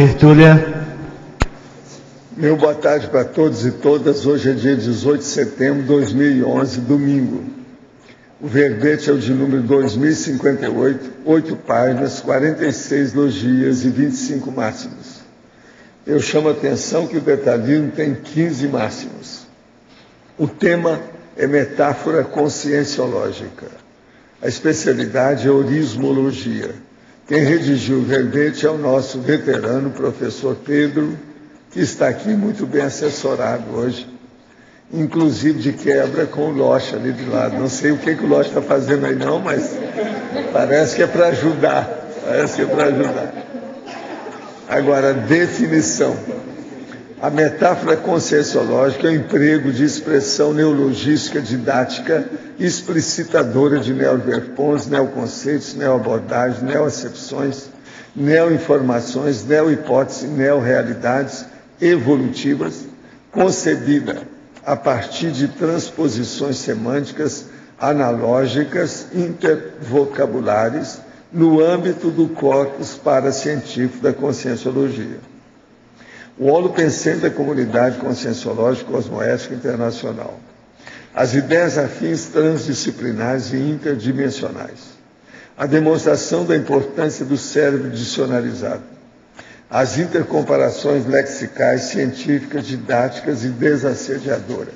tertúlia. Meu boa tarde para todos e todas. Hoje é dia 18 de setembro de 2011, domingo. O verbete é o de número 2058, 8 páginas, 46 logias e 25 máximos. Eu chamo a atenção que o detalhismo tem 15 máximos. O tema é metáfora conscienciológica. A especialidade é orismologia. Quem redigiu o verbete é o nosso veterano professor Pedro, que está aqui muito bem assessorado hoje, inclusive de quebra com o Locha ali de lado. Não sei o que o Locha está fazendo aí não, mas parece que é para ajudar. Agora, definição. A metáfora conscienciológica é o emprego de expressão neologística didática explicitadora de neoverpons, neoconceitos, neoabordagens, neoacepções, neoinformações, neohipóteses, neorrealidades evolutivas, concebida a partir de transposições semânticas analógicas intervocabulares no âmbito do corpus paracientífico da conscienciologia. O holopensene da comunidade conscienciológica cosmoética internacional. As ideias afins transdisciplinares e interdimensionais. A demonstração da importância do cérebro dicionarizado. As intercomparações lexicais, científicas, didáticas e desassediadoras.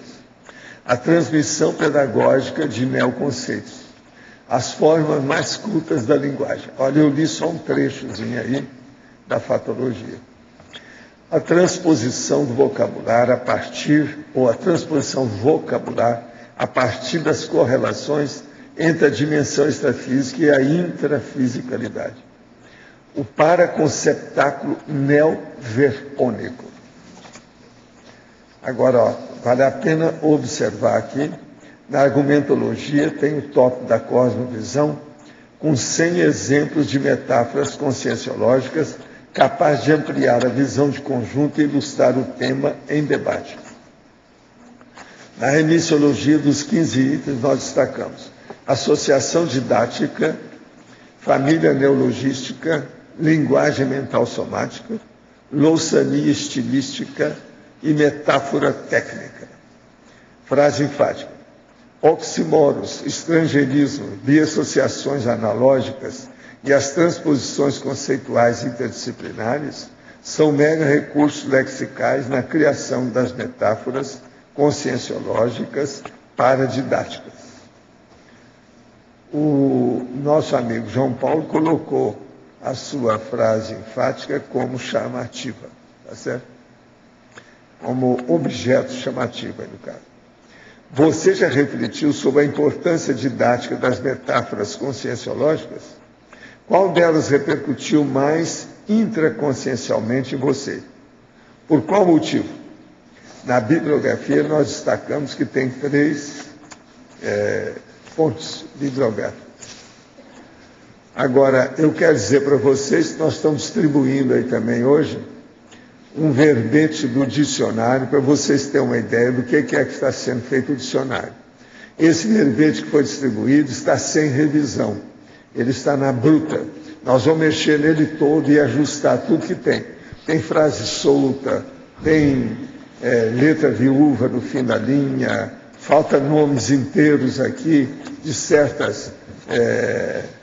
A transmissão pedagógica de neoconceitos. As formas mais cultas da linguagem. Olha, eu li só um trechozinho aí da fatologia. A transposição do vocabulário a partir das correlações entre a dimensão extrafísica e a intrafisicalidade. O paraconceptáculo neoverpônico. Agora, vale a pena observar aqui, na argumentologia tem o tópico da cosmovisão, com 100 exemplos de metáforas conscienciológicas capaz de ampliar a visão de conjunto e ilustrar o tema em debate. Na remissiologia dos 15 itens, nós destacamos associação didática, família neologística, linguagem mental somática, louçania estilística e metáfora técnica. Frase enfática. Oxímoros, estrangeirismo, biassociações analógicas e as transposições conceituais interdisciplinares são mega recursos lexicais na criação das metáforas conscienciológicas paradidáticas. O nosso amigo João Paulo colocou a sua frase enfática como chamativa, tá certo? Como objeto chamativo, aí no caso. Você já refletiu sobre a importância didática das metáforas conscienciológicas? Qual delas repercutiu mais intraconsciencialmente em você? Por qual motivo? Na bibliografia, nós destacamos que tem 3 fontes bibliográficas. Agora, eu quero dizer para vocês que nós estamos distribuindo aí também hoje um verbete do dicionário, para vocês terem uma ideia do que é que está sendo feito o dicionário. Esse verbete que foi distribuído está sem revisão. Ele está na bruta. Nós vamos mexer nele todo e ajustar tudo que tem. Tem frase solta, tem letra viúva no fim da linha, falta nomes inteiros aqui de certas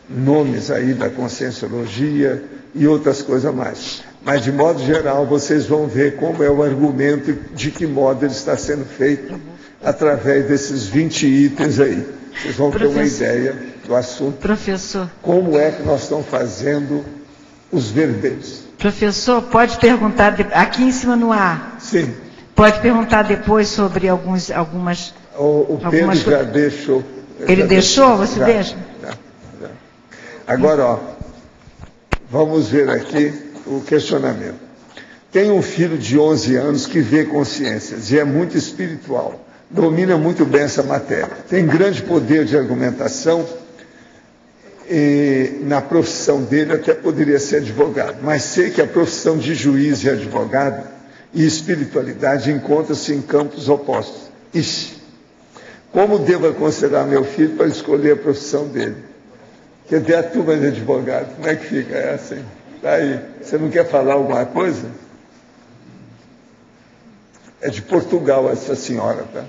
nomes aí da conscienciologia e outras coisas mais. Mas, de modo geral, vocês vão ver como é o argumento e de que modo ele está sendo feito através desses 20 itens aí. Vocês vão ter uma ideia do assunto. Professor. Como é que nós estamos fazendo os verbetes. Professor, pode perguntar, aqui em cima no ar. Sim. Pode perguntar depois sobre algumas... O Pedro já deixou. Ele deixou? Você já, deixa? Já. Agora, vamos ver aqui o questionamento. Tem um filho de 11 anos que vê consciências e é muito espiritual. Domina muito bem essa matéria. Tem grande poder de argumentação e na profissão dele até poderia ser advogado. Mas sei que a profissão de juiz e advogado e espiritualidade encontram-se em campos opostos. Ixi, como devo aconselhar meu filho para escolher a profissão dele? Quer dizer, a turma de advogado, como é que fica? É assim, está aí. Você não quer falar alguma coisa? É de Portugal essa senhora, tá?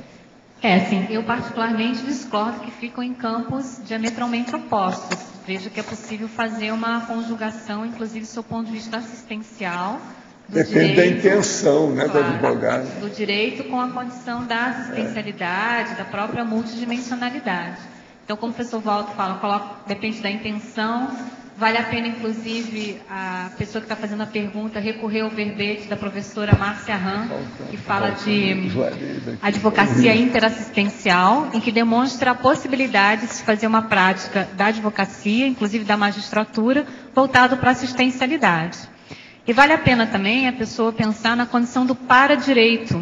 Sim, eu particularmente discordo que ficam em campos diametralmente opostos. Vejo que é possível fazer uma conjugação, inclusive do seu ponto de vista assistencial, do Depende direito, da intenção, né, claro, do advogado. do direito com a condição da assistencialidade, da própria multidimensionalidade. Então, como o professor Walter fala, depende da intenção. Vale a pena, inclusive, a pessoa que está fazendo a pergunta recorrer ao verbete da professora Márcia Ram, que fala de advocacia interassistencial, em que demonstra a possibilidade de se fazer uma prática da advocacia, inclusive da magistratura, voltado para a assistencialidade. E vale a pena também a pessoa pensar na condição do para-direito,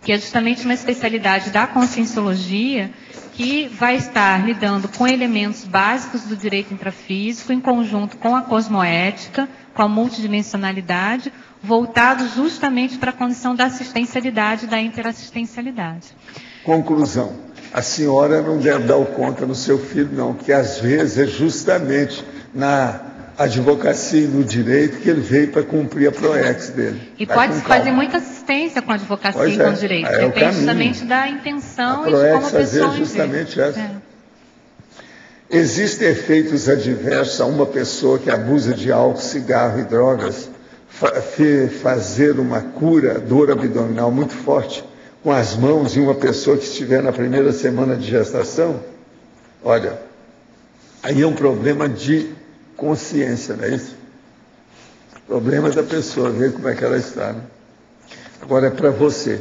que é justamente uma especialidade da conscienciologia, que vai estar lidando com elementos básicos do direito intrafísico, em conjunto com a cosmoética, com a multidimensionalidade, voltado justamente para a condição da assistencialidade e da interassistencialidade. Conclusão. A senhora não deve dar o conta no seu filho, não, que às vezes é justamente na advocacia e no direito que ele veio para cumprir a PROEX dele. E pode-se fazer muita assistência com a advocacia e com o direito. Depende justamente da intenção e de como a pessoa é justamente essa. Existem efeitos adversos a uma pessoa que abusa de álcool, cigarro e drogas fazer uma cura, dor abdominal muito forte com as mãos em uma pessoa que estiver na primeira semana de gestação? Olha, aí é um problema de consciência, não é isso? O problema da pessoa, ver como é que ela está, né? Agora é para você.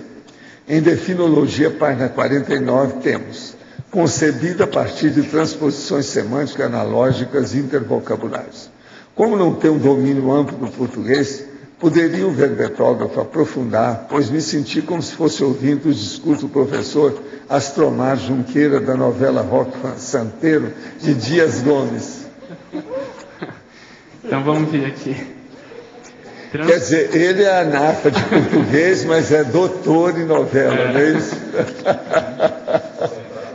Em Definologia, página 49, temos: concebida a partir de transposições semânticas, analógicas e intervocabulárias. Como não tem um domínio amplo do português, poderia o verbetógrafo aprofundar, pois me senti como se fosse ouvindo os discursos do professor Astromar Junqueira, da novela Roque Santeiro, de Dias Gomes. Então vamos ver aqui. Quer dizer, ele é analfa de português, mas é doutor em novela, não é isso?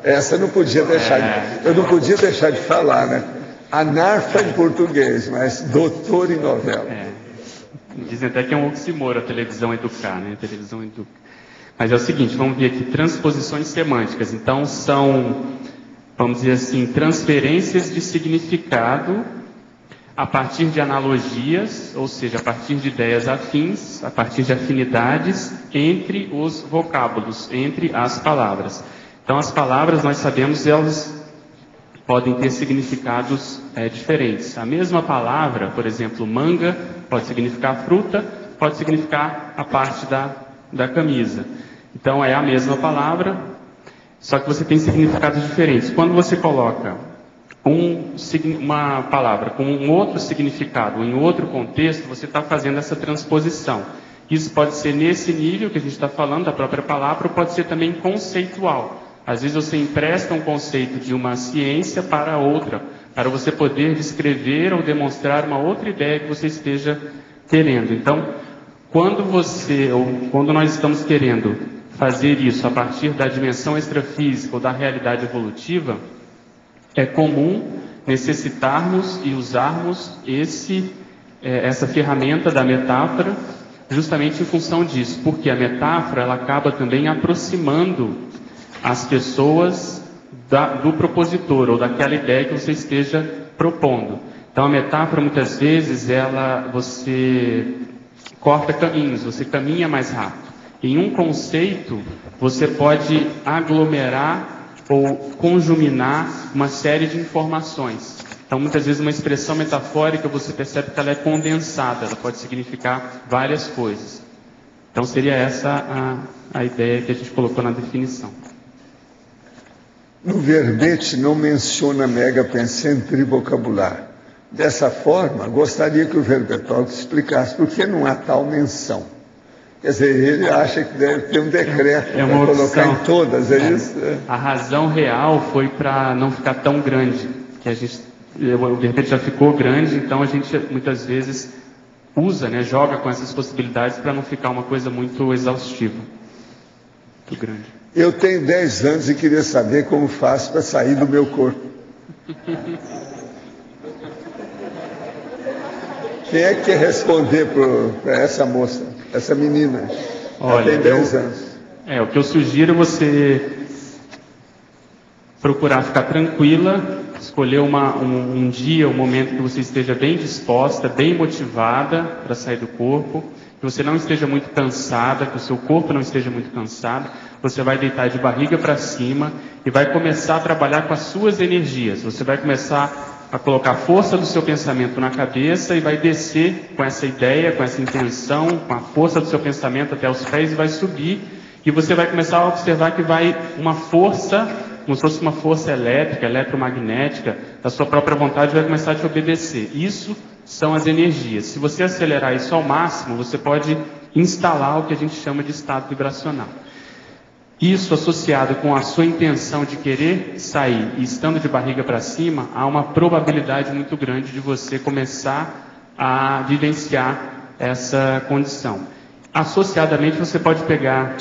Essa eu não podia deixar de falar, né? Analfa em português, mas doutor em novela. Dizem até que é um oxímoro a televisão educar, né? Televisão educa. Mas é o seguinte, vamos ver aqui, transposições semânticas. Então são, vamos dizer assim, transferências de significado a partir de analogias, ou seja, a partir de ideias afins, a partir de afinidades entre os vocábulos, entre as palavras. Então, as palavras, nós sabemos, elas podem ter significados diferentes. A mesma palavra, por exemplo, manga, pode significar fruta, pode significar a parte da camisa. Então, é a mesma palavra, só que você tem significados diferentes. Quando você coloca uma palavra com um outro significado, em outro contexto, você está fazendo essa transposição. Isso pode ser nesse nível que a gente está falando, da própria palavra, ou pode ser também conceitual. Às vezes você empresta um conceito de uma ciência para outra, para você poder descrever ou demonstrar uma outra ideia que você esteja querendo. Então, quando nós estamos querendo fazer isso a partir da dimensão extrafísica ou da realidade evolutiva, é comum necessitarmos e usarmos essa ferramenta da metáfora justamente em função disso, porque a metáfora ela acaba também aproximando as pessoas do propositor ou daquela ideia que você esteja propondo. Então a metáfora muitas vezes você corta caminhos, você caminha mais rápido. Em um conceito você pode aglomerar ou conjuminar uma série de informações. Então, muitas vezes, uma expressão metafórica, você percebe que ela é condensada, ela pode significar várias coisas. Então, seria essa a ideia que a gente colocou na definição. No verbete não menciona megapensem vocabular. Dessa forma, gostaria que o verbetógrafo explicasse por que não há tal menção. Quer dizer, ele acha que deve ter um decreto para colocar em todas, é isso? A razão real foi para não ficar tão grande, que o verbete já ficou grande, então a gente muitas vezes usa, né, joga com essas possibilidades para não ficar uma coisa muito exaustiva, muito grande. Eu tenho 10 anos e queria saber como faço para sair do meu corpo. Quem é que quer responder para essa moça, essa menina? Olha, ela tem 10 anos. O que eu sugiro é você procurar ficar tranquila, escolher um dia, um momento que você esteja bem disposta, bem motivada para sair do corpo, que você não esteja muito cansada, que o seu corpo não esteja muito cansado. Você vai deitar de barriga para cima e vai começar a trabalhar com as suas energias. Você vai começar a colocar a força do seu pensamento na cabeça e vai descer com essa ideia, com essa intenção, com a força do seu pensamento até os pés e vai subir. E você vai começar a observar que vai uma força, como se fosse uma força elétrica, eletromagnética, da sua própria vontade, vai começar a te obedecer. Isso são as energias. Se você acelerar isso ao máximo, você pode instalar o que a gente chama de estado vibracional. Isso associado com a sua intenção de querer sair e estando de barriga para cima, há uma probabilidade muito grande de você começar a vivenciar essa condição. Associadamente, você pode pegar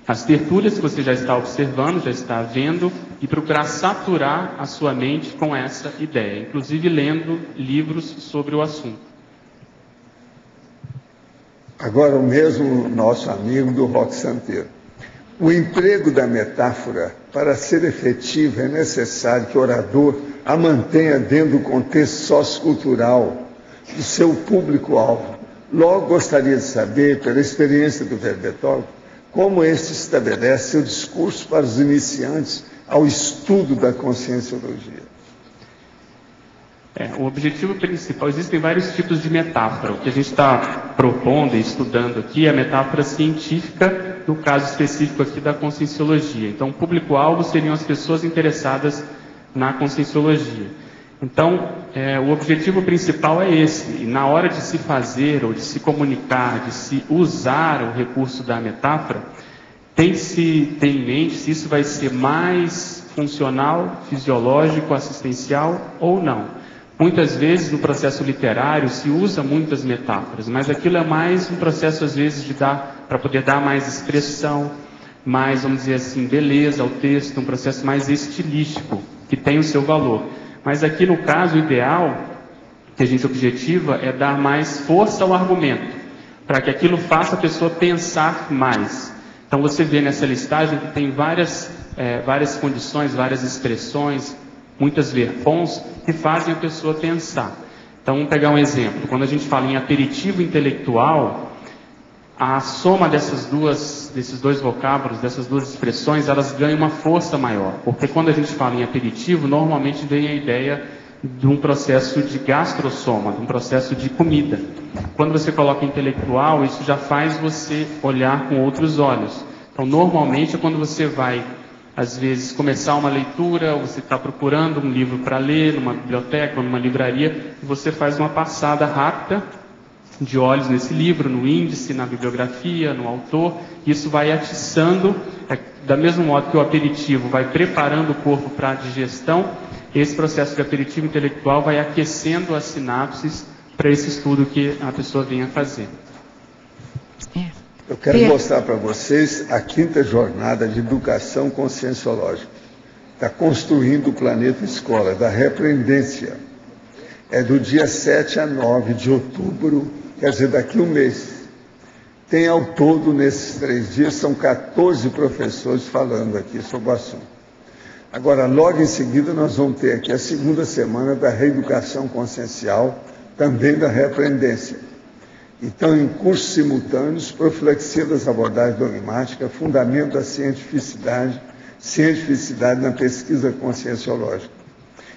as tertúlias que você já está observando, já está vendo, e procurar saturar a sua mente com essa ideia, inclusive lendo livros sobre o assunto. Agora, o mesmo nosso amigo do Roque Santeiro. O emprego da metáfora, para ser efetivo, é necessário que o orador a mantenha dentro do contexto sociocultural do seu público-alvo. Logo, gostaria de saber, pela experiência do verbetólogo, como este estabelece seu discurso para os iniciantes ao estudo da conscienciologia. O objetivo principal, existem vários tipos de metáfora. O que a gente está propondo e estudando aqui é a metáfora científica, no caso específico aqui da conscienciologia. Então, o público-alvo seriam as pessoas interessadas na conscienciologia. Então, o objetivo principal é esse. E na hora de se fazer ou de se comunicar, de se usar o recurso da metáfora, tem que se ter em mente se isso vai ser mais funcional, fisiológico, assistencial ou não. Muitas vezes no processo literário se usa muitas metáforas, mas aquilo é mais um processo às vezes de para poder dar mais expressão, mais, vamos dizer assim, beleza ao texto, um processo mais estilístico, que tem o seu valor. Mas aqui no caso, o ideal que a gente objetiva é dar mais força ao argumento, para que aquilo faça a pessoa pensar mais. Então você vê nessa listagem que tem várias condições, várias expressões, muitas verpons que fazem a pessoa pensar. Então vamos pegar um exemplo. Quando a gente fala em aperitivo intelectual, a soma desses dois vocábulos, dessas duas expressões, elas ganham uma força maior. Porque quando a gente fala em aperitivo, normalmente vem a ideia de um processo de gastrosoma, de um processo de comida. Quando você coloca intelectual, isso já faz você olhar com outros olhos. Então, normalmente, é quando você vai, às vezes, começar uma leitura, ou você está procurando um livro para ler, numa biblioteca ou numa livraria, e você faz uma passada rápida de olhos nesse livro, no índice, na bibliografia, no autor. Isso vai atiçando, da mesmo modo que o aperitivo vai preparando o corpo para a digestão, esse processo de aperitivo intelectual vai aquecendo as sinapses para esse estudo que a pessoa venha fazer. Eu quero mostrar para vocês a 5ª jornada de educação conscienciológica. Está construindo o planeta escola, da repreendência. É do dia 7 a 9 de outubro, quer dizer, daqui um mês. Tem ao todo, nesses 3 dias, são 14 professores falando aqui sobre o assunto. Agora, logo em seguida, nós vamos ter aqui a 2ª semana da reeducação consciencial, também da repreendência. Então, em cursos simultâneos, profilaxia das abordagens dogmáticas, fundamento da cientificidade na pesquisa conscienciológica.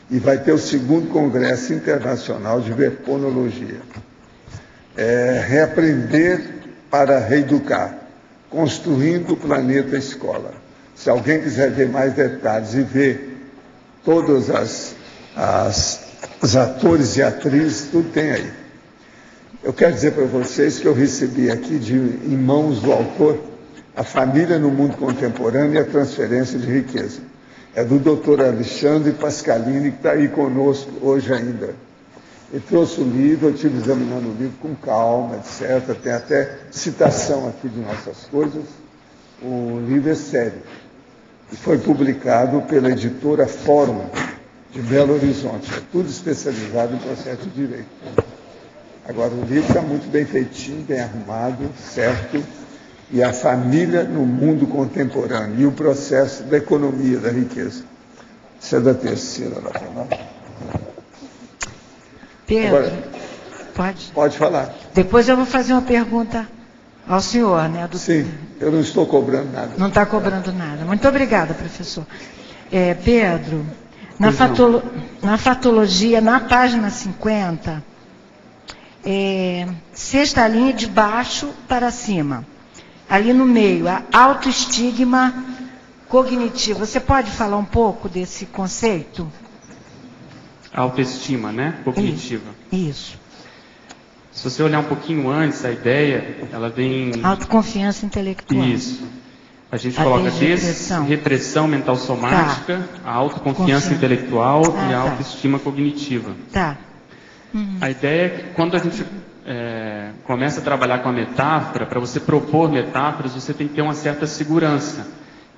E vai ter o 2º Congresso Internacional de Verponologia. Reaprender para reeducar, construindo o planeta escola. Se alguém quiser ver mais detalhes e ver todos os atores e atrizes, tudo tem aí. Eu quero dizer para vocês que eu recebi aqui em mãos do autor A Família no Mundo Contemporâneo e a Transferência de Riqueza. É do Dr. Alexandre Pascalini, que está aí conosco hoje ainda. Ele trouxe o livro, eu estive examinando o livro com calma, etc. Tem até citação aqui de nossas coisas. O livro é sério. E foi publicado pela editora Fórum, de Belo Horizonte. É tudo especializado em processo de direito. Agora, o livro está muito bem feitinho, bem arrumado, certo? E a família no mundo contemporâneo e o processo da economia da riqueza. Isso é da terceira lá, não? Pedro, agora, pode falar. Depois eu vou fazer uma pergunta ao senhor, né? Sim, eu não estou cobrando nada. Não está cobrando nada. Muito obrigada, professor. Pedro, na fatologia, na página 50, sexta linha de baixo para cima. Ali no meio, a autoestigma cognitivo. Você pode falar um pouco desse conceito? Autoestima, né? Cognitiva. Isso. Se você olhar um pouquinho antes, a ideia, ela vem... Autoconfiança intelectual. Isso. A gente coloca repressão mental somática, a autoconfiança intelectual e a autoestima cognitiva. Tá. A ideia é que quando a gente começa a trabalhar com a metáfora, para você propor metáforas, você tem que ter uma certa segurança.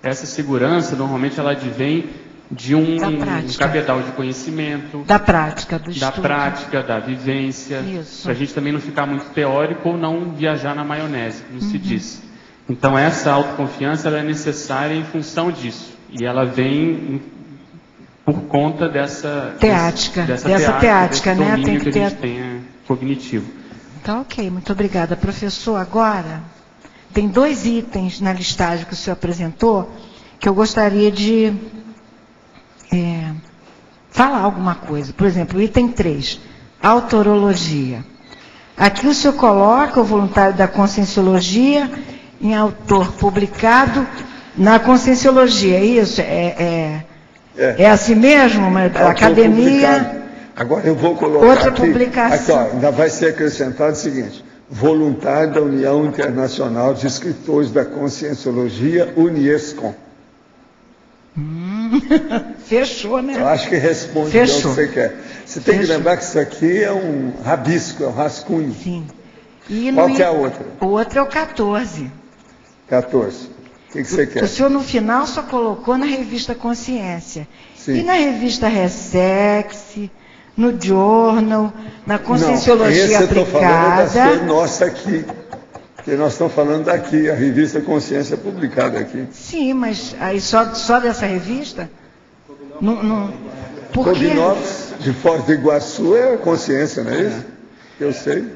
Essa segurança, normalmente, ela advém de um cabedal de conhecimento. Da prática, do estudo. Da prática, da vivência. Para a gente também não ficar muito teórico ou não viajar na maionese, como se diz. Então, essa autoconfiança ela é necessária em função disso. E ela vem por conta dessa teática, desse né? Tem que a gente tenha cognitivo. Tá, ok. Muito obrigada, professor. Agora, tem 2 itens na listagem que o senhor apresentou que eu gostaria de falar alguma coisa. Por exemplo, item 3, autorologia. Aqui o senhor coloca o voluntário da Conscienciologia em autor publicado na Conscienciologia. Isso? É assim mesmo? A academia... Publicado. Agora eu vou colocar outra publicação. Aqui, ainda vai ser acrescentado o seguinte: voluntário da União Internacional de Escritores da Conscienciologia, Uniescom. Fechou, né? Eu acho que responde o que você quer. Você tem que lembrar que isso aqui é um rabisco, é um rascunho. Sim. E qual que é a outra? O outro é o 14. 14. O que você quer? O senhor no final só colocou na revista Consciência. Sim. E na revista Ressex, no Journal, na Conscienciologia Aplicada... Não, esse eu estou falando da sua nossa aqui. Porque nós estamos falando daqui, a revista Consciência publicada aqui. Sim, mas aí só dessa revista? Não, por quê? Cognópolis, de Foz do Iguaçu, é Consciência, não é isso? Eu sei.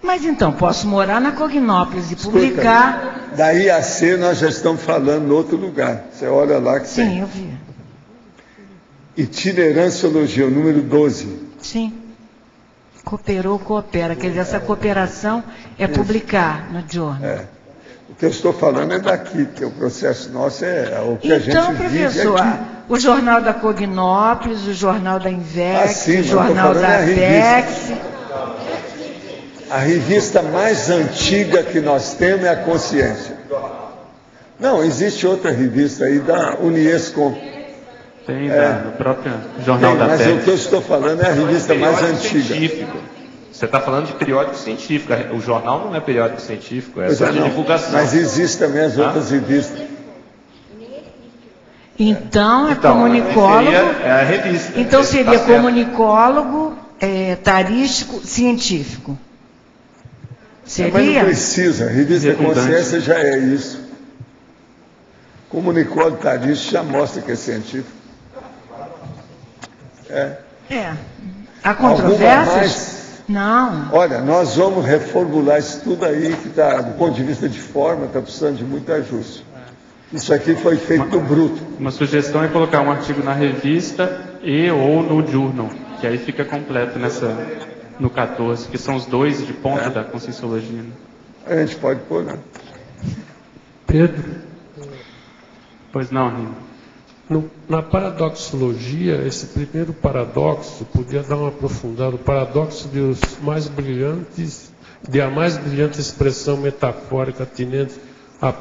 Mas então, posso morar na Cognópolis e publicar... Da IAC nós já estamos falando em outro lugar. Você olha lá que Sim, tem. eu vi. Itineranciologia, o número 12. Sim. Cooperou, coopera. Quer dizer, essa cooperação é publicar no jornal. O que eu estou falando é daqui, porque o processo nosso é o que a gente vive professor, aqui. O jornal da Cognópolis, o jornal da Invex, sim, o jornal da Apex... A revista mais antiga que nós temos é a Consciência. Não, existe outra revista aí da Uniescom. Tem, no próprio jornal da Mas Apex. o que eu estou falando é a revista mais antiga. Científico. Você está falando de periódico científico. O jornal não é periódico científico, é só de divulgação. Mas existem também as outras revistas. Então, comunicólogo... É a revista. Então seria comunicólogo, tarístico, científico. Seria? Mas não precisa, a revista Consciência já é isso. Comunicólogo tarístico já mostra que é científico. Há controvérsias? Não. Olha, nós vamos reformular isso tudo aí, que está, do ponto de vista de forma, está precisando de muito ajuste. Isso aqui foi feito do bruto. Uma sugestão é colocar um artigo na revista e ou no journal, que aí fica completo no 14, que são os 2 de ponta da Conscienciologia. A gente pode pôr, né? Pedro. Pois não, Rino. Na paradoxologia, esse primeiro paradoxo, podia dar uma aprofundada, o paradoxo de a mais brilhante expressão metafórica atinente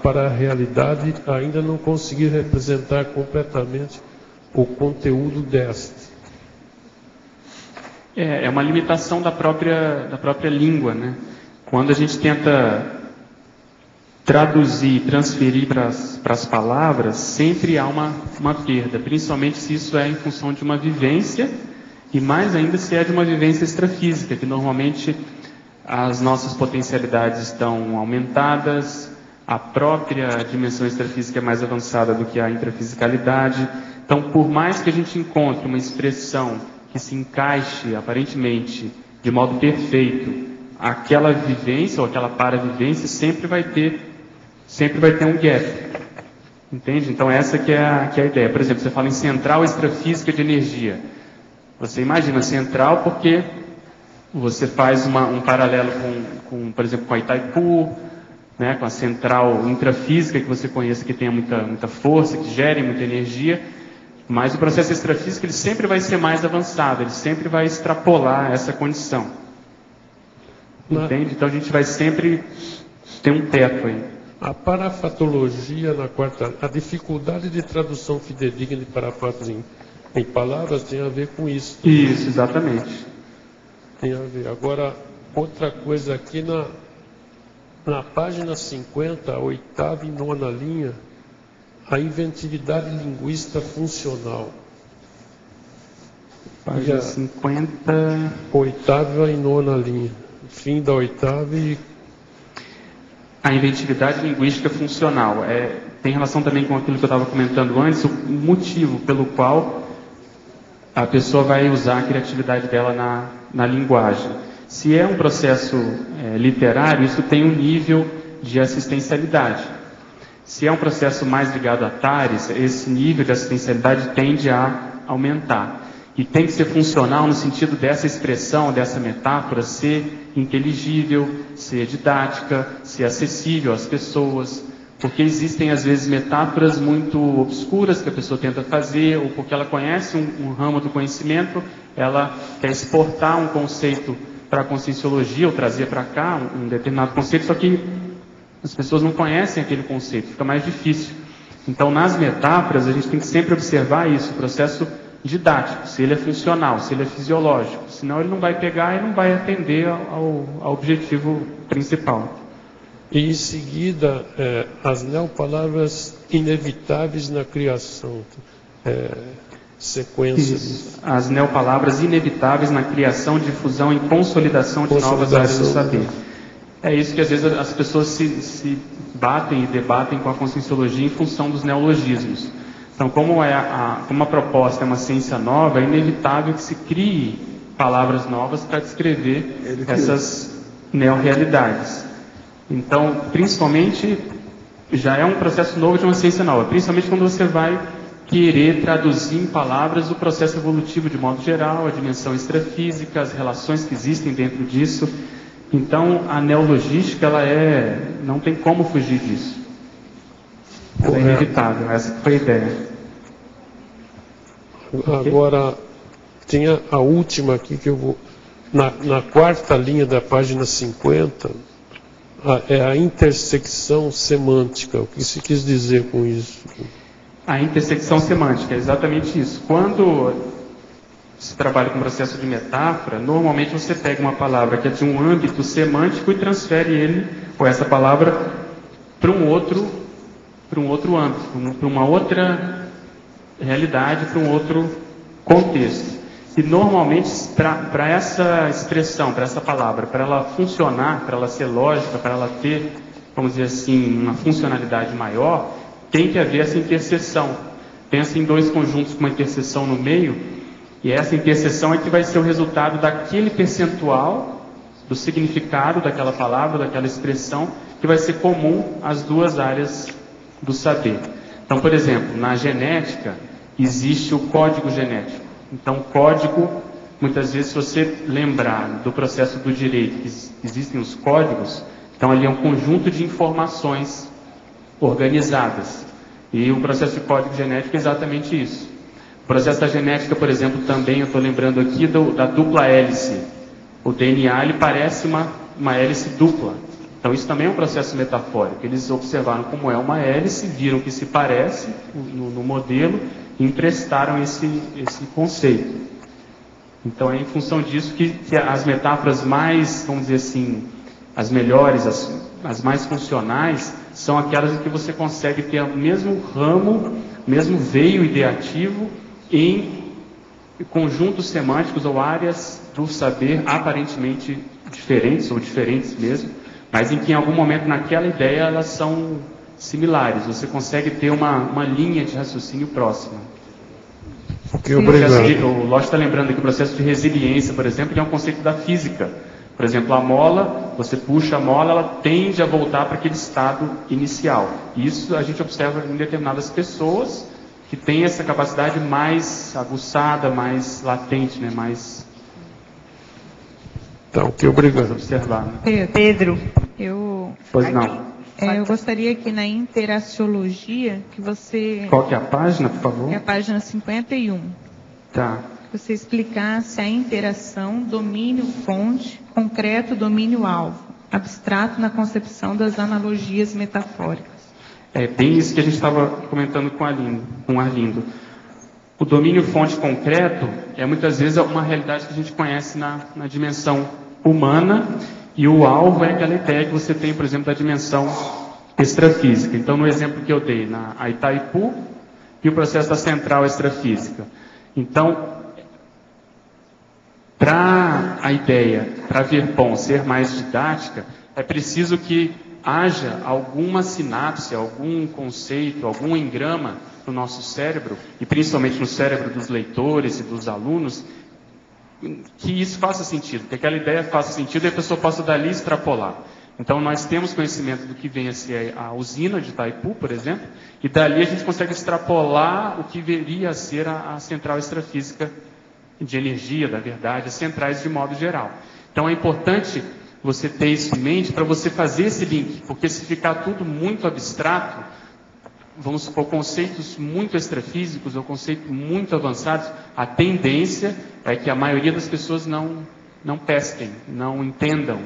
para a realidade, ainda não conseguir representar completamente o conteúdo desta. É uma limitação da própria língua, né? Quando a gente tenta traduzir, transferir para as palavras, sempre há uma perda, principalmente se isso é em função de uma vivência, e mais ainda se é de uma vivência extrafísica, que normalmente as nossas potencialidades estão aumentadas, a própria dimensão extrafísica é mais avançada do que a intrafisicalidade. Então, por mais que a gente encontre uma expressão que se encaixe, aparentemente, de modo perfeito, aquela vivência ou aquela paravivência sempre vai ter um gap. Entende? Então, essa que é a ideia. Por exemplo, você fala em central extrafísica de energia. Você imagina central porque você faz um paralelo com, por exemplo, com a Itaipu, né, com a central intrafísica que você conhece, que tenha muita força, que gere muita energia, mas o processo extrafísico ele sempre vai ser mais avançado, ele sempre vai extrapolar essa condição. Entende? Então a gente vai sempre ter um teto aí. A parafatologia na quarta, a dificuldade de tradução fidedigna de parafatos em palavras tem a ver com isso. Isso, exatamente. Tem a ver. Agora, outra coisa aqui na página 50, a 8ª e 9ª linha, a inventividade linguística funcional. Página 50. 8ª e 9ª linha. Fim da 8ª e... A inventividade linguística funcional. Tem relação também com aquilo que eu estava comentando antes, o motivo pelo qual a pessoa vai usar a criatividade dela na linguagem. Se é um processo literário, isso tem um nível de assistencialidade. Se é um processo mais ligado a TARES, esse nível de assistencialidade tende a aumentar. E tem que ser funcional no sentido dessa expressão, dessa metáfora, ser inteligível, ser didática, ser acessível às pessoas. Porque existem, às vezes, metáforas muito obscuras que a pessoa tenta fazer, ou porque ela conhece um ramo do conhecimento, ela quer exportar um conceito para a conscienciologia, ou trazer para cá um determinado conceito, só que as pessoas não conhecem aquele conceito, fica mais difícil. Então, nas metáforas, a gente tem que sempre observar isso, o processo didático, se ele é funcional, se ele é fisiológico, senão ele não vai pegar e não vai atender ao objetivo principal. E em seguida, as neopalavras inevitáveis na criação, sequências. As neopalavras inevitáveis na criação, difusão e consolidação de novas áreas do saber. É isso que às vezes as pessoas se batem e debatem com a conscienciologia em função dos neologismos. Então, como a proposta é uma ciência nova, é inevitável que se crie palavras novas para descrever essas neorrealidades. Então, principalmente, já é um processo novo de uma ciência nova, principalmente quando você vai querer traduzir em palavras o processo evolutivo de modo geral, a dimensão extrafísica, as relações que existem dentro disso. Então, a neologística, não tem como fugir disso. Ela é inevitável, essa foi a ideia. Agora, tem a última aqui que eu vou... Na 4ª linha da página 50, é a intersecção semântica. O que se quis dizer com isso? A intersecção semântica, é exatamente isso. Quando se trabalha com processo de metáfora, normalmente você pega uma palavra que é de um âmbito semântico e transfere ele, ou essa palavra, para um outro âmbito, para uma outra realidade, para um outro contexto. E normalmente, para essa expressão, para essa palavra, para ela funcionar, para ela ser lógica, para ela ter, vamos dizer assim, uma funcionalidade maior, tem que haver essa interseção. Pensa em dois conjuntos com uma interseção no meio, e essa interseção é que vai ser o resultado daquele percentual do significado daquela palavra, daquela expressão, que vai ser comum às duas áreas do saber. Então, por exemplo, na genética, existe o código genético. Então, código, muitas vezes, se você lembrar do processo do direito, que existem os códigos, então ali é um conjunto de informações organizadas. E o processo de código genético é exatamente isso. O processo da genética, por exemplo, também, eu estou lembrando aqui da dupla hélice. O DNA, ele parece uma hélice dupla. Então, isso também é um processo metafórico. Eles observaram como é uma hélice, viram que se parece no modelo e emprestaram esse conceito. Então, é em função disso que as metáforas mais, vamos dizer assim, as melhores, as mais funcionais, são aquelas em que você consegue ter o mesmo ramo, mesmo veio ideativo em conjuntos semânticos ou áreas do saber aparentemente diferentes, ou diferentes mesmo, mas em que em algum momento naquela ideia elas são similares. Você consegue ter uma linha de raciocínio próxima. Ok, obrigado. O Lodge está lembrando aqui o processo de resiliência, por exemplo, que é um conceito da física. Por exemplo, a mola, você puxa a mola, ela tende a voltar para aquele estado inicial. Isso a gente observa em determinadas pessoas que têm essa capacidade mais aguçada, mais latente, né? Mais... Tá, ok, obrigado. Observar, né? Pedro, eu gostaria que na interaciologia que você... Qual que é a página, por favor? É a página 51. Tá. Você explicasse a interação domínio-fonte, concreto domínio-alvo, abstrato na concepção das analogias metafóricas. É bem isso que a gente estava comentando com o Arlindo. O domínio-fonte concreto é muitas vezes uma realidade que a gente conhece na dimensão humana, e o alvo é aquela ideia que você tem, por exemplo, da dimensão extrafísica. Então, no exemplo que eu dei, na Itaipu e o processo da central extrafísica. Então, para a ideia, para a Verpon ser mais didática, é preciso que haja alguma sinapse, algum conceito, algum engrama no nosso cérebro, e principalmente no cérebro dos leitores e dos alunos, que isso faça sentido, que aquela ideia faça sentido e a pessoa possa dali extrapolar. Então nós temos conhecimento do que vem a ser a usina de Itaipu, por exemplo, e dali a gente consegue extrapolar o que viria a ser a central extrafísica de energia, da verdade, as centrais de modo geral. Então é importante você ter isso em mente para você fazer esse link, porque se ficar tudo muito abstrato, vamos supor, conceitos muito extrafísicos ou conceitos muito avançados, a tendência é que a maioria das pessoas não pesquem, não entendam,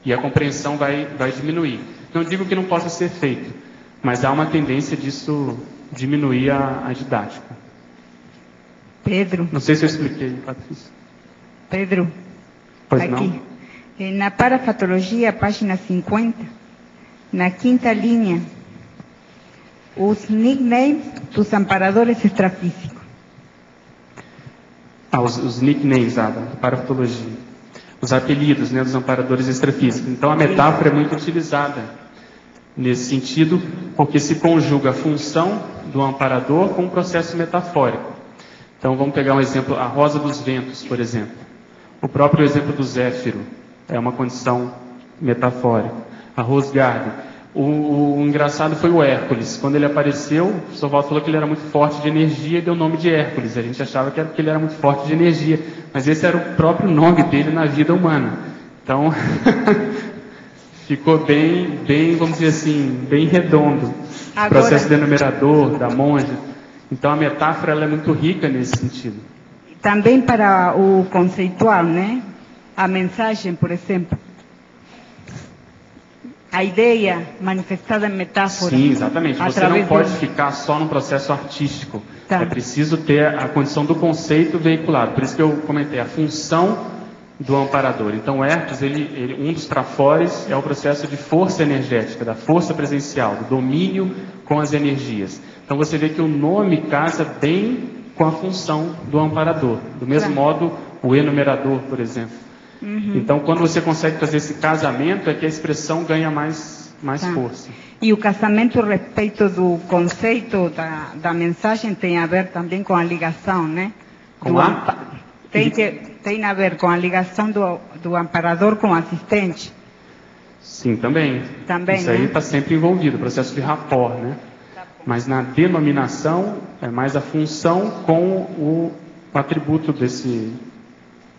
e a compreensão vai diminuir. Não digo que não possa ser feito, mas há uma tendência disso diminuir a didática. Pedro. Não sei se eu expliquei, Patrícia. Pedro, pois aqui. Não? Na parafatologia, página 50, na quinta linha, os nicknames dos amparadores extrafísicos. Os nicknames da parafatologia. Os apelidos, né, dos amparadores extrafísicos. Então a metáfora é muito utilizada nesse sentido, porque se conjuga a função do amparador com o processo metafórico. Então vamos pegar um exemplo, a rosa dos ventos, por exemplo. O próprio exemplo do Zéfiro é uma condição metafórica. A Rosgarde. O engraçado foi o Hércules. Quando ele apareceu, o professor Walter falou que ele era muito forte de energia e deu o nome de Hércules. A gente achava que era porque ele era muito forte de energia, mas esse era o próprio nome dele na vida humana. Então, ficou bem, vamos dizer assim, bem redondo. O processo denominador, da monja. Então, a metáfora ela é muito rica nesse sentido. Também para o conceitual, né? A mensagem, por exemplo. A ideia manifestada em metáfora. Sim, exatamente. Você não pode ficar só no processo artístico. Tá. É preciso ter a condição do conceito veiculado. Por isso que eu comentei a função do amparador. Então, o Hertz, um dos trafores é o processo de força energética, da força presencial, do domínio com as energias. Então, você vê que o nome casa bem com a função do amparador. Do mesmo modo, o enumerador, por exemplo. Então, quando você consegue fazer esse casamento, é que a expressão ganha mais força. E o casamento a respeito do conceito da mensagem tem a ver também com a ligação, né? Tem a ver com a ligação do amparador com o assistente. Sim, também. Isso aí está sempre envolvido, o processo de rapport, né? Mas na denominação, é mais a função com o atributo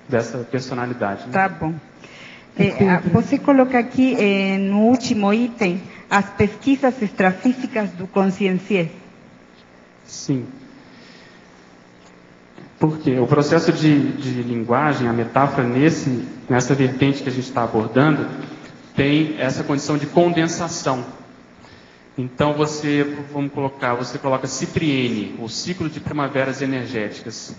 dessa personalidade. Né? Tá bom. Você coloca aqui no último item as pesquisas extrafísicas do Consciencier. Sim. Porque o processo de linguagem, a metáfora nessa vertente que a gente está abordando, tem essa condição de condensação. Então você coloca Cipriene, o ciclo de primaveras energéticas.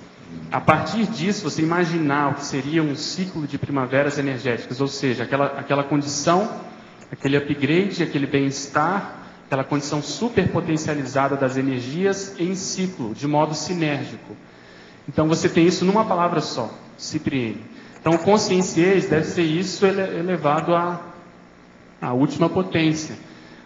A partir disso, você imaginar o que seria um ciclo de primaveras energéticas, ou seja, aquela condição, aquele upgrade, aquele bem-estar, aquela condição superpotencializada das energias em ciclo, de modo sinérgico. Então você tem isso numa palavra só, Cipriene. Então consciênciez deve ser isso elevado à última potência.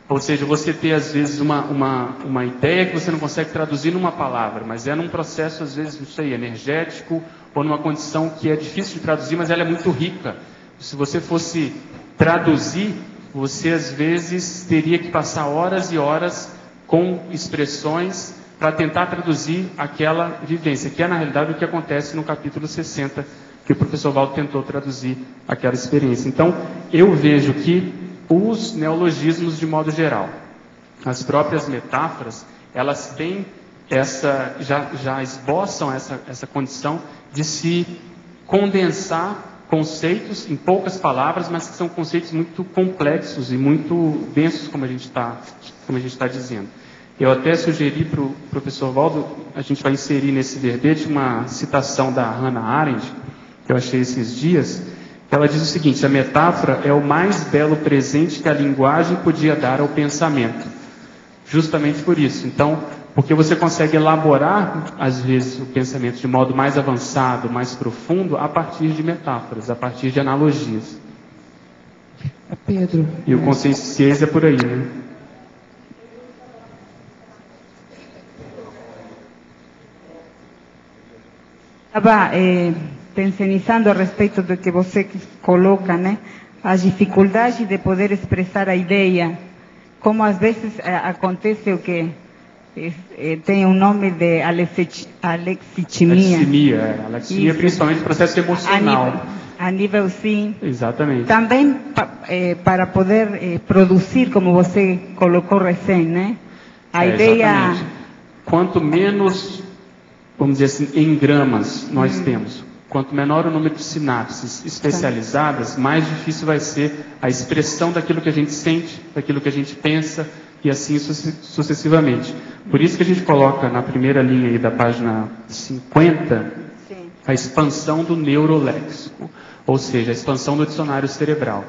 Ou seja, você ter às vezes uma ideia que você não consegue traduzir numa palavra, mas é num processo às vezes, não sei, energético, ou numa condição que é difícil de traduzir, mas ela é muito rica. Se você fosse traduzir, você às vezes teria que passar horas e horas com expressões para tentar traduzir aquela vivência, que é na realidade o que acontece no capítulo 60, que o professor Valdo tentou traduzir aquela experiência. Então, eu vejo que os neologismos de modo geral, as próprias metáforas, elas têm já esboçam essa condição de se condensar conceitos em poucas palavras, mas que são conceitos muito complexos e muito densos, como a gente está dizendo. Eu até sugeri para o professor Valdo, a gente vai inserir nesse verbete uma citação da Hannah Arendt, que eu achei esses dias. Ela diz o seguinte: a metáfora é o mais belo presente que a linguagem podia dar ao pensamento. Justamente por isso. Então, porque você consegue elaborar, às vezes, o pensamento de modo mais avançado, mais profundo, a partir de metáforas, a partir de analogias. Pedro. E o consciência é por aí, né? Estava pensando a respeito do que você coloca, né? As dificuldades de poder expressar a ideia, como às vezes acontece o que tem um nome de alexithymia. Alexithymia, principalmente processo emocional. A nível sim. Exatamente. Também para poder produzir, como você colocou recém, né? A ideia. Exatamente. Quanto menos, vamos dizer assim, engramas nós temos, quanto menor o número de sinapses especializadas, mais difícil vai ser a expressão daquilo que a gente sente, daquilo que a gente pensa, e assim sucessivamente. Por isso que a gente coloca na primeira linha aí da página 50, a expansão do neuroléxico, ou seja, a expansão do dicionário cerebral.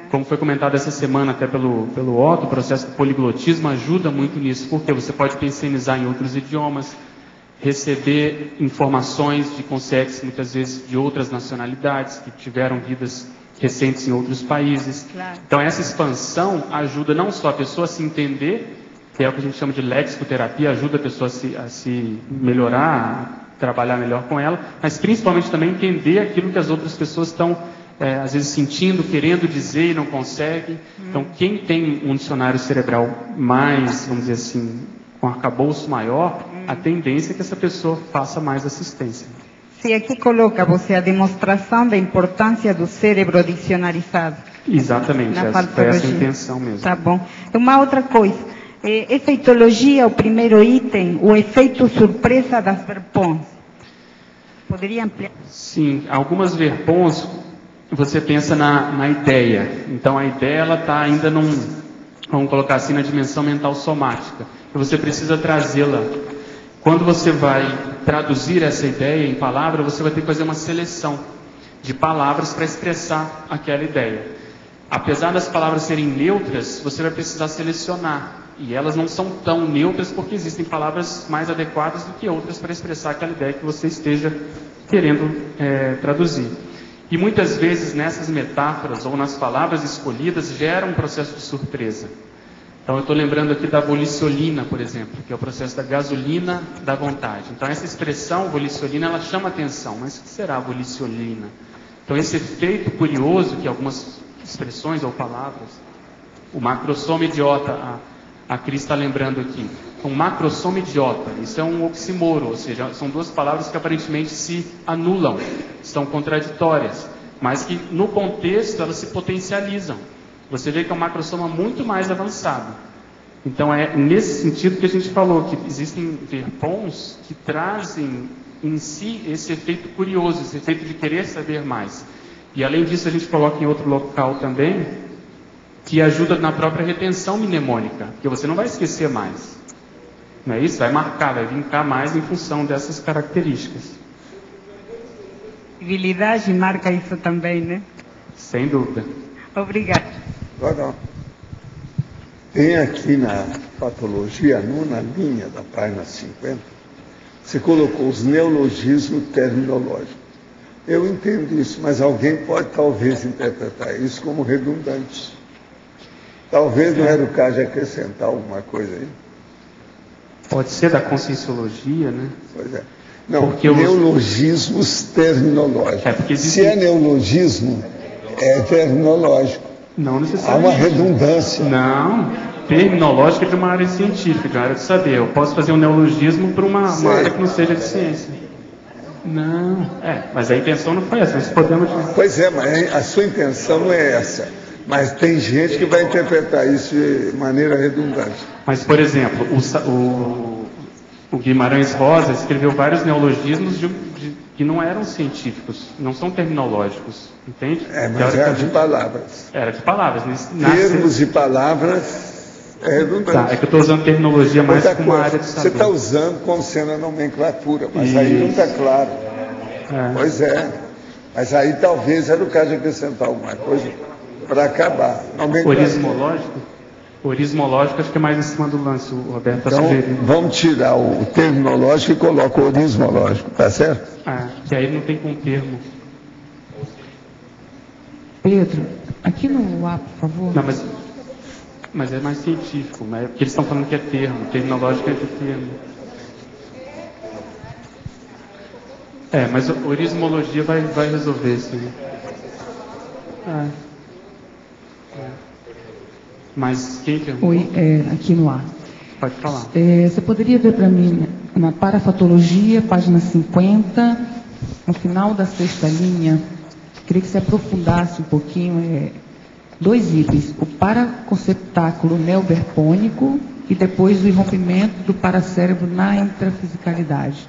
Como foi comentado essa semana até pelo Otto, o processo do poliglotismo ajuda muito nisso, porque você pode pensionizar em outros idiomas, receber informações de consciências, muitas vezes de outras nacionalidades, que tiveram vidas recentes em outros países. Claro. Então essa expansão ajuda não só a pessoa a se entender, que é o que a gente chama de lexicoterapia, ajuda a pessoa a se melhorar, a trabalhar melhor com ela, mas principalmente também entender aquilo que as outras pessoas estão, às vezes, sentindo, querendo dizer e não conseguem. Então quem tem um dicionário cerebral mais, vamos dizer assim, com arcabouço maior, a tendência é que essa pessoa faça mais assistência. Sim, aqui coloca você a demonstração da importância do cérebro dicionarizado. Exatamente, foi essa a intenção mesmo. Tá bom. Uma outra coisa, efeitologia, o primeiro item, o efeito surpresa das verpons. Poderia ampliar? Sim, algumas verpons, você pensa na ideia. Então a ideia ela está ainda vamos colocar assim, na dimensão mental somática. E você precisa trazê-la. Quando você vai traduzir essa ideia em palavra, você vai ter que fazer uma seleção de palavras para expressar aquela ideia. Apesar das palavras serem neutras, você vai precisar selecionar. E elas não são tão neutras porque existem palavras mais adequadas do que outras para expressar aquela ideia que você esteja querendo traduzir. E muitas vezes nessas metáforas ou nas palavras escolhidas gera um processo de surpresa. Então eu estou lembrando aqui da voliciolina, por exemplo, que é o processo da gasolina da vontade. Então essa expressão voliciolina, ela chama atenção. Mas o que será a voliciolina? Então esse efeito curioso que algumas expressões ou palavras, o macrosoma idiota, a Cris está lembrando aqui. Um macrosoma idiota, isso é um oxímoro, ou seja, são duas palavras que aparentemente se anulam, são contraditórias, mas que no contexto elas se potencializam. Você vê que é um macrosoma muito mais avançado. Então é nesse sentido que a gente falou, que existem verpons que trazem em si esse efeito curioso, esse efeito de querer saber mais. E além disso a gente coloca em outro local também, que ajuda na própria retenção mnemônica, porque você não vai esquecer mais. Não é isso? Vai marcar, vai vincar mais em função dessas características. Habilidade marca isso também, né? Sem dúvida. Obrigada. Agora, tem aqui na patologia, a nona linha da página 50, Você colocou os neologismos terminológicos. Eu entendo isso, mas alguém pode talvez interpretar isso como redundante. Talvez não era o caso de acrescentar alguma coisa aí. Pode ser da conscienciologia, né? Pois é. Não, Porque neologismos terminológicos. Se é neologismo, é terminológico. Não Há necessariamente. uma redundância. Não, terminológica é de uma área científica, de uma área de saber. Eu posso fazer um neologismo para uma área que não seja de ciência. Não, mas a intenção não foi essa, nós podemos... Pois é, mas a sua intenção não é essa. Mas tem gente que vai interpretar isso de maneira redundante. Mas, por exemplo, o Guimarães Rosa escreveu vários neologismos que não eram científicos, não são terminológicos, entende? Mas era de palavras. Era de palavras. Termos e palavras é redundante. Tá, é que eu estou usando terminologia mais como uma área de saber. Você está usando como sendo a nomenclatura, mas aí não está claro. Pois é. Mas aí talvez era o caso de acrescentar alguma coisa para acabar. Orismológico acho que é mais em cima do lance, o Roberto está então, sugerindo. Vamos tirar o terminológico e colocar o orismológico, tá certo? Que aí não tem com termo. Pedro, aqui no ar, por favor. Não, mas é mais científico, né? Porque eles estão falando que é termo, terminológico é de termo. Mas a orismologia vai resolver isso aí. Mas quem perguntou? Oi, aqui no ar. Pode falar. Você poderia ver para mim, na parafatologia, página 50, no final da 6ª linha, queria que você aprofundasse um pouquinho, 2 itens, o paraconceptáculo neoberpônico e depois o irrompimento do paracérebro na intrafisicalidade.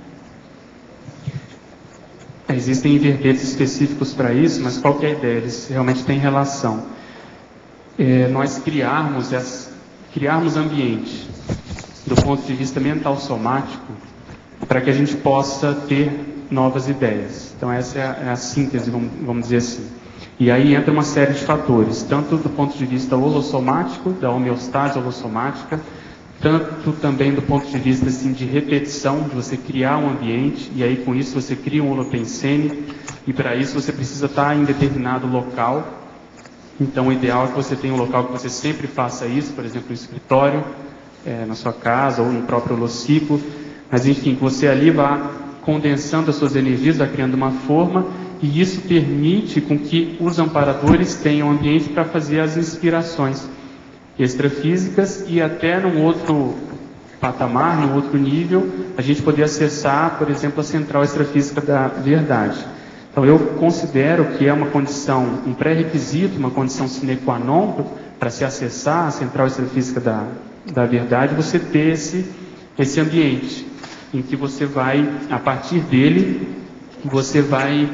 Existem verbetes específicos para isso, mas qual que é a ideia? Eles realmente têm relação. Nós criarmos ambiente do ponto de vista mental somático para que a gente possa ter novas ideias. Então essa é a síntese, vamos dizer assim. E aí entra uma série de fatores, tanto do ponto de vista holossomático, da homeostase holossomática, tanto também do ponto de vista assim, de repetição, de você criar um ambiente, e aí com isso você cria um holopensene, e para isso você precisa estar em determinado local. Então o ideal é que você tenha um local que você sempre faça isso, por exemplo, no escritório, na sua casa, ou no próprio holociclo, mas enfim, que você ali vá condensando as suas energias, vai criando uma forma, e isso permite com que os amparadores tenham ambiente para fazer as inspirações extrafísicas e até num outro patamar, num outro nível, a gente poder acessar, por exemplo, a central extrafísica da verdade. Então eu considero que é uma condição, um pré-requisito, uma condição sine qua non para se acessar a central extrafísica da verdade, você ter esse ambiente em que você vai, a partir dele, você vai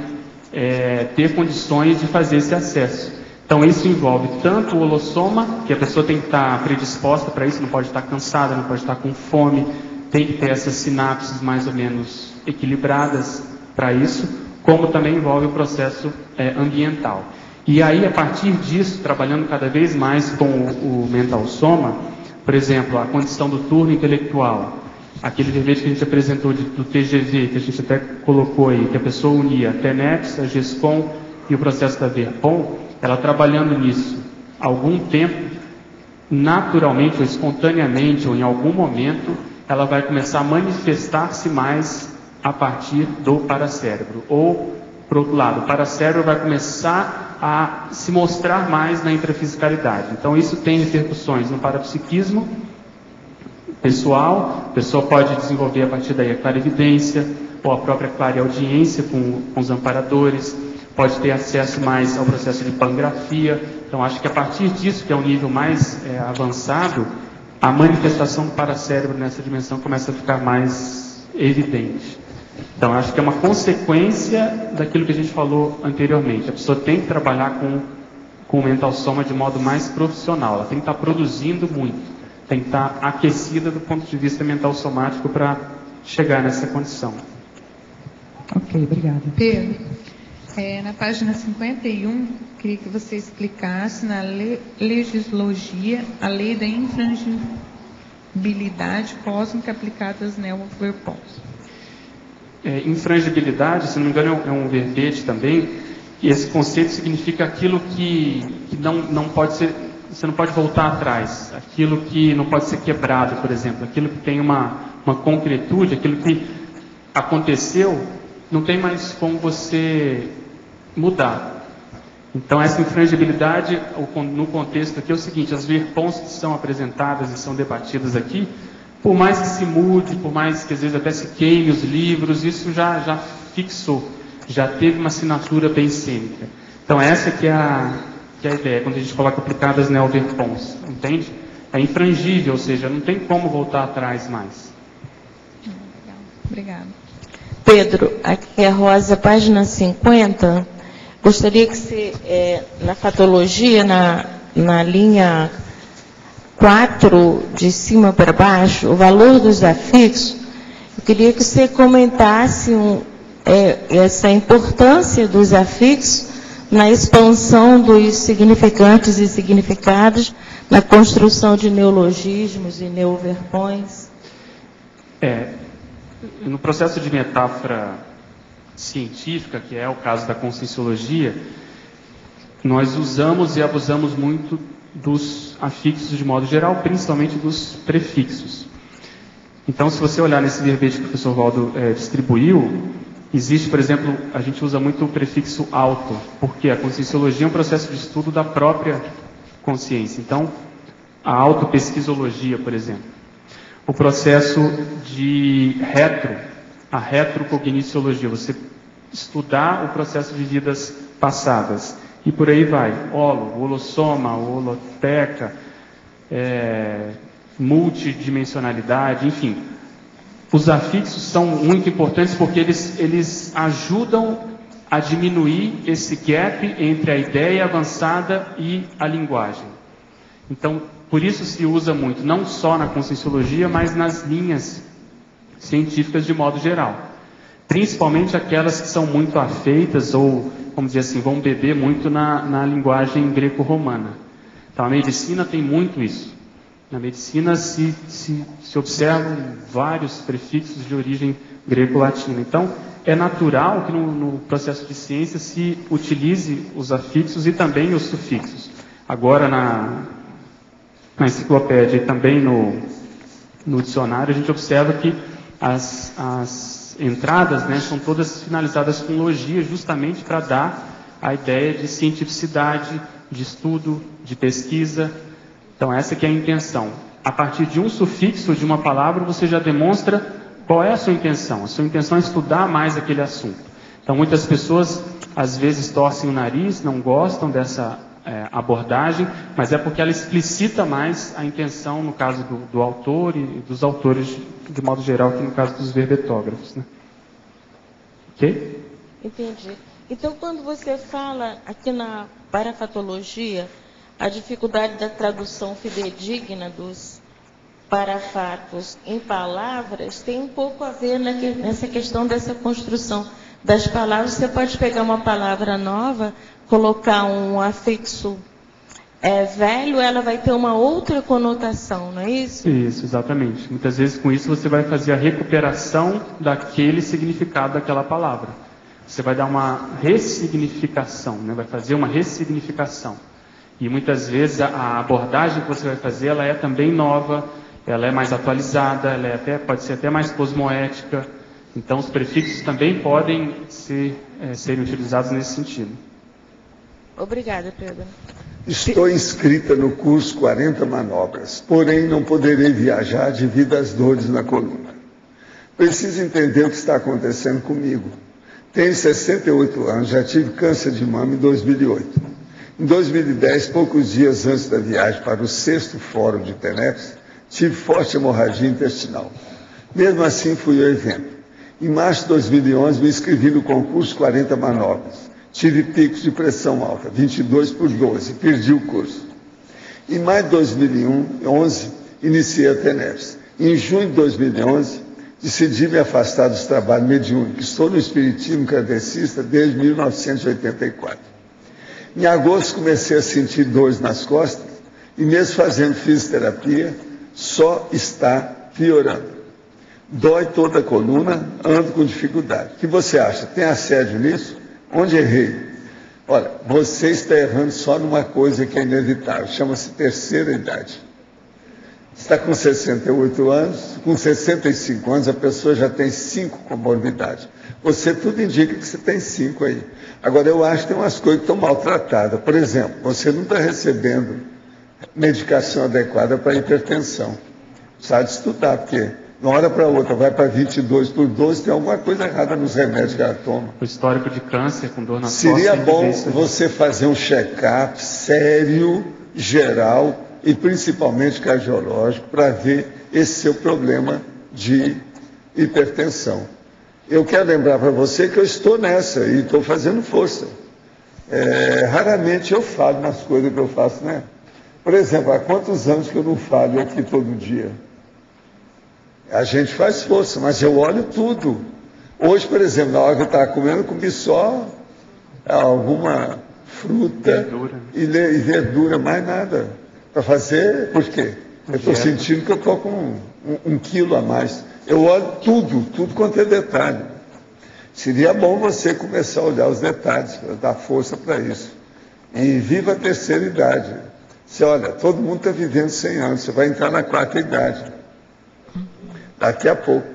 ter condições de fazer esse acesso. Então isso envolve tanto o holossoma, que a pessoa tem que estar predisposta para isso, não pode estar cansada, não pode estar com fome, tem que ter essas sinapses mais ou menos equilibradas para isso, como também envolve o processo ambiental. E aí, a partir disso, trabalhando cada vez mais com o mental soma, por exemplo, a condição do turno intelectual, aquele verbete que a gente apresentou do TGV, que a gente até colocou aí, que a pessoa unia a TENEPS, a GESCOM e o processo da VERPOM, ela trabalhando nisso há algum tempo, naturalmente ou espontaneamente, ou em algum momento, ela vai começar a manifestar-se mais a partir do paracérebro. Ou, por outro lado, o paracérebro vai começar a se mostrar mais na intrafisicalidade. Então, isso tem repercussões no parapsiquismo pessoal, a pessoa pode desenvolver a partir daí a clarividência, ou a própria clareaudiência com os amparadores, pode ter acesso mais ao processo de pangrafia. Então, acho que a partir disso, que é um nível mais avançado, a manifestação do paracérebro nessa dimensão começa a ficar mais evidente. Então, acho que é uma consequência daquilo que a gente falou anteriormente. A pessoa tem que trabalhar com o mental soma de modo mais profissional. Ela tem que estar produzindo muito, tem que estar aquecida do ponto de vista mental somático para chegar nessa condição. Ok, obrigada. Pedro, na página 51, queria que você explicasse na legislogia a lei da infrangibilidade cósmica aplicada às neoverpons. infrangibilidade, se não me engano, é um verbete também, e esse conceito significa aquilo que não pode ser, você não pode voltar atrás, aquilo que não pode ser quebrado, por exemplo, aquilo que tem uma concretude, aquilo que aconteceu, não tem mais como você mudar. Então, essa infrangibilidade, no contexto aqui, é o seguinte: as verpons que são apresentadas e são debatidas aqui, por mais que se mude, por mais que às vezes até se queime os livros, isso já fixou, já teve uma assinatura bem cênica. Então, essa que é a ideia, quando a gente coloca aplicadas neoverpons, entende? É infrangível, ou seja, não tem como voltar atrás mais. Obrigada. Pedro, aqui é a Rosa, página 50. Gostaria que você, na fatologia, na linha 4, de cima para baixo, o valor dos afixos, eu queria que você comentasse essa importância dos afixos na expansão dos significantes e significados, na construção de neologismos e neoverpões. No processo de metáfora científica, que é o caso da conscienciologia, nós usamos e abusamos muito dos afixos de modo geral, principalmente dos prefixos. Então, se você olhar nesse verbete que o professor Valdo distribuiu, existe, por exemplo, a gente usa muito o prefixo auto, porque a conscienciologia é um processo de estudo da própria consciência. Então, a autopesquisologia, por exemplo. O processo de a retrocogniciologia, você estudar o processo de vidas passadas. E por aí vai. Holossoma, holoteca, multidimensionalidade, enfim. Os afixos são muito importantes porque eles ajudam a diminuir esse gap entre a ideia avançada e a linguagem. Então, por isso se usa muito, não só na conscienciologia, mas nas linhas científicas de modo geral. Principalmente aquelas que são muito afeitas ou, vamos dizer assim, vão beber muito na linguagem greco-romana. Então, a medicina tem muito isso. Na medicina se observam vários prefixos de origem greco-latina. Então, é natural que no processo de ciência se utilize os afixos e também os sufixos. Agora, na enciclopédia e também no dicionário, a gente observa que as entradas, né, são todas finalizadas com logia, justamente para dar a ideia de cientificidade, de estudo, de pesquisa. Então, essa que é a intenção. A partir de um sufixo de uma palavra, você já demonstra qual é a sua intenção. A sua intenção é estudar mais aquele assunto. Então, muitas pessoas, às vezes, torcem o nariz, não gostam dessa abordagem, mas é porque ela explicita mais a intenção, no caso do autor e dos autores, de modo geral, aqui no caso dos verbetógrafos. Né? Ok? Entendi. Então, quando você fala aqui na parafatologia, a dificuldade da tradução fidedigna dos parafatos em palavras tem um pouco a ver nessa questão dessa construção das palavras. Você pode pegar uma palavra nova, colocar um afixo velho, ela vai ter uma outra conotação, não é isso? Isso, exatamente. Muitas vezes com isso você vai fazer a recuperação daquele significado daquela palavra. Você vai dar uma ressignificação, né? Vai fazer uma ressignificação. E muitas vezes a abordagem que você vai fazer, ela é também nova, ela é mais atualizada, ela pode ser até mais cosmoética. Então os prefixos também podem serem utilizados nesse sentido. Obrigada, Pedro. Estou inscrita no curso 40 manobras, porém não poderei viajar devido às dores na coluna. Preciso entender o que está acontecendo comigo. Tenho 68 anos, já tive câncer de mama em 2008. Em 2010, poucos dias antes da viagem para o 6º Fórum de Tenerife, tive forte hemorragia intestinal. Mesmo assim, fui ao evento. Em março de 2011, me inscrevi no concurso 40 manobras. Tive picos de pressão alta, 22/12, perdi o curso. Em maio de 2011, iniciei a Tenerife. Em junho de 2011, decidi me afastar dos trabalhos mediúnicos. Estou no espiritismo kardecista desde 1984. Em agosto, comecei a sentir dores nas costas e mesmo fazendo fisioterapia, só está piorando. Dói toda a coluna, ando com dificuldade. O que você acha? Tem assédio nisso? Onde errei? Olha, você está errando só numa coisa que é inevitável, chama-se terceira idade. Você está com 68 anos, com 65 anos a pessoa já tem 5 comorbidades. Você tudo indica que você tem 5 aí. Agora, eu acho que tem umas coisas que estão maltratadas. Por exemplo, você não está recebendo medicação adequada para hipertensão. Precisa de estudar, porque de uma hora para outra vai para 22 por 12, tem alguma coisa errada nos remédios que ela toma. O histórico de câncer com dor na costa. Seria bom você fazer um check-up sério, geral e principalmente cardiológico para ver esse seu problema de hipertensão. Eu quero lembrar para você que eu estou nessa e estou fazendo força. Raramente eu falho nas coisas que eu faço, né? Por exemplo, há quantos anos que eu não falho aqui todo dia? A gente faz força, mas eu olho tudo. Hoje, por exemplo, na hora que eu estava comendo, eu comi só alguma fruta e verdura, mais nada. Para fazer, por quê? Eu estou sentindo que eu estou com um quilo a mais. Eu olho tudo quanto é detalhe. Seria bom você começar a olhar os detalhes, para dar força para isso. E viva a terceira idade. Você olha, todo mundo está vivendo 100 anos, você vai entrar na 4ª idade. Daqui a pouco.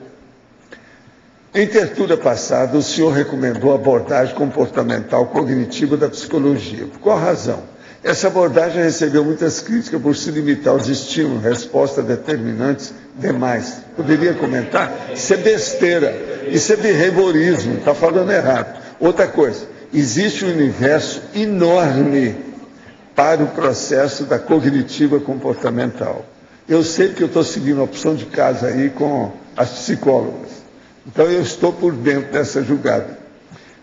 Em tertúlia passada, o senhor recomendou a abordagem comportamental cognitiva da psicologia. Por qual razão? Essa abordagem recebeu muitas críticas por se limitar aos estímulos, respostas determinantes demais. Poderia comentar? Isso é besteira, isso é behaviorismo, está falando errado. Outra coisa, existe um universo enorme para o processo da cognitiva comportamental. Eu sei que eu estou seguindo a opção de casa aí com as psicólogas. Então eu estou por dentro dessa jogada.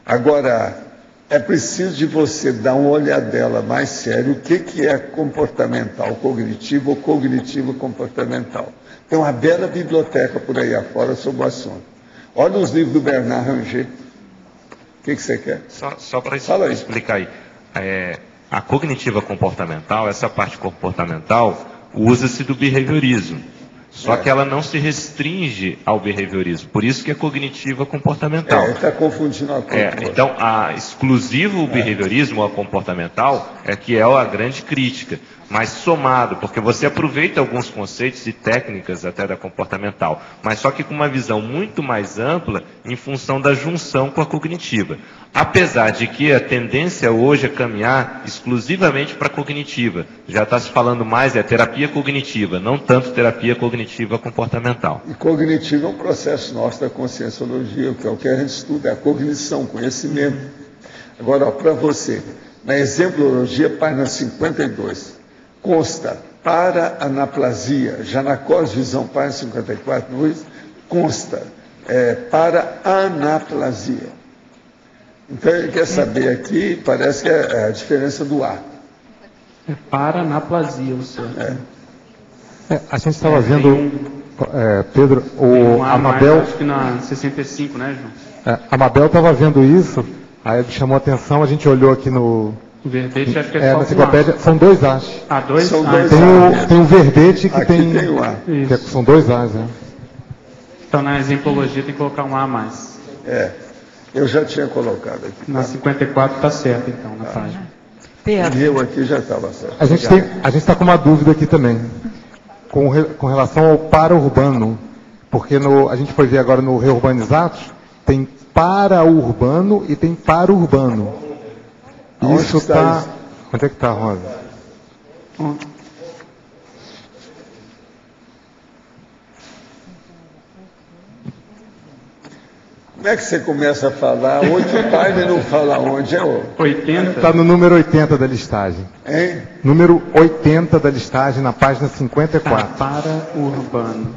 Agora, é preciso de você dar uma olhadela mais séria o que é comportamental cognitivo ou cognitivo comportamental. Tem uma bela biblioteca por aí afora sobre o assunto. Olha os livros do Bernard Ranger. O que você quer? Só para explicar aí. A cognitiva comportamental, essa parte comportamental, usa-se do behaviorismo. Só que ela não se restringe ao behaviorismo. Por isso que é cognitiva comportamental. Está confundindo a coisa. Então, a exclusivo behaviorismo, a comportamental, é que é a grande crítica. Mas somado, porque você aproveita alguns conceitos e técnicas até da comportamental, mas só que com uma visão muito mais ampla em função da junção com a cognitiva. Apesar de que a tendência hoje é caminhar exclusivamente para a cognitiva. Já está se falando mais terapia cognitiva, não tanto terapia cognitiva comportamental. E cognitivo é um processo nosso da conscienciologia, que é o que a gente estuda, é a cognição, conhecimento. Agora, para você, na exemplologia, página 52, consta para anaplasia, já na cosvisão, página 54, consta para anaplasia. Então ele quer saber aqui, parece que é a diferença do A. É para anaplasia, o senhor. A gente estava vendo, Pedro, o Amabel... Acho que na 65, né, João? A Amabel estava vendo isso, aí ele chamou a atenção, a gente olhou aqui no... O verbete acho que é só na enciclopédia, são 2 As. Dois? São dois tem o verbete que aqui tem o A. São 2 As, Então na exemplologia tem que colocar um A a mais. Eu já tinha colocado aqui. Na 54 está certo, então, na página. E eu aqui já estava certo. A gente está com uma dúvida aqui também, com relação ao para-urbano, porque a gente foi ver agora no Reurbanizados, tem para-urbano e tem para-urbano. Isso está... Onde é que está, Rosa? Como é que você começa a falar? Outro pai não fala onde é o... 80? Está no número 80 da listagem. Hein? Número 80 da listagem, na página 54. Para urbano.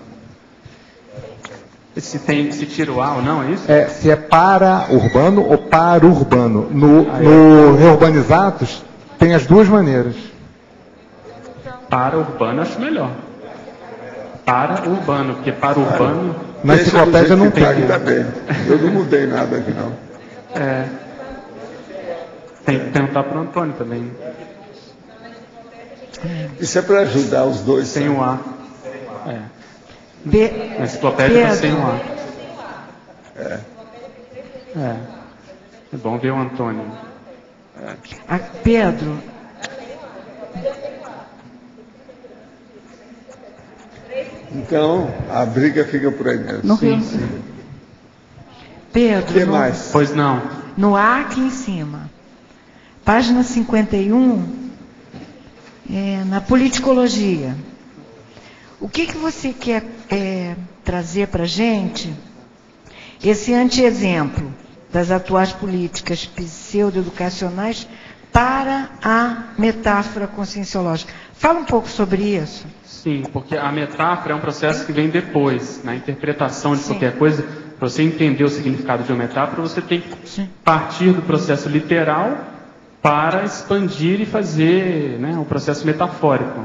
Se tira o A ou não, é isso? Se é para urbano ou para urbano. No Reurbanizados tem as duas maneiras. Para urbano acho melhor. Para urbano, porque para urbano... Na enciclopédia não tem. Tá bem. Eu não mudei nada aqui, não. Tem que perguntar para o Antônio também. Isso é para ajudar os dois. Tem o A. A enciclopédia está sem o A. É bom ver o Antônio. Pedro. Então, a briga fica por aí mesmo. Sim. Pedro. O que mais? Pois não. No A aqui em cima. Página 51, na politicologia. O que você quer trazer para a gente esse anti-exemplo das atuais políticas pseudo-educacionais para a metáfora conscienciológica? Fala um pouco sobre isso. Sim, porque a metáfora é um processo que vem depois, na interpretação de qualquer coisa. Para você entender o significado de uma metáfora, você tem que partir do processo literal para expandir e fazer, né, o processo metafórico.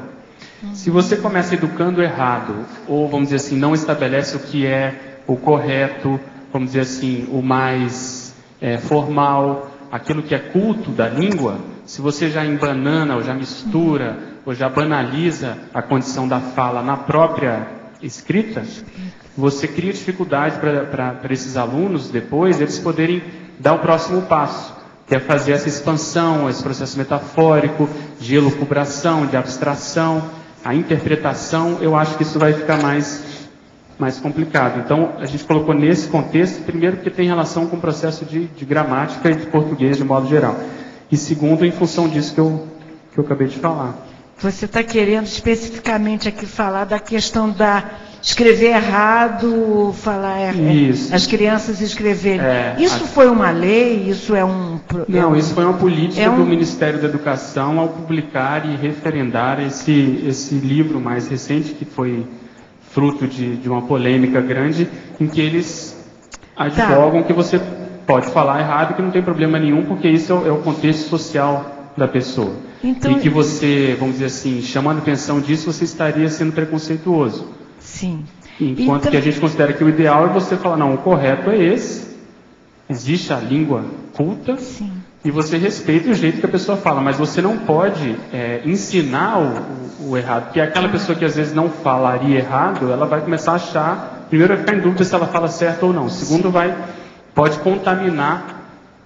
Se você começa educando errado, ou vamos dizer assim, não estabelece o que é o correto, vamos dizer assim, o mais formal, aquilo que é culto da língua, se você já embanana, ou já mistura, ou já banaliza a condição da fala na própria escrita, você cria dificuldade para esses alunos, depois, eles poderem dar o próximo passo, que é fazer essa expansão, esse processo metafórico, de elucubração, de abstração, a interpretação. Eu acho que isso vai ficar mais complicado. Então, a gente colocou nesse contexto, primeiro porque tem relação com o processo de gramática e de português de modo geral. E segundo, em função disso que eu acabei de falar. Você está querendo especificamente aqui falar da questão da escrever errado, falar as crianças escreverem. Isso foi uma lei? Isso é um... Não, isso foi uma política do Ministério da Educação ao publicar e referendar esse livro mais recente, que foi fruto de uma polêmica grande, em que eles advogam que você pode falar errado e que não tem problema nenhum, porque isso é o contexto social da pessoa. Então, e que você, vamos dizer assim, chamando atenção disso, você estaria sendo preconceituoso. Sim. Enquanto que a gente considera que o ideal é você falar, não, o correto é esse, existe a língua culta, sim, e você respeita o jeito que a pessoa fala, mas você não pode ensinar o errado, porque aquela pessoa que às vezes não falaria errado, ela vai começar a achar, primeiro vai ficar em dúvida se ela fala certo ou não, segundo pode contaminar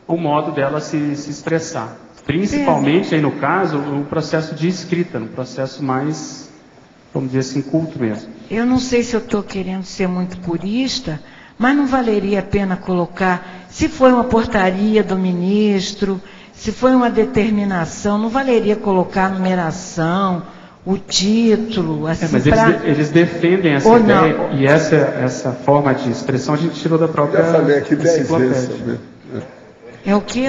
o modo dela se expressar. Principalmente, aí no caso, o processo de escrita, no processo mais, vamos dizer assim, culto mesmo. Eu não sei se eu estou querendo ser muito purista, mas não valeria a pena colocar, se foi uma portaria do ministro, se foi uma determinação, não valeria colocar a numeração, o título, assim, mas eles defendem essa ideia, e essa forma de expressão a gente tirou da própria já falei aqui 10 vezes sobre. É o que?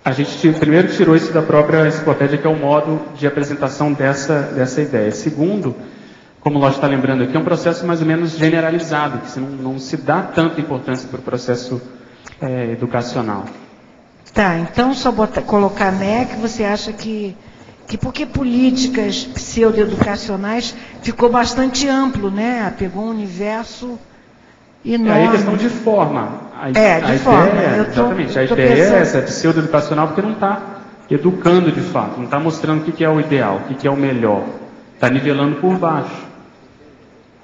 A gente primeiro tirou isso da própria enciclopédia, que é o modo de apresentação dessa ideia. Segundo, como o Lógico está lembrando aqui, é um processo mais ou menos generalizado, que não se dá tanta importância para o processo educacional. Tá, então só colocar NEC, você acha que porque políticas pseudo-educacionais ficou bastante amplo, né? Pegou um universo enorme. Aí é questão de forma. Exatamente. A ideia é essa, pseudo-educacional, porque não está educando de fato, não está mostrando o que é o ideal, o que é o melhor. Está nivelando por baixo.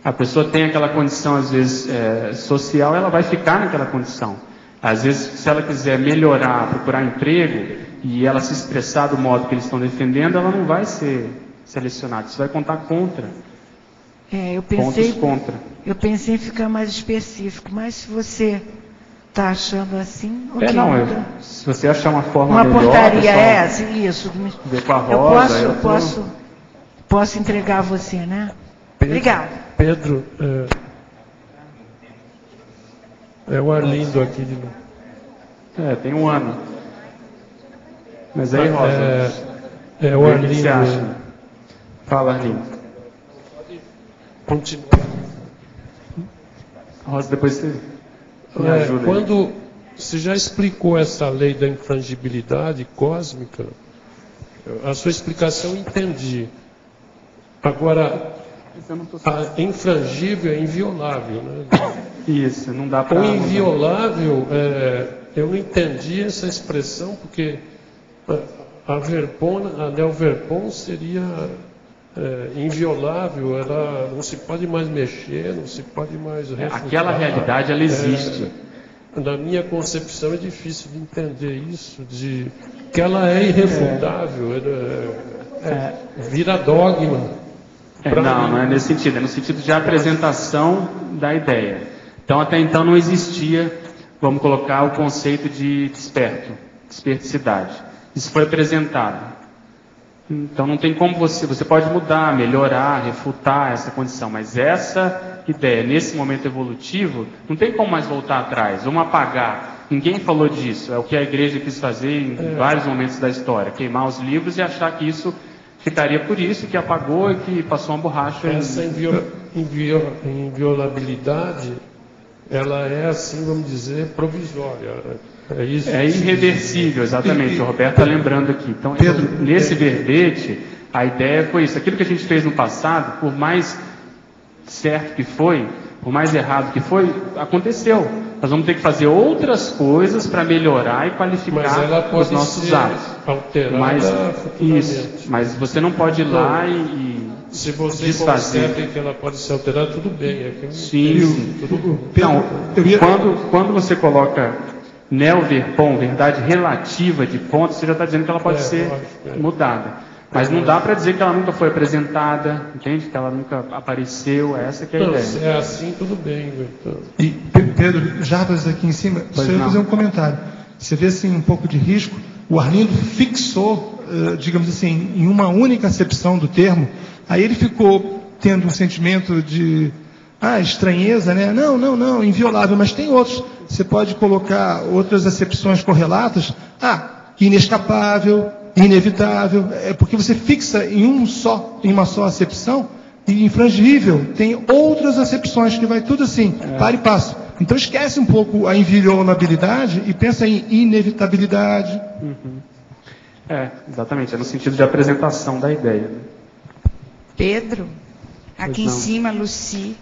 A pessoa tem aquela condição, às vezes, social, ela vai ficar naquela condição. Às vezes, se ela quiser melhorar, procurar emprego, e ela se expressar do modo que eles estão defendendo, ela não vai ser selecionada. Isso vai contar contra. Eu pensei em ficar mais específico, mas se você está achando assim, ok. Se você achar uma forma melhor... Uma portaria, isso. Ver com a Rosa, posso entregar a você, né? Obrigada. Pedro, o Arlindo aqui de novo. Tem um ano. Mas aí, Rosa... o Arlindo... O que você acha? Fala, Arlindo. Continua. Rosa, depois você me ajuda. Quando você já explicou essa lei da infrangibilidade cósmica, a sua explicação eu entendi. Agora, a infrangível é inviolável, né? Isso, não dá para... O inviolável, eu não entendi essa expressão, porque a Neo Verpon seria inviolável, ela não se pode mais mexer, não se pode mais refutar. Aquela realidade, ela existe. Na minha concepção é difícil de entender isso, de que ela é irrefutável, vira dogma. Não é nesse sentido, é no sentido de apresentação da ideia. Então, até então não existia, vamos colocar o conceito de desperticidade. Isso foi apresentado. Então não tem como você pode mudar, melhorar, refutar essa condição, mas essa ideia, nesse momento evolutivo, não tem como mais voltar atrás, vamos apagar. Ninguém falou disso, é o que a igreja quis fazer em vários momentos da história, queimar os livros e achar que isso ficaria por isso, que apagou e que passou uma borracha. Essa inviolabilidade, ela é, assim, vamos dizer, provisória. É isso. É irreversível, exatamente. O Roberto está lembrando aqui. Então, nesse verbete, a ideia foi isso. Aquilo que a gente fez no passado, por mais certo que foi, por mais errado que foi, aconteceu. Nós vamos ter que fazer outras coisas para melhorar e qualificar os nossos atos. Mas você não pode ir lá e se você desfazer. consegue que ela pode ser alterada, tudo bem. Sim. Então, quando você coloca neo-verpom, verdade relativa de pontos, você já está dizendo que ela pode ser mudada. Mas não dá para dizer que ela nunca foi apresentada, entende? Que ela nunca apareceu, essa que é a ideia. Se é assim, tudo bem. Então. E Pedro, Jarbas aqui em cima, só ia fazer um comentário. Você vê assim um pouco de risco. O Arlindo fixou, digamos assim, em uma única acepção do termo, aí ele ficou tendo um sentimento de estranheza, né? Não, inviolável, mas tem outros. Você pode colocar outras acepções correlatas. Inescapável, inevitável. É porque você fixa em uma só acepção, e infrangível tem outras acepções que vai tudo assim, para e passo. Então esquece um pouco a inviolabilidade e pensa em inevitabilidade. Exatamente, é no sentido de apresentação da ideia. Pedro, aqui em cima, Luci.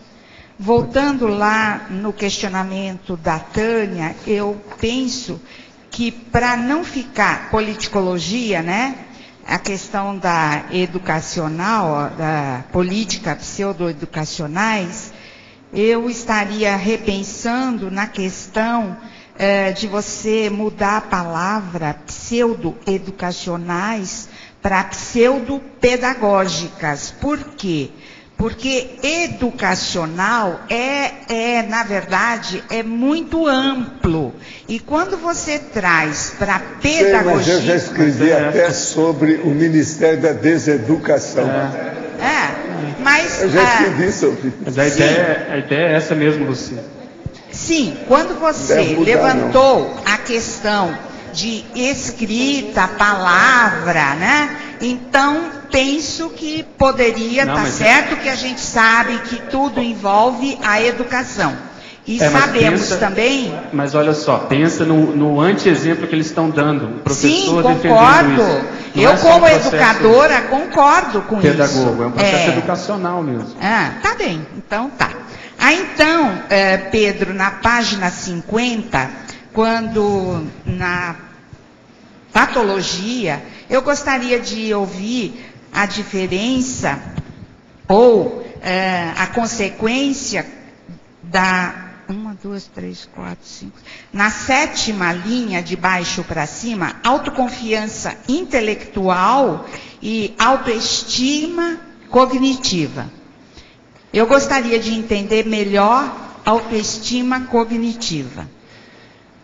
Voltando lá no questionamento da Tânia, eu penso que para não ficar politicologia, né, a questão da educacional, da política pseudoeducacionais, eu estaria repensando na questão de você mudar a palavra pseudoeducacionais para pseudopedagógicas. Por quê? Porque educacional na verdade, é muito amplo. E quando você traz para pedagogia... Mas eu já escrevi até sobre o Ministério da Deseducação. Mas... Eu já escrevi sobre. Mas a ideia é essa mesmo, Luci. Sim, quando você levantou a questão de escrita, palavra, né? Então, penso que poderia estar certo que a gente sabe que tudo envolve a educação. E sabemos também... Mas olha só, pensa no anti-exemplo que eles estão dando. O professor sim, concordo. Eu, como educadora, concordo com isso. Pedagogo, é um processo educacional mesmo. Tá bem, então tá. Então, Pedro, na página 50, quando na patologia, eu gostaria de ouvir a diferença ou a consequência da 1, 2, 3, 4, 5. Na 7ª linha, de baixo para cima, autoconfiança intelectual e autoestima cognitiva. Eu gostaria de entender melhor autoestima cognitiva.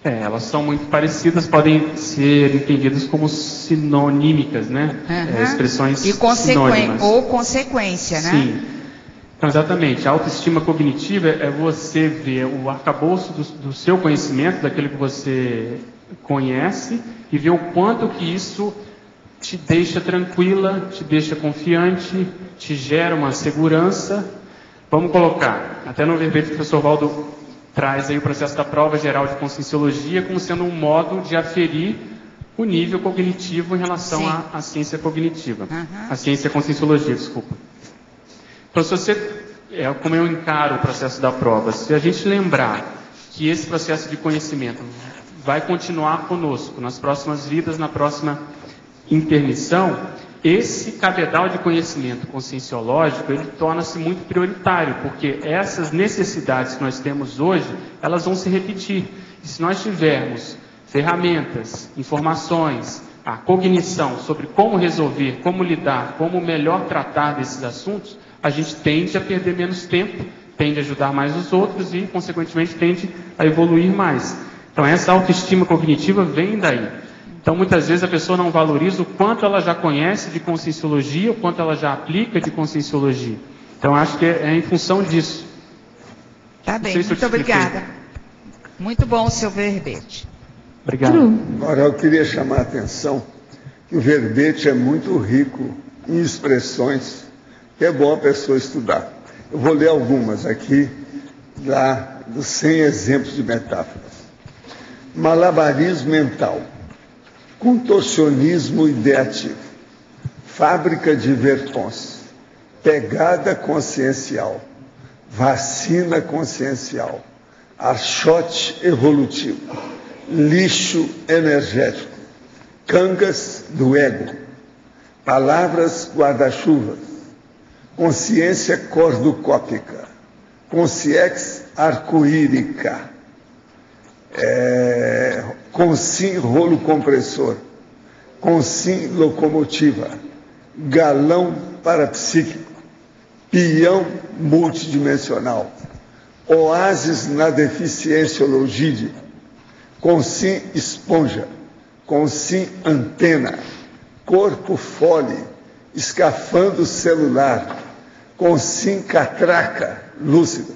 Elas são muito parecidas, podem ser entendidas como sinonímicas, né? Expressões sinônimas. Ou consequência, né? Sim. Então, exatamente. A autoestima cognitiva é você ver o arcabouço do seu conhecimento, daquilo que você conhece, e ver o quanto que isso te deixa tranquila, te deixa confiante, te gera uma segurança. Vamos colocar, até no verbete que o professor Valdo traz aí o processo da prova geral de conscienciologia como sendo um modo de aferir o nível cognitivo em relação à ciência cognitiva. A ciência conscienciologia, desculpa. Então, se você, como eu encaro o processo da prova, se a gente lembrar que esse processo de conhecimento vai continuar conosco nas próximas vidas, na próxima intermissão, esse cabedal de conhecimento conscienciológico, ele torna-se muito prioritário, porque essas necessidades que nós temos hoje, elas vão se repetir. E se nós tivermos ferramentas, informações, a cognição sobre como resolver, como lidar, como melhor tratar desses assuntos, a gente tende a perder menos tempo, tende a ajudar mais os outros e, consequentemente, tende a evoluir mais. Então, essa autoestima cognitiva vem daí. Então, muitas vezes a pessoa não valoriza o quanto ela já conhece de conscienciologia, o quanto ela já aplica de conscienciologia. Então, acho que é em função disso. Tá bem, muito obrigada. Muito bom o seu verbete. Obrigado. Agora, eu queria chamar a atenção que o verbete é muito rico em expressões que é bom a pessoa estudar. Eu vou ler algumas aqui, lá dos 100 exemplos de metáforas. Malabarismo mental. Contorcionismo ideativo, fábrica de vertons, pegada consciencial, vacina consciencial, archote evolutivo, lixo energético, cangas do ego, palavras guarda-chuvas, consciência cordocópica, consciex arco-írica, consim rolo compressor, consim locomotiva, galão parapsíquico, peão multidimensional, oásis na deficienciologide, consim esponja, consim antena, corpo fole, escafandro celular, consim catraca lúcida,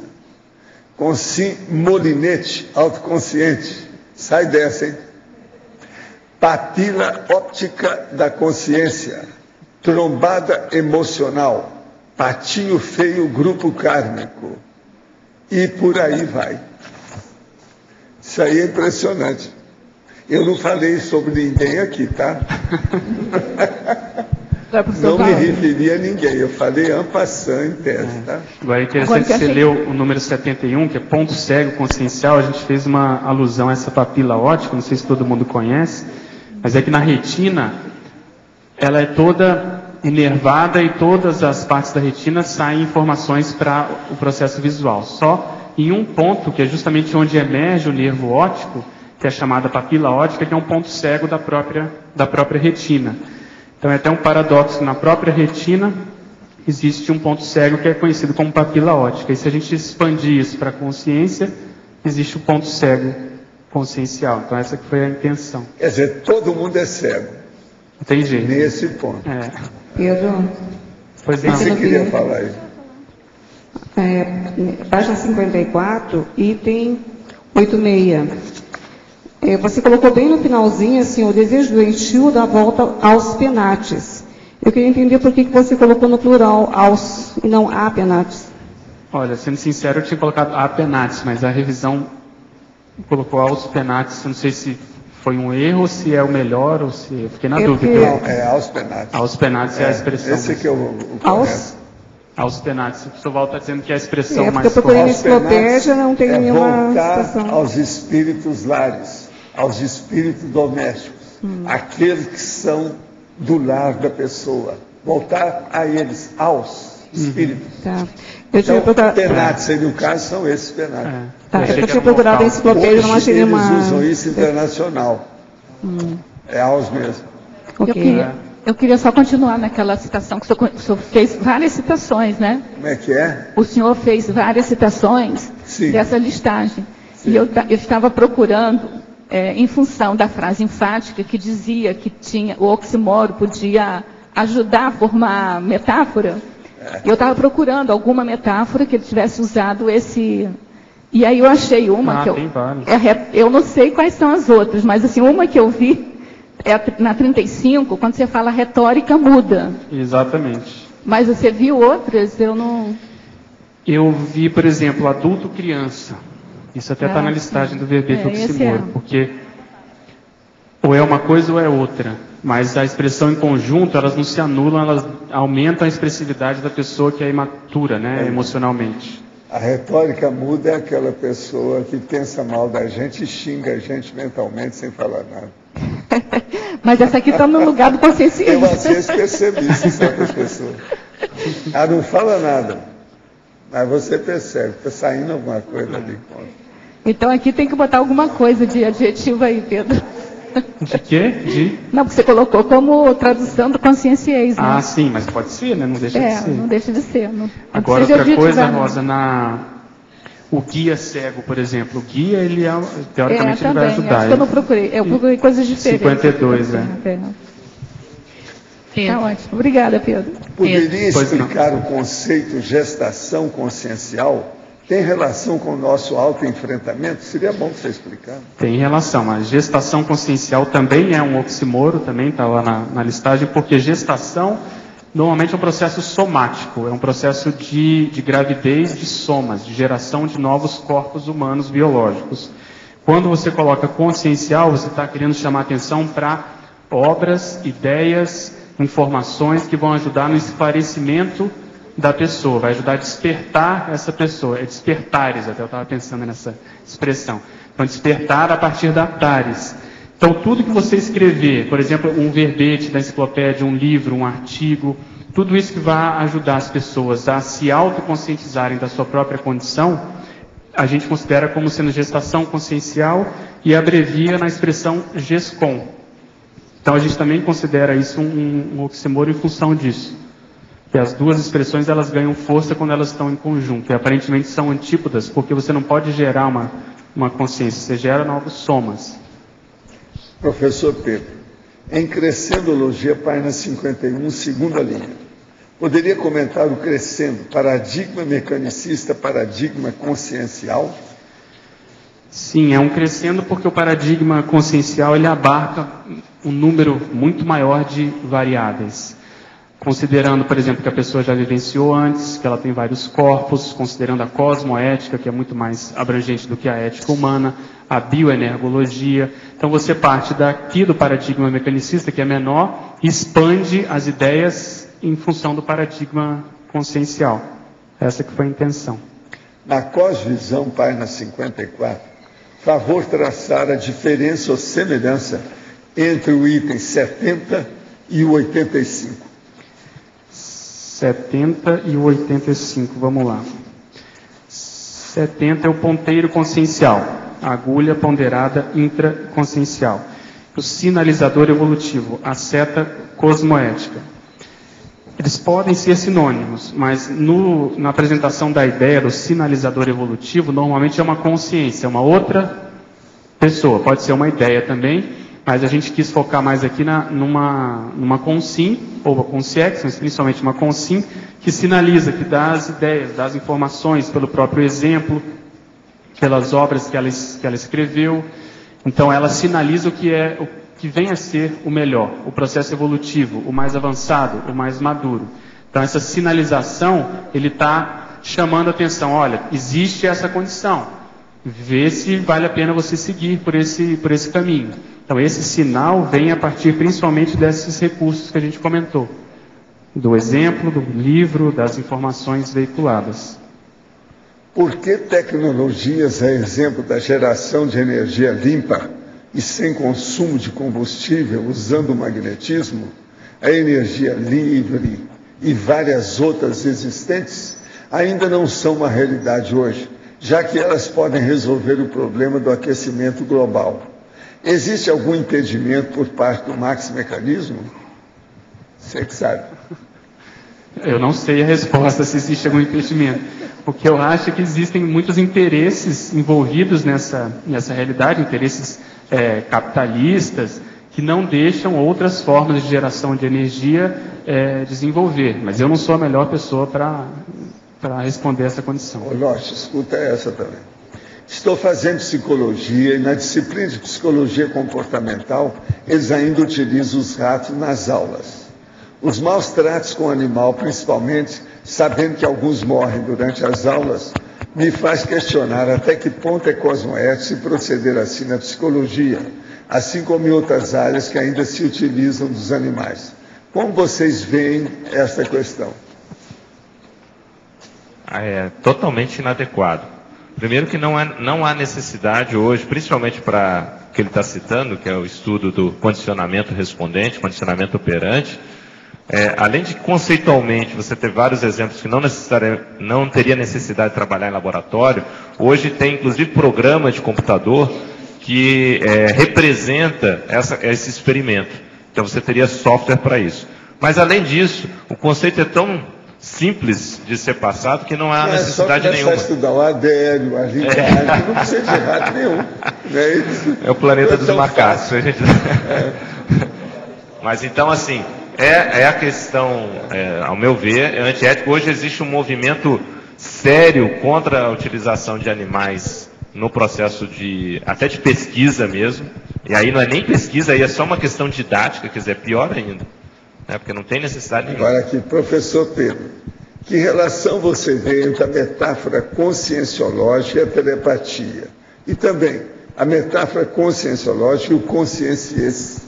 consim molinete autoconsciente, sai dessa, hein? Papila óptica da consciência, trombada emocional, patinho feio grupo kármico, e por aí vai. Isso aí é impressionante. Eu não falei sobre ninguém aqui, tá? Não me referi a ninguém, eu falei en passant em tese, tá? Agora é interessante que você leu o número 71, que é ponto cego consciencial. A gente fez uma alusão a essa papila óptica, não sei se todo mundo conhece, mas é que na retina, ela é toda inervada e todas as partes da retina saem informações para o processo visual. Só em um ponto, que é justamente onde emerge o nervo óptico, que é chamada papila óptica, que é um ponto cego da própria retina. Então é até um paradoxo, na própria retina existe um ponto cego que é conhecido como papila óptica. E se a gente expandir isso para a consciência, existe o ponto cego consciencial. Então essa que foi a intenção. Quer dizer, todo mundo é cego. Não tem jeito. Nesse ponto. Pedro, pois não. O que você queria falar aí? Página 54, item 86. Você colocou bem no finalzinho, assim, o desejo doentio dá volta aos penates. Eu queria entender por que você colocou no plural aos e não a penates. Olha, sendo sincero, eu tinha colocado a penates, mas a revisão colocou aos penates. Eu não sei se foi um erro, se é o melhor, ou se... Fiquei na dúvida. Não, é aos penates. Aos penates é a expressão. Esse aqui é o aos penates. O professor Val está dizendo que é a expressão mais correta. Eu procurei na enciclopédia, não tem nenhuma voltar expressão. Aos espíritos lares, aos espíritos domésticos, aqueles que são do lar da pessoa. Voltar a eles, aos espíritos. Tá. Então, penates, aí no caso, são esses penates. Eu tinha procurado a enciclopédia, não achei nenhuma... Eles usam isso internacional. É aos mesmo. Eu queria só continuar naquela citação que o senhor fez várias citações, né? Como é que é? O senhor fez várias citações dessa listagem. Sim. E eu estava procurando, em função da frase enfática que dizia que o oxímoro podia ajudar a formar metáfora. Eu estava procurando alguma metáfora que ele tivesse usado esse... E aí eu achei uma que eu não sei quais são as outras, mas assim, uma que eu vi na 35, quando você fala retórica muda. Exatamente. Mas você viu outras? Eu não... Eu vi, por exemplo, adulto-criança. Isso até está na listagem do verbete oxímoro, porque ou é uma coisa ou é outra. Mas a expressão em conjunto, elas não se anulam, elas aumentam a expressividade da pessoa que é imatura, né, emocionalmente. A retórica muda é aquela pessoa que pensa mal da gente e xinga a gente mentalmente sem falar nada. Mas essa aqui está no lugar do consciência. Eu às vezes percebi isso em certas pessoas. Ela não fala nada, mas você percebe, está saindo alguma coisa ali. Então aqui tem que botar alguma coisa de adjetivo aí, Pedro. De quê? Não, porque você colocou como tradução do conscienciês, né? Ah, sim, mas pode ser, né? Não deixa de ser. Não deixa de ser. Não Agora, outra coisa, Rosa, o guia cego, por exemplo. O guia, ele teoricamente ele vai ajudar. Acho que eu não procurei. Eu procurei coisas diferentes. 52, Tá ótimo. Obrigada, Pedro. Poderia explicar o conceito gestação consciencial? Tem relação com o nosso autoenfrentamento? Seria bom você explicar. Tem relação. A gestação consciencial também é um oxímoro, também está lá na listagem, porque gestação normalmente é um processo somático, é um processo de gravidez de somas, de geração de novos corpos humanos biológicos. Quando você coloca consciencial, você está querendo chamar atenção para obras, ideias, informações que vão ajudar no esclarecimento da pessoa, vai ajudar a despertar essa pessoa. É despertares, até eu estava pensando nessa expressão. Então, despertar a partir da tares. Então, tudo que você escrever, por exemplo, um verbete da enciclopédia, um livro, um artigo, tudo isso que vai ajudar as pessoas a se autoconscientizarem da sua própria condição, a gente considera como sendo gestação consciencial e abrevia na expressão GESCOM. Então, a gente também considera isso um oxímoro em função disso. Que as duas expressões elas ganham força quando elas estão em conjunto. E aparentemente são antípodas, porque você não pode gerar uma consciência, você gera novos somas. Professor Pedro, em Crescendologia, página 51, segunda linha. Poderia comentar o crescendo, paradigma mecanicista, paradigma consciencial? Sim, é um crescendo porque o paradigma consciencial ele abarca um número muito maior de variáveis. Considerando, por exemplo, que a pessoa já vivenciou antes, que ela tem vários corpos, considerando a cosmoética, que é muito mais abrangente do que a ética humana, a bioenergologia. Então você parte daqui do paradigma mecanicista, que é menor, e expande as ideias em função do paradigma consciencial. Essa que foi a intenção. Na cosvisão, página 54, favor traçar a diferença ou semelhança entre o item 70 e o 85. 70 e o 85, vamos lá. 70 é o ponteiro consciencial, a agulha ponderada intraconsciencial. O sinalizador evolutivo, a seta cosmoética. Eles podem ser sinônimos, mas na apresentação da ideia do sinalizador evolutivo, normalmente é uma consciência, uma outra pessoa. Pode ser uma ideia também, mas a gente quis focar mais aqui numa consim, ou uma consciex, mas principalmente uma consim, que sinaliza, que dá as ideias, dá as informações pelo próprio exemplo, pelas obras que ela escreveu. Então ela sinaliza o que vem a ser o melhor, o processo evolutivo, o mais avançado, o mais maduro. Então essa sinalização, ele está chamando a atenção, olha, existe essa condição, vê se vale a pena você seguir por esse caminho. Então esse sinal vem a partir principalmente desses recursos que a gente comentou, do exemplo, do livro, das informações veiculadas. Por que tecnologias, a exemplo da geração de energia limpa e sem consumo de combustível, usando o magnetismo, a energia livre e várias outras existentes, ainda não são uma realidade hoje, já que elas podem resolver o problema do aquecimento global? Existe algum impedimento por parte do Max-Mecanismo? Você que sabe. Eu não sei a resposta se existe algum impedimento, porque eu acho que existem muitos interesses envolvidos nessa realidade, interesses capitalistas, que não deixam outras formas de geração de energia desenvolver. Mas eu não sou a melhor pessoa para responder essa condição. Ô, Loche, escuta essa também. Estou fazendo psicologia e na disciplina de psicologia comportamental, eles ainda utilizam os ratos nas aulas. Os maus tratos com o animal, principalmente, sabendo que alguns morrem durante as aulas, me faz questionar até que ponto é cosmoético se proceder assim na psicologia, assim como em outras áreas que ainda se utilizam dos animais. Como vocês veem esta questão? É totalmente inadequado. Primeiro que não há necessidade hoje, principalmente para que ele está citando, que é o estudo do condicionamento respondente, condicionamento operante, além de conceitualmente você ter vários exemplos que não teria necessidade de trabalhar em laboratório, hoje tem inclusive programa de computador que representa esse experimento. Então você teria software para isso. Mas além disso, o conceito é tão simples de ser passado que não há necessidade nenhuma. É só estudar o adélio, a linguagem, não precisa de rato nenhum. Não é isso? É o planeta dos macacos. Mas então, assim, a questão, ao meu ver, é antiético. Hoje existe um movimento sério contra a utilização de animais no processo até de pesquisa mesmo. E aí não é nem pesquisa, aí é só uma questão didática, quer dizer, pior ainda. Porque não tem necessidade nenhuma. Agora aqui, professor Pedro, que relação você vê entre a metáfora conscienciológica e a telepatia? E também a metáfora conscienciológica e o conscientiês?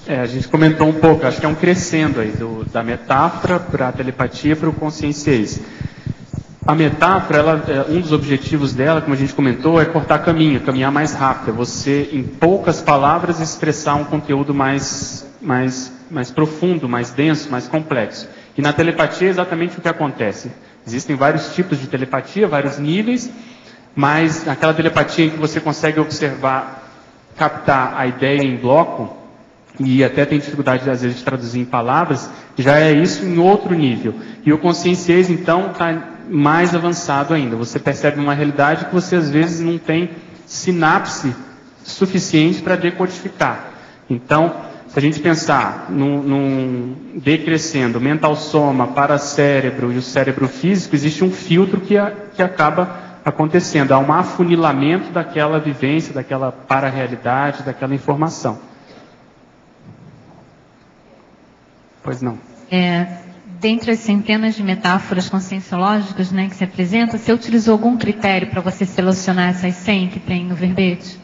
A gente comentou um pouco, acho que é um crescendo aí da metáfora para a telepatia para o conscientiês. A metáfora, um dos objetivos dela, como a gente comentou, é cortar caminho, caminhar mais rápido. É você, em poucas palavras, expressar um conteúdo mais profundo, mais denso, mais complexo. E na telepatia é exatamente o que acontece. Existem vários tipos de telepatia, vários níveis, mas aquela telepatia em que você consegue observar, captar a ideia em bloco, e até tem dificuldade, às vezes, de traduzir em palavras, já é isso em outro nível. E o conscienciês, então, está mais avançado ainda. Você percebe uma realidade que você, às vezes, não tem sinapse suficiente para decodificar. Então, se a gente pensar num decrescendo, mental soma, paracérebro e o cérebro físico, existe um filtro que acaba acontecendo. Há um afunilamento daquela vivência, daquela para-realidade, daquela informação. Pois não. Dentre as centenas de metáforas conscienciológicas, né, que se apresenta, você utilizou algum critério para você selecionar essas 100 que tem no verbete?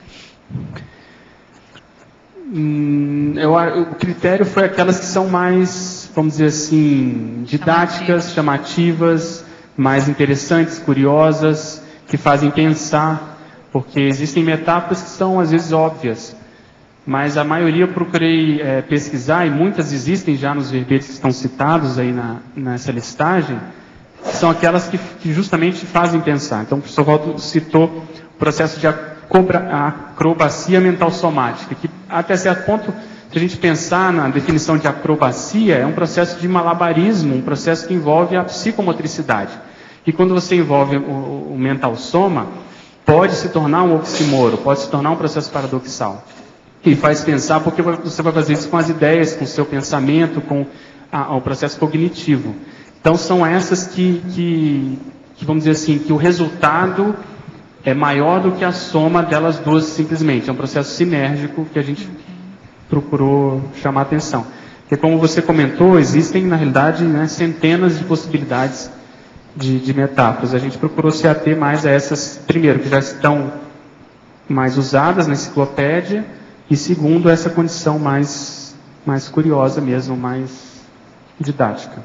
O critério foi aquelas que são mais, vamos dizer assim, didáticas, chamativas, mais interessantes, curiosas, que fazem pensar, porque existem metáforas que são às vezes óbvias, mas a maioria eu procurei pesquisar, e muitas existem já nos verbetes que estão citados aí nessa listagem, que são aquelas que justamente fazem pensar. Então o professor Waldo citou o processo de acrobacia mental somática, que até certo ponto, se a gente pensar na definição de acrobacia, é um processo de malabarismo, um processo que envolve a psicomotricidade. E quando você envolve o mental soma, pode se tornar um oxímoro, pode se tornar um processo paradoxal. E faz pensar, porque você vai fazer isso com as ideias, com o seu pensamento, com o processo cognitivo. Então são essas que, vamos dizer assim, que o resultado é maior do que a soma delas duas simplesmente. É um processo sinérgico que a gente procurou chamar a atenção. Porque como você comentou, existem na realidade, né, centenas de possibilidades de metáforas. A gente procurou se ater mais a essas, primeiro, que já estão mais usadas na enciclopédia, e segundo, essa condição mais curiosa mesmo, mais didática.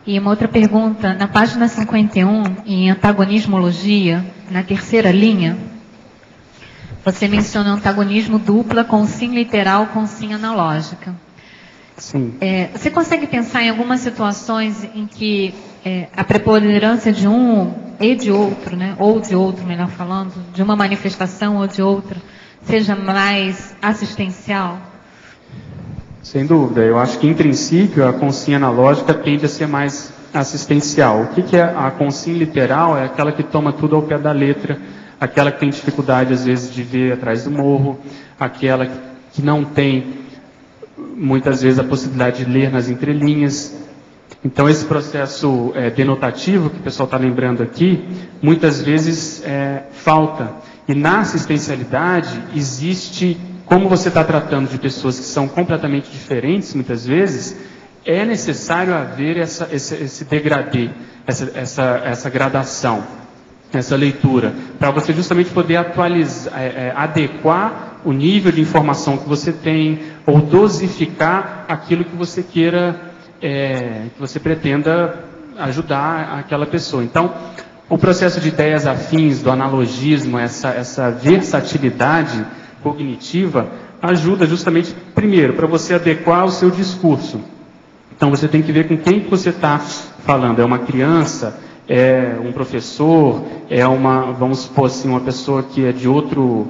E uma outra pergunta, na página 51, em antagonismologia, na terceira linha, você menciona antagonismo dupla com sim literal com sim analógica. Sim. Você consegue pensar em algumas situações em que a preponderância de um e de outro, né, ou de outro, melhor falando, de uma manifestação ou de outra, seja mais assistencial? Sem dúvida. Eu acho que, em princípio, a consciência analógica tende a ser mais assistencial. O que é a consciência literal? É aquela que toma tudo ao pé da letra, aquela que tem dificuldade, às vezes, de ver atrás do morro, aquela que não tem, muitas vezes, a possibilidade de ler nas entrelinhas. Então, esse processo denotativo, que o pessoal está lembrando aqui, muitas vezes falta. E na assistencialidade existe, como você está tratando de pessoas que são completamente diferentes, muitas vezes, é necessário haver esse degradê, essa gradação, essa leitura, para você justamente poder atualizar, adequar o nível de informação que você tem, ou dosificar aquilo que você queira, que você pretenda ajudar aquela pessoa. Então, o processo de ideias afins, do analogismo, essa versatilidade, cognitiva ajuda justamente, primeiro, para você adequar o seu discurso. Então você tem que ver com quem que você está falando. É uma criança? É um professor? É vamos supor assim, uma pessoa que é de outro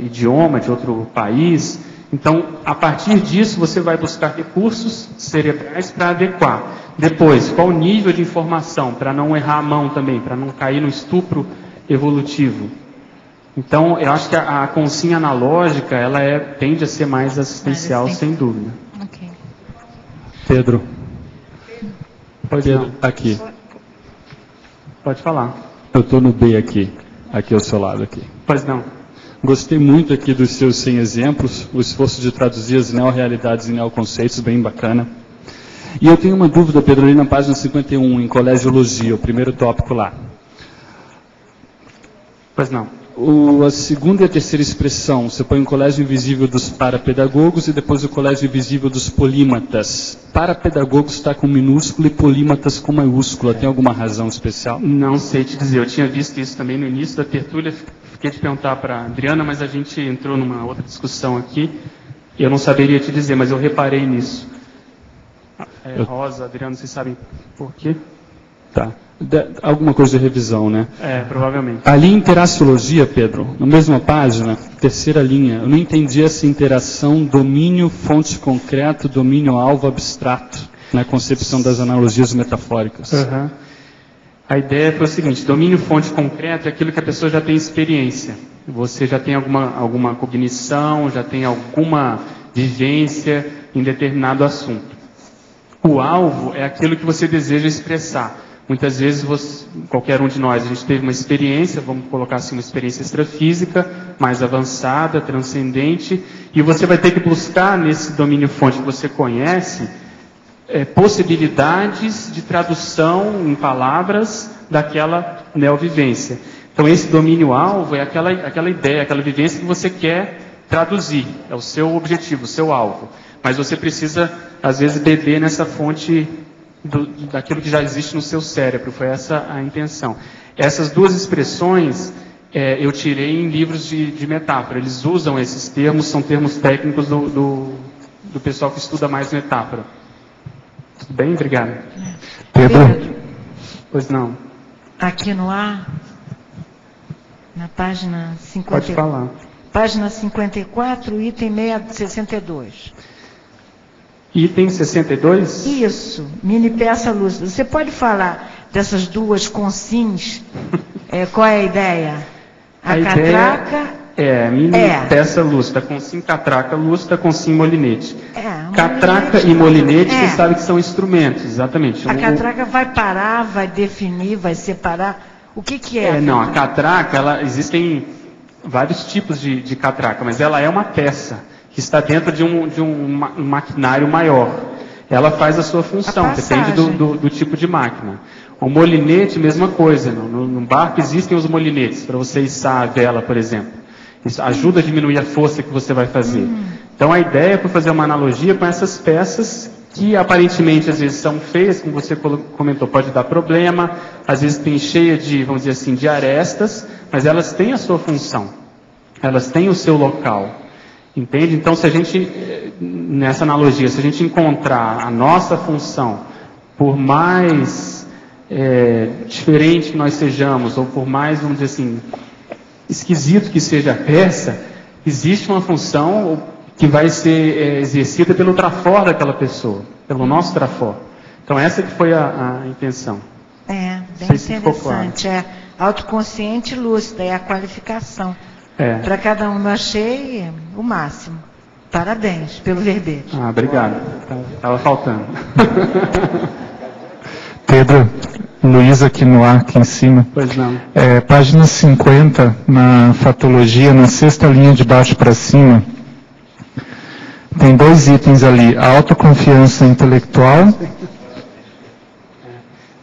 idioma, de outro país? Então, a partir disso, você vai buscar recursos cerebrais para adequar. Depois, qual o nível de informação, para não errar a mão também, para não cair no estupro evolutivo. Então, eu acho que a consinha analógica, ela tende a ser mais assistencial, sem dúvida. Okay. Pedro. Pedro, aqui. Pode falar. Eu estou no B aqui ao seu lado aqui. Pois não. Gostei muito aqui dos seus 100 exemplos, o esforço de traduzir as neorrealidades em neoconceitos, bem bacana. E eu tenho uma dúvida, Pedro, ali na página 51, em colegiologia, o primeiro tópico lá. Pois não. A segunda e a terceira expressão, você põe o colégio invisível dos parapedagogos e depois o colégio invisível dos polímatas. Parapedagogos está com minúsculo e polímatas com maiúscula. Tem alguma razão especial? Não sei te dizer. Eu tinha visto isso também no início da tertúlia. Fiquei de perguntar para a Adriana, mas a gente entrou numa outra discussão aqui. Eu não saberia te dizer, mas eu reparei nisso. Rosa, Adriana, vocês sabem por quê? Tá. Alguma coisa de revisão, né? Provavelmente. Ali em interaciologia, Pedro, na mesma página, terceira linha, eu não entendi essa interação domínio-fonte concreto, domínio-alvo abstrato, na concepção das analogias metafóricas. Uhum. A ideia foi o seguinte: domínio-fonte concreto é aquilo que a pessoa já tem experiência. Você já tem alguma cognição, já tem alguma vivência em determinado assunto. O alvo é aquilo que você deseja expressar. Muitas vezes, qualquer um de nós, a gente teve uma experiência, vamos colocar assim, uma experiência extrafísica, mais avançada, transcendente, e você vai ter que buscar nesse domínio-fonte que você conhece, possibilidades de tradução em palavras daquela neovivência. Então, esse domínio-alvo é aquela ideia, aquela vivência que você quer traduzir, é o seu objetivo, o seu alvo. Mas você precisa, às vezes, beber nessa fonte daquilo que já existe no seu cérebro. Foi essa a intenção. Essas duas expressões eu tirei em livros de metáfora. Eles usam esses termos, são termos técnicos do pessoal que estuda mais metáfora. Tudo bem? Obrigado. Pedro. Pois não. Aqui no A, na página 50. Pode falar. Página 54, item 662. Item 62? Isso, mini peça lúcida. Você pode falar dessas duas consins? Qual é a ideia? A catraca... mini peça lúcida, consim catraca lúcida, consim molinete. Catraca e molinete, você sabe que são instrumentos, exatamente. A catraca vai parar, vai definir, vai separar. O que é? Não, a catraca, existem vários tipos de catraca, mas ela é uma peça que está dentro de um maquinário maior. Ela faz a sua função, depende do tipo de máquina. O molinete, mesma coisa. No barco existem os molinetes, para você içar a vela, por exemplo. Isso ajuda a diminuir a força que você vai fazer. Então a ideia é para fazer uma analogia com essas peças que aparentemente às vezes são feias, como você comentou, pode dar problema, às vezes tem cheia de, vamos dizer assim, de arestas, mas elas têm a sua função. Elas têm o seu local. Entende? Então, se a gente, nessa analogia, se a gente encontrar a nossa função, por mais diferente que nós sejamos, ou por mais, vamos dizer assim, esquisito que seja a peça, existe uma função que vai ser exercida pelo trafor daquela pessoa, pelo nosso trafor. Então, essa que foi a intenção. Bem interessante. Autoconsciente lúcida, é a qualificação. Para cada um, eu achei o máximo. Parabéns pelo verbete. Obrigado. Estava faltando. Pedro, Luísa aqui no ar, aqui em cima. Pois não. Página 50, na fatologia, na sexta linha de baixo para cima, tem dois itens ali, a autoconfiança intelectual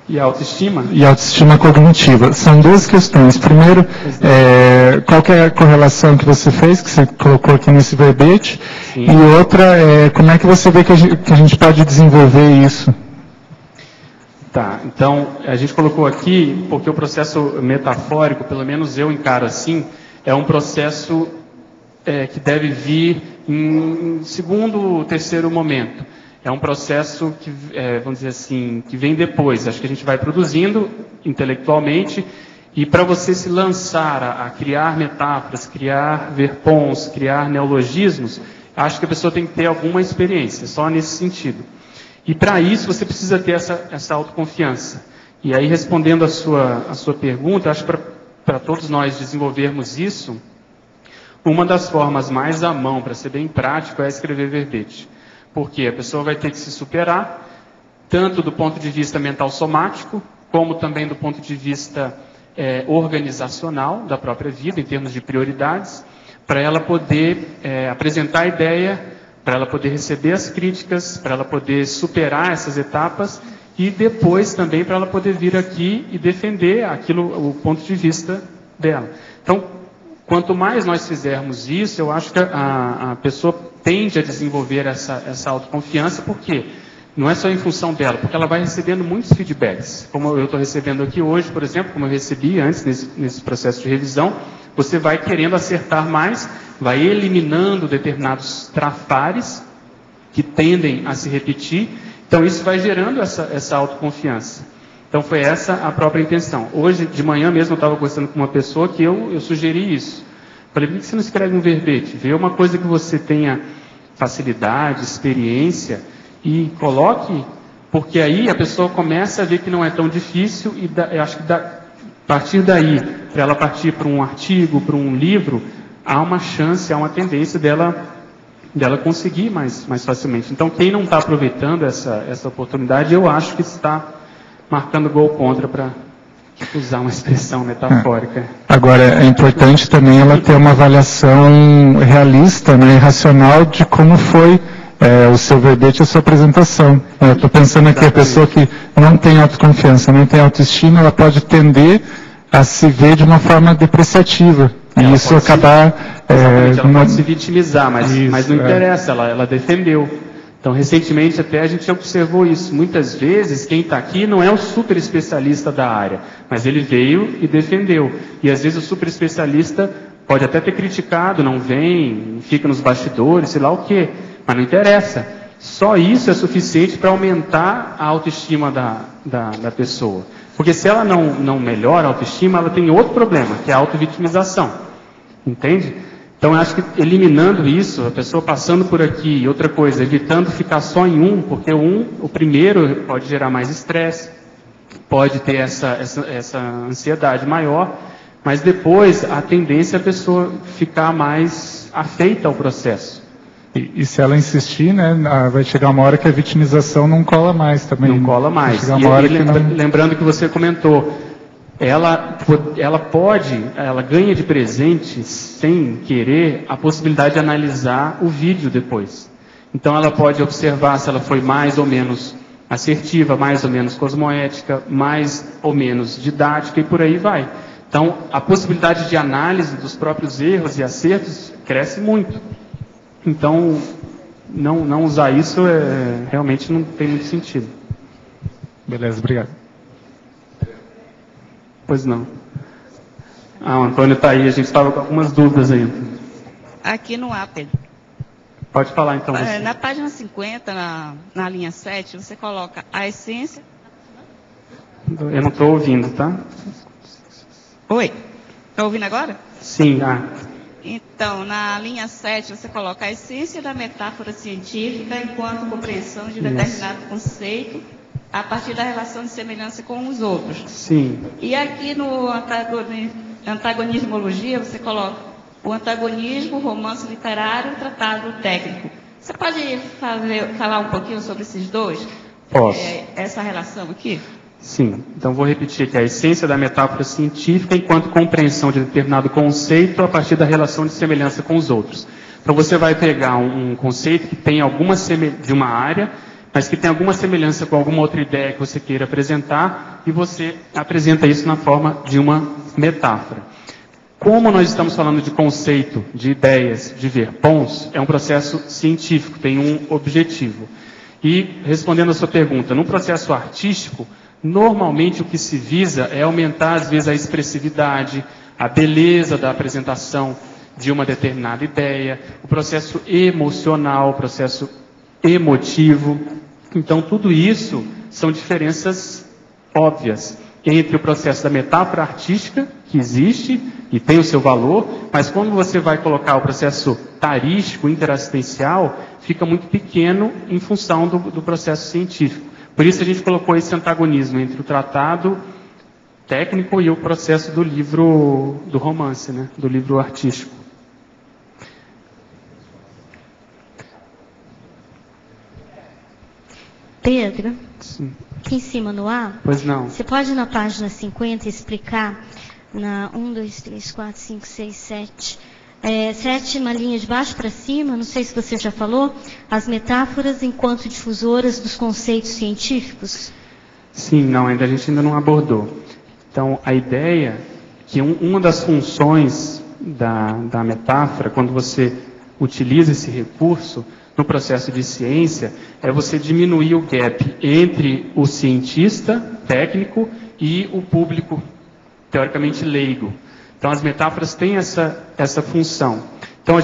e a autoestima? E a autoestima cognitiva. São duas questões. Primeiro, qual que é a correlação que você fez, que você colocou aqui nesse verbete? Sim. E outra, como é que você vê que a gente pode desenvolver isso? Tá, então, a gente colocou aqui, porque o processo metafórico, pelo menos eu encaro assim, é um processo que deve vir em segundo, terceiro momento. É um processo que, vamos dizer assim, que vem depois. Acho que a gente vai produzindo intelectualmente, e para você se lançar a criar metáforas, criar verpons, criar neologismos, acho que a pessoa tem que ter alguma experiência, só nesse sentido. E para isso você precisa ter essa autoconfiança. E aí, respondendo a sua pergunta, acho que para todos nós desenvolvermos isso, uma das formas mais à mão, para ser bem prático, é escrever verbete. Porque a pessoa vai ter que se superar, tanto do ponto de vista mental somático, como também do ponto de vista organizacional da própria vida, em termos de prioridades, para ela poder apresentar a ideia, para ela poder receber as críticas, para ela poder superar essas etapas, e depois também para ela poder vir aqui e defender o ponto de vista dela. Então, quanto mais nós fizermos isso, eu acho que a pessoa tende a desenvolver essa autoconfiança, porque não é só em função dela, porque ela vai recebendo muitos feedbacks. Como eu estou recebendo aqui hoje, por exemplo, como eu recebi antes nesse processo de revisão, você vai querendo acertar mais, vai eliminando determinados trafares que tendem a se repetir. Então isso vai gerando essa autoconfiança. Então foi essa a própria intenção. Hoje, de manhã mesmo, eu estava conversando com uma pessoa que eu sugeri isso. Falei, por que você não escreve um verbete? Vê uma coisa que você tenha facilidade, experiência, e coloque, porque aí a pessoa começa a ver que não é tão difícil, e eu acho que a partir daí, para ela partir para um artigo, para um livro, há uma chance, há uma tendência dela conseguir mais facilmente. Então, quem não está aproveitando essa oportunidade, eu acho que está marcando gol contra, para usar uma expressão metafórica. Agora, é importante também ela ter uma avaliação realista, né, e racional de como foi o seu verbete e a sua apresentação. Eu estou pensando aqui, a pessoa que não tem autoconfiança, não tem autoestima, ela pode tender a se ver de uma forma depreciativa. E isso acabar... ela pode se vitimizar, mas não interessa, ela defendeu. Então, recentemente até a gente observou isso. Muitas vezes, quem está aqui não é o super especialista da área, mas ele veio e defendeu. E às vezes o super especialista pode até ter criticado, não vem, fica nos bastidores, sei lá o quê. Mas não interessa. Só isso é suficiente para aumentar a autoestima da pessoa. Porque se ela não melhora a autoestima, ela tem outro problema, que é a autovitimização. Entende? Então, eu acho que eliminando isso, a pessoa passando por aqui, e outra coisa, evitando ficar só em porque o primeiro pode gerar mais estresse, pode ter essa ansiedade maior, mas depois a tendência é a pessoa ficar mais afeita ao processo. E se ela insistir, né, vai chegar uma hora que a vitimização não cola mais também. Não cola mais. Lembrando que você comentou, ela ganha de presente, sem querer, a possibilidade de analisar o vídeo depois. Então ela pode observar se ela foi mais ou menos assertiva, mais ou menos cosmoética, mais ou menos didática, e por aí vai. Então a possibilidade de análise dos próprios erros e acertos cresce muito. Então, não usar isso realmente não tem muito sentido. Beleza, obrigado. Pois não. O Antônio está aí, a gente estava com algumas dúvidas ainda. Aqui no Apple. Pode falar então. Você. Na página 50, na linha 7, você coloca a essência... Eu não estou ouvindo, tá? Oi, está ouvindo agora? Sim, Então, na linha 7, você coloca a essência da metáfora científica enquanto compreensão de determinado conceito a partir da relação de semelhança com os outros. Sim. E aqui no antagonismologia, você coloca o antagonismo, romance literário, tratado técnico. Você pode falar um pouquinho sobre esses dois? Posso. Essa relação aqui? Sim, então vou repetir aqui, a essência da metáfora científica enquanto compreensão de determinado conceito a partir da relação de semelhança com os outros. Então você vai pegar um conceito que tem de uma área, mas que tem alguma semelhança com alguma outra ideia que você queira apresentar, e você apresenta isso na forma de uma metáfora. Como nós estamos falando de conceito, de ideias, de verpons, é um processo científico, tem um objetivo. E respondendo a sua pergunta, no processo artístico, normalmente o que se visa é aumentar, às vezes, a expressividade, a beleza da apresentação. de uma determinada ideia, o processo emocional, o processo emotivo. Então, tudo isso são diferenças óbvias entre o processo da metáfora artística, que existe e tem o seu valor, mas quando você vai colocar o processo tarístico, interassistencial, fica muito pequeno em função do processo científico. Por isso a gente colocou esse antagonismo entre o tratado técnico e o processo do livro, do romance, né? Do livro artístico. Pedro? Sim. Aqui em cima no A? Pois não. Você pode na página 50 explicar na 1, 2, 3, 4, 5, 6, 7, sétima linha de baixo para cima, não sei se você já falou, as metáforas enquanto difusoras dos conceitos científicos? Sim, não, a gente ainda não abordou. Então, a ideia é que uma das funções da metáfora, quando você utiliza esse recurso no processo de ciência, é você diminuir o gap entre o cientista técnico e o público teoricamente leigo. Então, as metáforas têm essa função. Então,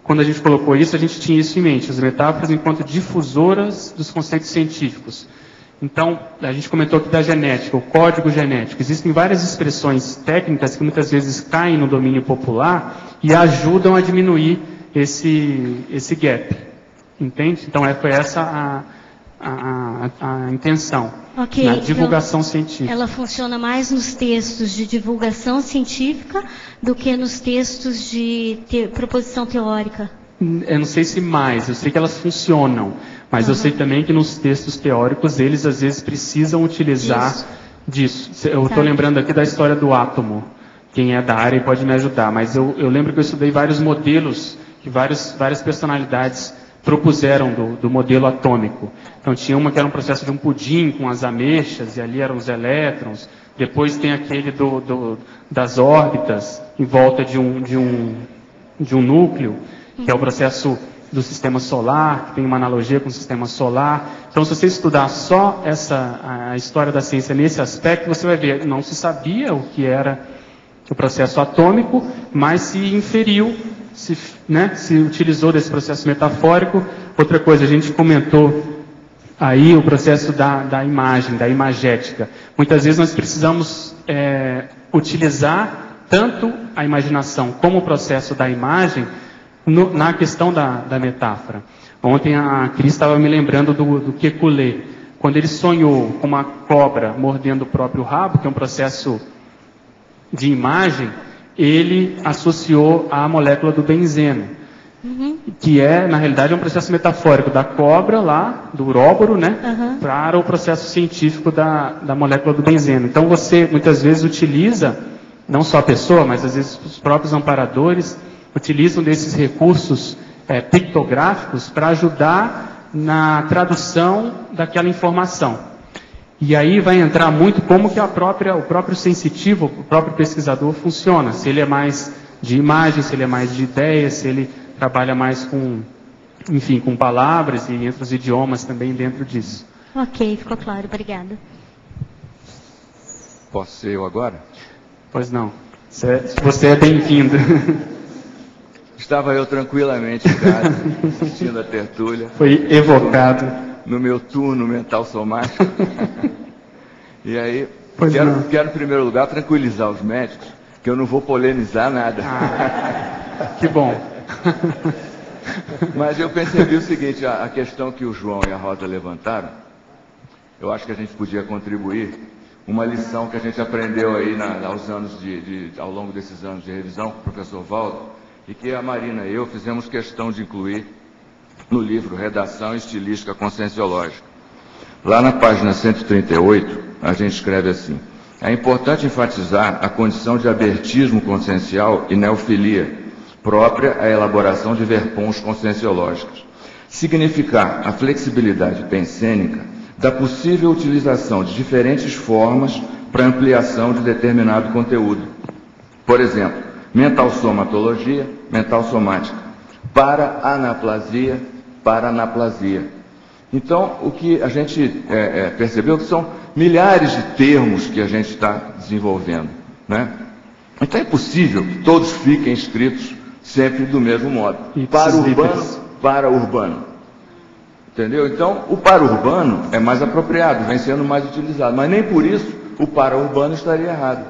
quando a gente colocou isso, a gente tinha isso em mente, as metáforas enquanto difusoras dos conceitos científicos. Então, a gente comentou aqui da genética, o código genético. Existem várias expressões técnicas que muitas vezes caem no domínio popular e ajudam a diminuir esse gap. Entende? Então, foi essa a intenção. Okay, na divulgação então, científica. Ela funciona mais nos textos de divulgação científica do que nos textos de proposição teórica? Eu não sei se mais, eu sei que elas funcionam, mas eu sei também que nos textos teóricos eles às vezes precisam utilizar disso. Eu estou lembrando aqui da história do átomo. Quem é da área pode me ajudar, mas eu lembro que eu estudei vários modelos que várias personalidades propuseram do modelo atômico. Então tinha uma que era um processo de um pudim com as ameixas, e ali eram os elétrons. Depois tem aquele das órbitas em volta de um núcleo, que é o processo do sistema solar, que tem uma analogia com o sistema solar. Então, se você estudar só a história da ciência nesse aspecto, você vai ver, não se sabia o que era o processo atômico, mas se inferiu, se utilizou desse processo metafórico. Outra coisa, a gente comentou aí o processo da imagem, da imagética. Muitas vezes nós precisamos utilizar tanto a imaginação como o processo da imagem na questão da metáfora. Ontem a Cris estava me lembrando do Kekulé, quando ele sonhou com uma cobra mordendo o próprio rabo, que é um processo de imagem, ele associou a molécula do benzeno, que na realidade, é um processo metafórico da cobra lá, do uróboro, para o processo científico da molécula do benzeno. Então você, muitas vezes, utiliza, não só a pessoa, mas às vezes os próprios amparadores, utilizam desses recursos pictográficos para ajudar na tradução daquela informação. E aí vai entrar muito como que o próprio sensitivo, o próprio pesquisador funciona. Se ele é mais de imagem, se ele é mais de ideias, se ele trabalha mais com palavras e entre os idiomas também dentro disso. Ok, ficou claro. Obrigada. Posso ser eu agora? Pois não. Você é bem-vindo. Estava eu tranquilamente em casa, assistindo a tertúlia. Foi evocado. No meu turno mental somático. E aí, quero em primeiro lugar tranquilizar os médicos, que eu não vou polemizar nada. Que bom. Mas eu percebi o seguinte, a questão que o João e a Rosa levantaram, eu acho que a gente podia contribuir, uma lição que a gente aprendeu aí ao longo desses anos de revisão com o professor Valdo, e que a Marina e eu fizemos questão de incluir no livro Redação Estilística Conscienciológica. Lá na página 138, a gente escreve assim: é importante enfatizar a condição de abertismo consciencial e neofilia, própria à elaboração de verpons conscienciológicos. Significar a flexibilidade pensênica da possível utilização de diferentes formas para ampliação de determinado conteúdo. Por exemplo, mental somatologia, mental somática, para anaplasia, Então, o que a gente percebeu que são milhares de termos que a gente está desenvolvendo, né? Então é impossível que todos fiquem escritos sempre do mesmo modo. Para-urbano, para-urbano. Entendeu? Então, o para-urbano é mais apropriado, vem sendo mais utilizado, mas nem por isso o para-urbano estaria errado.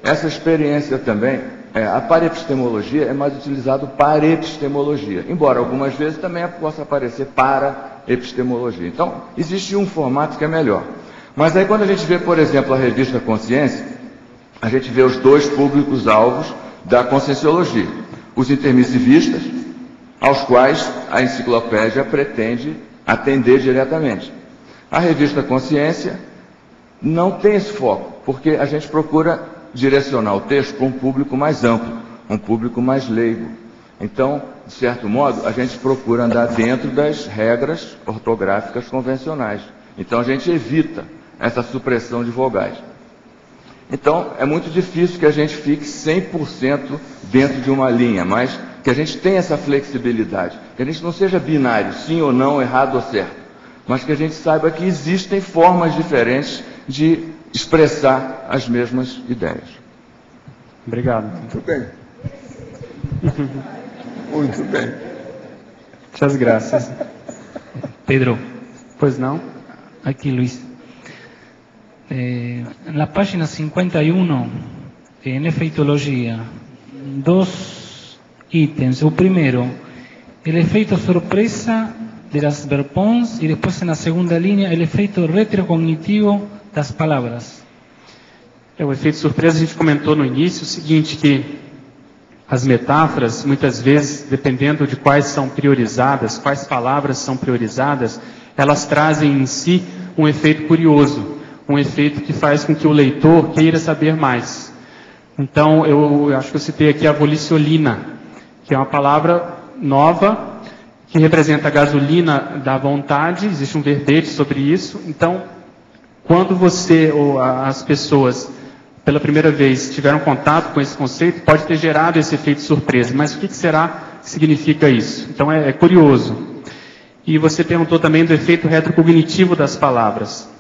Essa experiência também, a para-epistemologia é mais utilizado para epistemologia, embora algumas vezes também possa aparecer para epistemologia. Então, existe um formato que é melhor. Mas aí quando a gente vê, por exemplo, a revista Consciência, a gente vê os dois públicos-alvos da conscienciologia. Os intermissivistas, aos quais a enciclopédia pretende atender diretamente. A revista Consciência não tem esse foco, porque a gente procura direcionar o texto para um público mais amplo, um público mais leigo. Então, de certo modo, a gente procura andar dentro das regras ortográficas convencionais. Então, a gente evita essa supressão de vogais. Então, é muito difícil que a gente fique 100% dentro de uma linha, mas que a gente tenha essa flexibilidade, que a gente não seja binário, sim ou não, errado ou certo, mas que a gente saiba que existem formas diferentes de expressar as mesmas ideias. Obrigado. Muito bem. Muito bem. Muchas gracias. Pedro. Pois não? Aqui, Luis. Na página 51, em efeitologia, dos itens. O primeiro, o efeito surpresa de las verbons, e depois na segunda linha, o efeito retrocognitivo das palavras. O efeito surpresa, a gente comentou no início o seguinte, que as metáforas, muitas vezes, dependendo de quais são priorizadas, quais palavras são priorizadas, elas trazem em si um efeito curioso, um efeito que faz com que o leitor queira saber mais. Então, eu acho que eu citei aqui a voliciolina, que é uma palavra nova, que representa a gasolina da vontade, existe um verbete sobre isso. Então, quando você ou as pessoas, pela primeira vez, tiveram contato com esse conceito, pode ter gerado esse efeito surpresa. Mas o que será que significa isso? Então, é curioso. E você perguntou também do efeito retrocognitivo das palavras.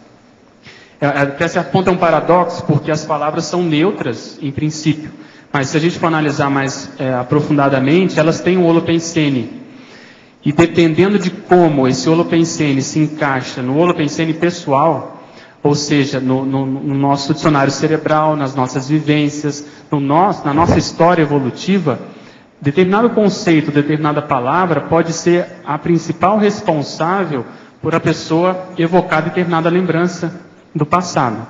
Até certo ponto é um paradoxo, porque as palavras são neutras, em princípio. Mas se a gente for analisar mais aprofundadamente, elas têm um holopensene. E dependendo de como esse holopensene se encaixa no holopensene pessoal, ou seja, no nosso dicionário cerebral, nas nossas vivências, na nossa história evolutiva, determinado conceito, determinada palavra pode ser a principal responsável por a pessoa evocar determinada lembrança do passado.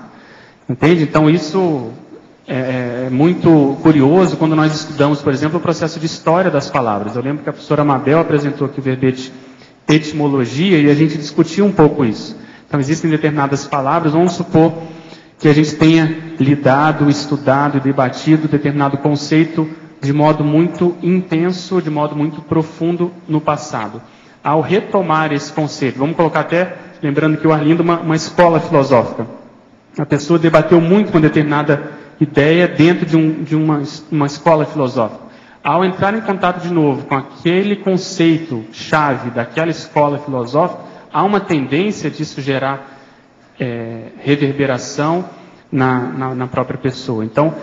Entende? Então isso é muito curioso quando nós estudamos, por exemplo, o processo de história das palavras. Eu lembro que a professora Mabel apresentou aqui o verbete etimologia e a gente discutiu um pouco isso. Então existem determinadas palavras, vamos supor que a gente tenha lidado, estudado e debatido determinado conceito de modo muito intenso, de modo muito profundo no passado. Ao retomar esse conceito, vamos colocar até, lembrando que o Arlindo é uma escola filosófica. A pessoa debateu muito com determinada ideia dentro de uma escola filosófica. Ao entrar em contato de novo com aquele conceito-chave daquela escola filosófica, há uma tendência disso gerar reverberação na própria pessoa. Então,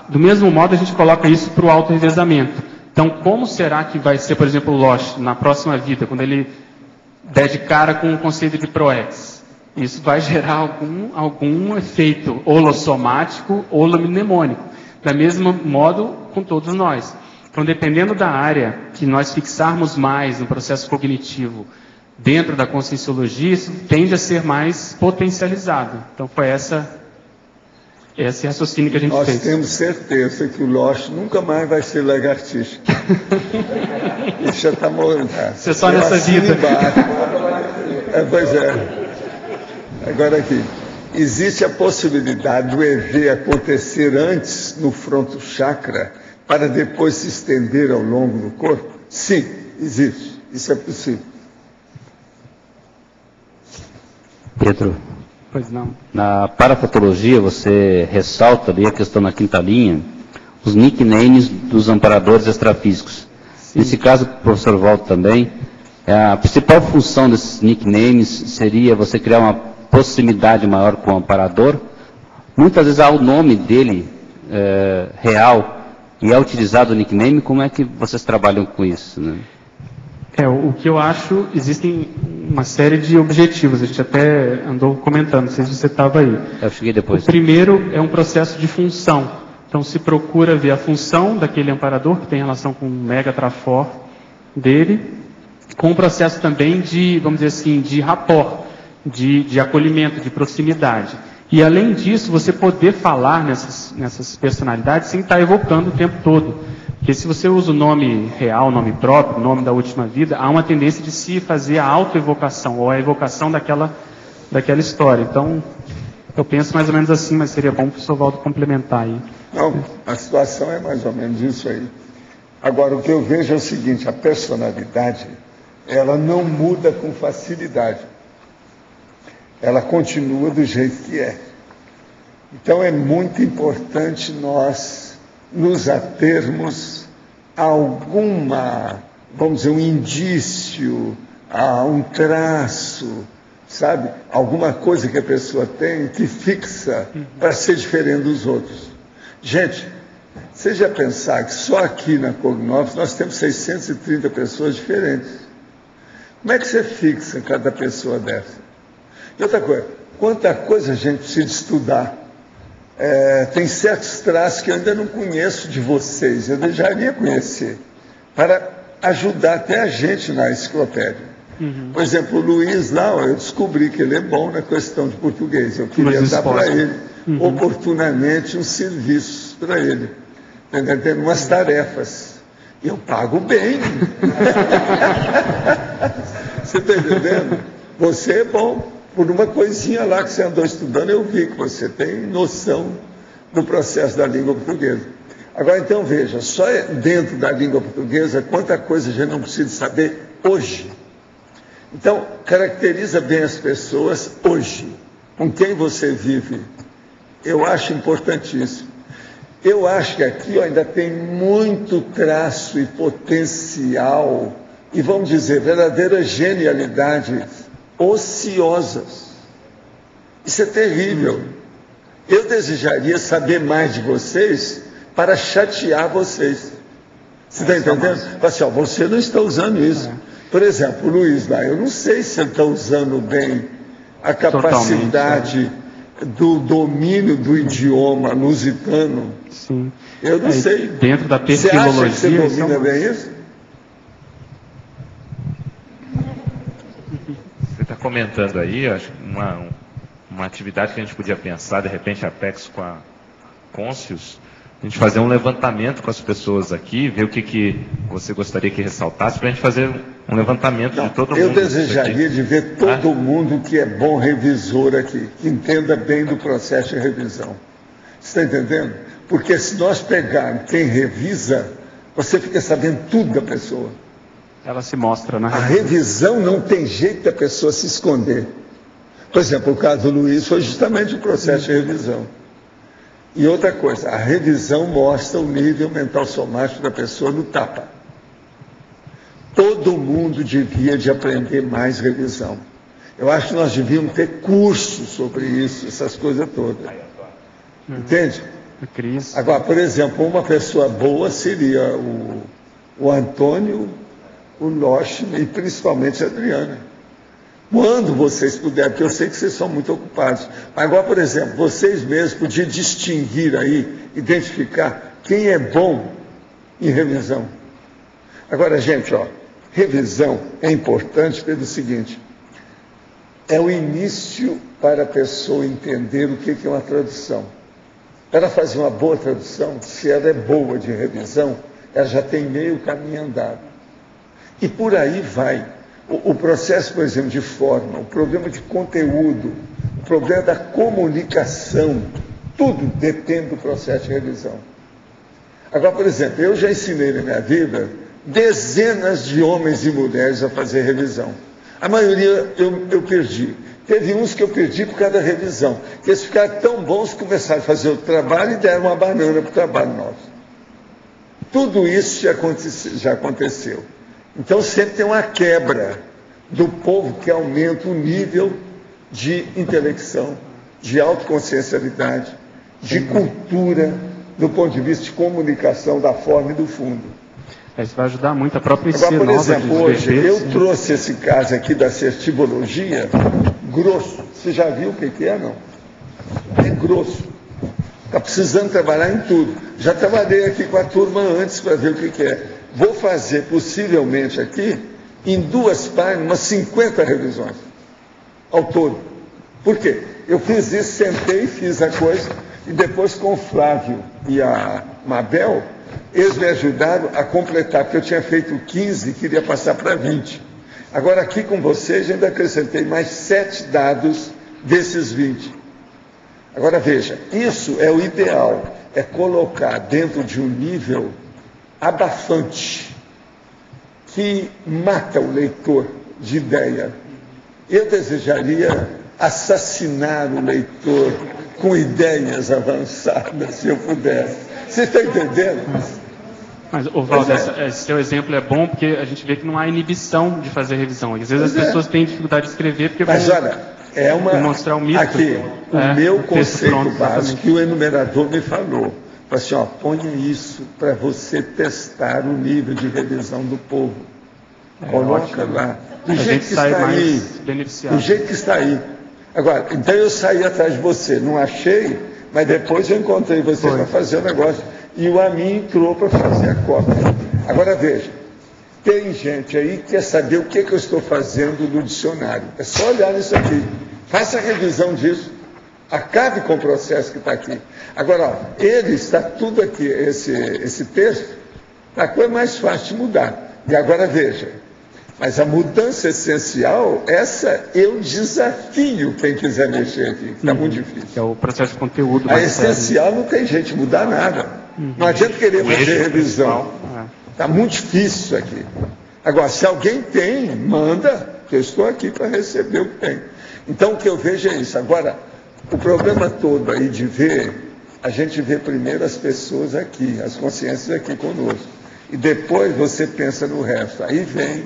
do mesmo modo, a gente coloca isso para o auto-revezamento. Então, como será que vai ser, por exemplo, o Losch, na próxima vida, quando ele der de cara com o conceito de proex? Isso vai gerar algum efeito holossomático ou mnemônico. Da mesma modo com todos nós. Então, dependendo da área que nós fixarmos mais no processo cognitivo dentro da conscienciologia, isso tende a ser mais potencializado. Então, foi esse raciocínio que a gente fez. Nós temos certeza que o Losch nunca mais vai ser lagartixa. Isso já está montado. Isso é só nessa vida. Pois é. Agora aqui, existe a possibilidade do EV acontecer antes no fronto chakra para depois se estender ao longo do corpo? Sim, existe. Isso é possível. Pedro. Pois não. Na parafatologia, você ressalta ali a questão na quinta linha, os nicknames dos amparadores extrafísicos. Sim. Nesse caso, o professor Walter também, a principal função desses nicknames seria você criar uma proximidade maior com o amparador. Muitas vezes há o nome dele real e é utilizado o nickname, como é que vocês trabalham com isso, né? O que eu acho, existem uma série de objetivos, a gente até andou comentando, não sei se você estava aí. Eu cheguei depois. O primeiro é um processo de função. Então se procura ver a função daquele amparador, que tem relação com o mega trafor dele, com o processo também de, vamos dizer assim, de rapport, de acolhimento, de proximidade. E além disso, você poder falar nessas personalidades sem estar evocando o tempo todo. Porque se você usa o nome real, nome próprio, nome da última vida, há uma tendência de se fazer a autoevocação, ou a evocação daquela história. Então, eu penso mais ou menos assim, mas seria bom o professor Valdo complementar aí. Não, a situação é mais ou menos isso aí. Agora, o que eu vejo é o seguinte, a personalidade, ela não muda com facilidade. Ela continua do jeito que é. Então, é muito importante nós nos atermos a alguma, vamos dizer, um indício, a um traço, sabe? Alguma coisa que a pessoa tem que fixa para ser diferente dos outros. Gente, você já pensar que só aqui na Cognovos nós temos 630 pessoas diferentes. Como é que você fixa cada pessoa dessa? E outra coisa, quanta coisa a gente precisa estudar. Tem certos traços que eu ainda não conheço de vocês, eu desejaria conhecer, para ajudar até a gente na enciclopédia. Por exemplo, o Luiz lá, eu descobri que ele é bom na questão de português, eu queria dar para ele, oportunamente, um serviço para ele, entendendo? Umas tarefas. Eu pago bem. Você está entendendo? Você é bom. Por uma coisinha lá que você andou estudando, eu vi que você tem noção do processo da língua portuguesa. Agora, então, veja, só dentro da língua portuguesa, quanta coisa a gente não precisa saber hoje. Então, caracteriza bem as pessoas hoje, com quem você vive. Eu acho importantíssimo. Eu acho que aqui ainda tem muito traço e potencial, e vamos dizer, verdadeira genialidade ociosas. Isso é terrível. Eu desejaria saber mais de vocês para chatear vocês. Você está entendendo? Assim, ó, você não está usando isso. Por exemplo, o Luiz lá, eu não sei se ele está usando bem a capacidade do domínio do idioma lusitano. Sim. Eu não sei. Dentro da perfilologia. Você acha que você domina bem isso? Está comentando aí, acho uma atividade que a gente podia pensar, de repente, a Apex com a Conscius, a gente fazer um levantamento com as pessoas aqui, ver o que você gostaria que ressaltasse, para a gente fazer um levantamento de todo mundo. Eu desejaria de ver todo mundo que é bom revisor aqui, que entenda bem do processo de revisão. Você está entendendo? Porque se nós pegarmos quem revisa, você fica sabendo tudo da pessoa. Ela se mostra, né? A revisão não tem jeito da pessoa se esconder. Por exemplo, o caso do Luiz foi justamente o processo de revisão. E outra coisa, a revisão mostra o nível mental somático da pessoa no tapa. Todo mundo devia de aprender mais revisão. Eu acho que nós devíamos ter cursos sobre isso, essas coisas todas. Entende? Agora, por exemplo, uma pessoa boa seria o Antônio, o Loschner e principalmente a Adriana. Quando vocês puderem, porque eu sei que vocês são muito ocupados, mas agora, por exemplo, vocês mesmos podiam distinguir aí, identificar quem é bom em revisão. Agora, gente, ó, revisão é importante pelo seguinte, é o início para a pessoa entender o que é uma tradução. Para ela fazer uma boa tradução, se ela é boa de revisão, ela já tem meio caminho andado. E por aí vai. O processo, por exemplo, de forma, o problema de conteúdo, o problema da comunicação, tudo depende do processo de revisão. Agora, por exemplo, eu já ensinei na minha vida dezenas de homens e mulheres a fazer revisão. A maioria eu perdi. Teve uns que eu perdi por causa da revisão, que eles ficaram tão bons que começaram a fazer o trabalho e deram uma banana para o trabalho nosso. Tudo isso já aconteceu. Então sempre tem uma quebra do povo que aumenta o nível de intelecção, de autoconsciencialidade, de cultura, do ponto de vista de comunicação da forma e do fundo. Isso vai ajudar muito a própria IC Agora, por nova exemplo, dos hoje VBs, eu trouxe esse caso aqui da assertivologia grosso. Você já viu o que é, não? É grosso. Está precisando trabalhar em tudo. Já trabalhei aqui com a turma antes para ver o que é. Vou fazer, possivelmente aqui, em 2 páginas, umas 50 revisões ao todo. Por quê? Eu fiz isso, sentei, fiz a coisa, e depois com o Flávio e a Mabel, eles me ajudaram a completar, porque eu tinha feito 15 e queria passar para 20. Agora, aqui com vocês, ainda acrescentei mais 7 dados desses 20. Agora, veja, isso é o ideal, é colocar dentro de um nível abafante, que mata o leitor de ideia. Eu desejaria assassinar o leitor com ideias avançadas, se eu pudesse. Você está entendendo? Mas, Walter, esse seu exemplo é bom porque a gente vê que não há inibição de fazer revisão. Às vezes as pessoas têm dificuldade de escrever porque mas olha, é uma mostrar o mito. Aqui, o meu conceito básico que o enumerador me falou. Falei assim, ponha isso para você testar o nível de revisão do povo. Coloca lá. Do jeito que está aí. Do jeito que está aí. Agora, então eu saí atrás de você, não achei, mas depois eu encontrei você para fazer o negócio. E o Amin entrou para fazer a cópia. Agora veja, tem gente aí que quer saber o que eu estou fazendo no dicionário. É só olhar nisso aqui. Faça a revisão disso. Acabe com o processo que está aqui. Agora, ele está tudo aqui, esse texto, a coisa mais fácil de mudar. E agora veja, mas a mudança essencial, essa eu desafio quem quiser mexer aqui, está muito difícil. É o processo de conteúdo. A essencial não tem jeito de mudar nada. Não adianta querer fazer revisão. Está muito difícil isso aqui. Agora, se alguém tem, manda, que eu estou aqui para receber o que tem. Então, o que eu vejo é isso. Agora, o problema todo aí de ver, a gente vê primeiro as pessoas aqui, as consciências aqui conosco. E depois você pensa no resto. Aí vem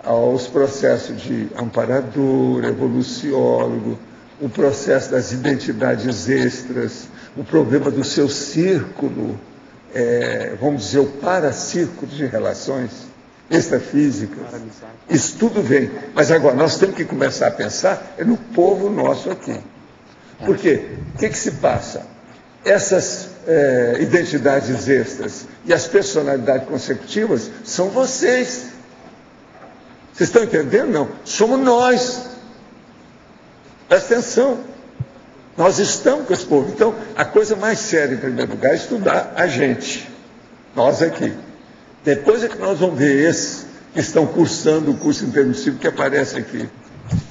os processos de amparador, evoluciólogo, o processo das identidades extras, o problema do seu círculo, vamos dizer, o paracírculo de relações extrafísicas. Isso tudo vem. Mas agora, nós temos que começar a pensar no povo nosso aqui. Por quê? O que se passa? Essas identidades extras e as personalidades consecutivas são vocês. Vocês estão entendendo? Não. Somos nós. Presta atenção. Nós estamos com esse povo. Então, a coisa mais séria, em primeiro lugar, é estudar a gente. Nós aqui. Depois é que nós vamos ver esses que estão cursando o curso intermissivo que aparece aqui.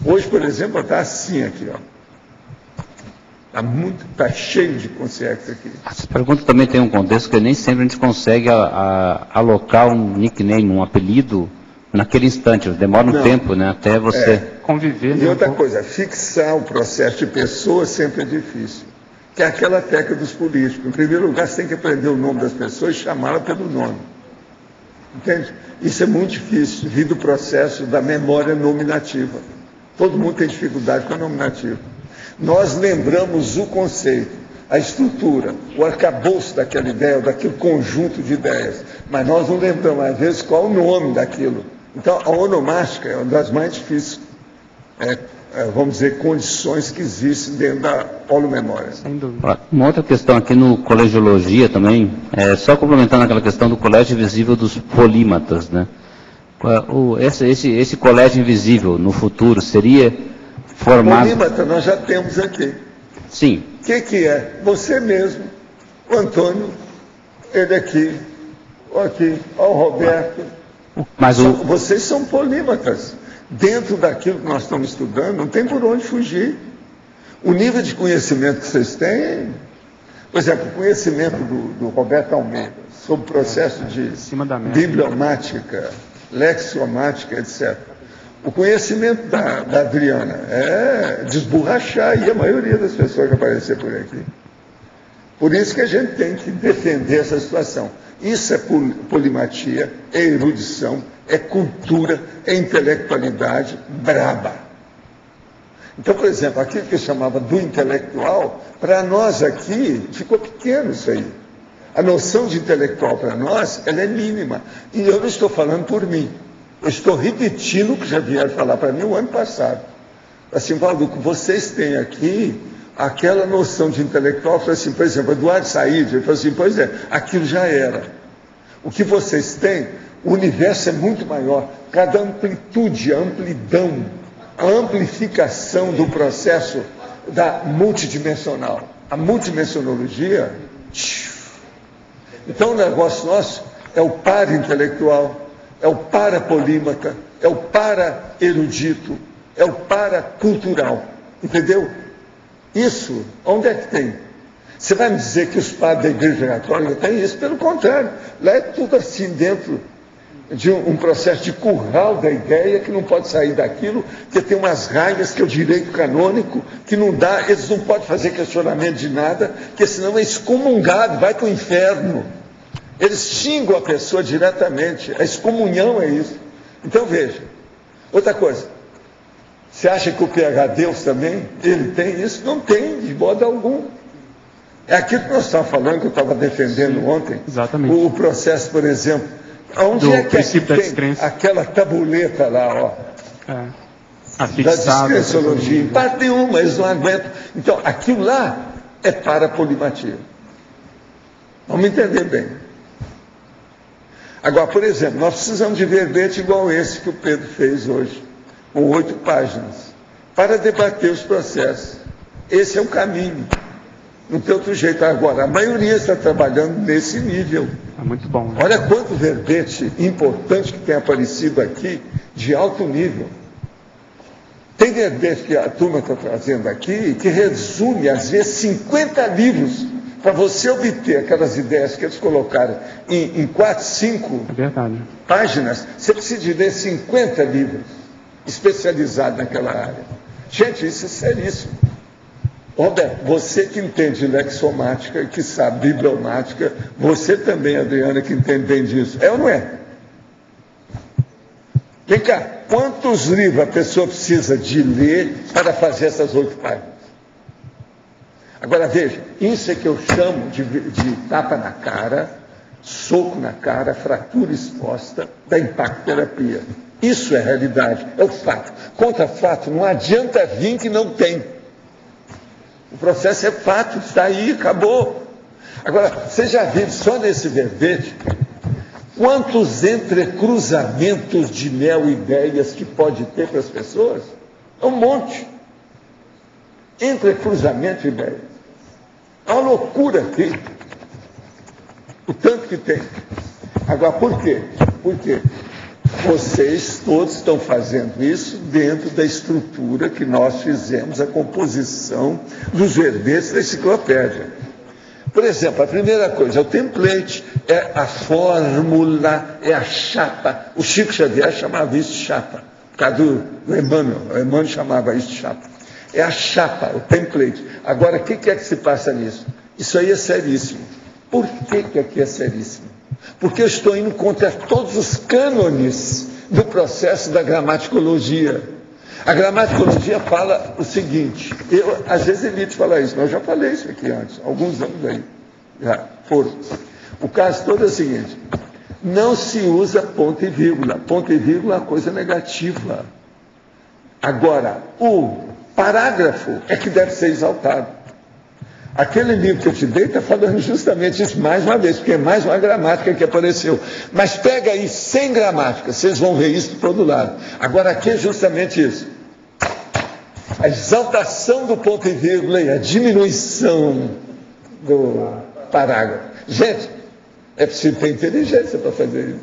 Hoje, por exemplo, está assim aqui, ó. Está cheio de consciência aqui. Essa pergunta também tem um contexto que nem sempre a gente consegue alocar um nickname, um apelido naquele instante. Demora um tempo, né, até você conviver. E outra coisa, fixar o processo de pessoas sempre é difícil. Que é aquela técnica dos políticos. Em primeiro lugar, você tem que aprender o nome das pessoas e chamá-la pelo nome. Entende? Isso é muito difícil, devido ao processo da memória nominativa. Todo mundo tem dificuldade com a nominativa. Nós lembramos o conceito, a estrutura, o arcabouço daquela ideia, daquele conjunto de ideias, mas nós não lembramos, às vezes, qual o nome daquilo. Então, a onomástica é uma das mais difíceis, vamos dizer, condições que existem dentro da polomemória. Sem dúvida. Uma outra questão aqui no Colegiologia também, só complementando aquela questão do colégio invisível dos polímatas, né? Esse colégio invisível, no futuro, seria formado... Polímata nós já temos aqui. Sim. O que é? Você mesmo, o Antônio, ele aqui, ó o Roberto. Mas vocês são polímatas. Dentro daquilo que nós estamos estudando, não tem por onde fugir. O nível de conhecimento que vocês têm, por exemplo, o conhecimento do Roberto Almeida sobre o processo de bibliomática, lexiomática, etc. O conhecimento da Adriana é desborrachar aí a maioria das pessoas que aparecer por aqui. Por isso que a gente tem que defender essa situação. Isso é polimatia, é erudição, é cultura, é intelectualidade braba. Então, por exemplo, aquilo que eu chamava do intelectual, para nós aqui, ficou pequeno isso aí. A noção de intelectual para nós, ela é mínima. E eu não estou falando por mim. Eu estou repetindo o que já vieram falar para mim o ano passado. Assim, Valdo, vocês têm aqui aquela noção de intelectual, assim, por exemplo, Eduardo Said, ele falou assim, pois é, aquilo já era. O que vocês têm, o universo é muito maior. Cada amplitude, a amplidão, a amplificação do processo da multidimensional. A multidimensionologia... Então o negócio nosso é o para-intelectual, é o para-polímata, é o para-erudito, é o para-cultural. Entendeu? Isso, onde é que tem? Você vai me dizer que os padres da Igreja Católica têm isso? Pelo contrário, lá é tudo assim dentro de um processo de curral da ideia que não pode sair daquilo, que tem umas raias que é o direito canônico, que não dá, eles não podem fazer questionamento de nada, porque senão é excomungado, vai para o inferno. Eles xingam a pessoa diretamente, a excomunhão é isso. Então veja, outra coisa, você acha que o PH Deus também, ele tem isso? Não tem, de modo algum. É aquilo que nós estávamos falando, que eu estava defendendo ontem. Exatamente. O processo, por exemplo, onde é que tem aquela tabuleta lá, ó? Da descrenciologia. Em parte nenhuma, eles não aguentam. Então, aquilo lá é para a polimatia. Vamos entender bem. Agora, por exemplo, nós precisamos de verbete igual esse que o Pedro fez hoje, com 8 páginas, para debater os processos. Esse é o caminho. Não tem outro jeito. Agora, a maioria está trabalhando nesse nível. É muito bom. Né? Olha quanto verbete importante que tem aparecido aqui, de alto nível. Tem verbete que a turma está trazendo aqui, que resume, às vezes, 50 livros, para você obter aquelas ideias que eles colocaram em 4, 5 páginas. Você precisa de ler 50 livros especializados naquela área. Gente, isso é seríssimo. Roberto, você que entende lexomática e que sabe bibliomática, você também, Adriana, que entende bem disso. É ou não é? Vem cá, quantos livros a pessoa precisa de ler para fazer essas 8 páginas? Agora veja, isso é que eu chamo de tapa na cara, soco na cara, fratura exposta da impacto-terapia. Isso é realidade, é o fato. Contra fato, não adianta vir que não tem. O processo é fato, está aí, acabou. Agora, você já viu só nesse verbete quantos entrecruzamentos de neo-ideias que pode ter para as pessoas? É um monte. Entrecruzamento de ideias. É uma loucura aqui. O tanto que tem. Agora, por quê? Por quê? Vocês todos estão fazendo isso dentro da estrutura que nós fizemos, a composição dos verbetes da enciclopédia. Por exemplo, a primeira coisa é o template, é a fórmula, é a chapa. O Chico Xavier chamava isso de chapa, por causa do Emmanuel. O Emmanuel chamava isso de chapa. É a chapa, o template. Agora, o que é que se passa nisso? Isso aí é seríssimo. Por que aqui é seríssimo? Porque eu estou indo contra todos os cânones do processo da gramaticologia. A gramaticologia fala o seguinte, eu às vezes evito falar isso, mas eu já falei isso aqui antes, alguns anos aí, já foram. O caso todo é o seguinte, não se usa ponto e vírgula é uma coisa negativa. Agora, o parágrafo é que deve ser exaltado. Aquele livro que eu te dei está falando justamente isso mais uma vez, porque é mais uma gramática que apareceu. Mas pega aí 100 gramáticas, vocês vão ver isso por todo lado. Agora aqui é justamente isso. A exaltação do ponto e vírgula e a diminuição do parágrafo. Gente, é preciso ter inteligência para fazer isso.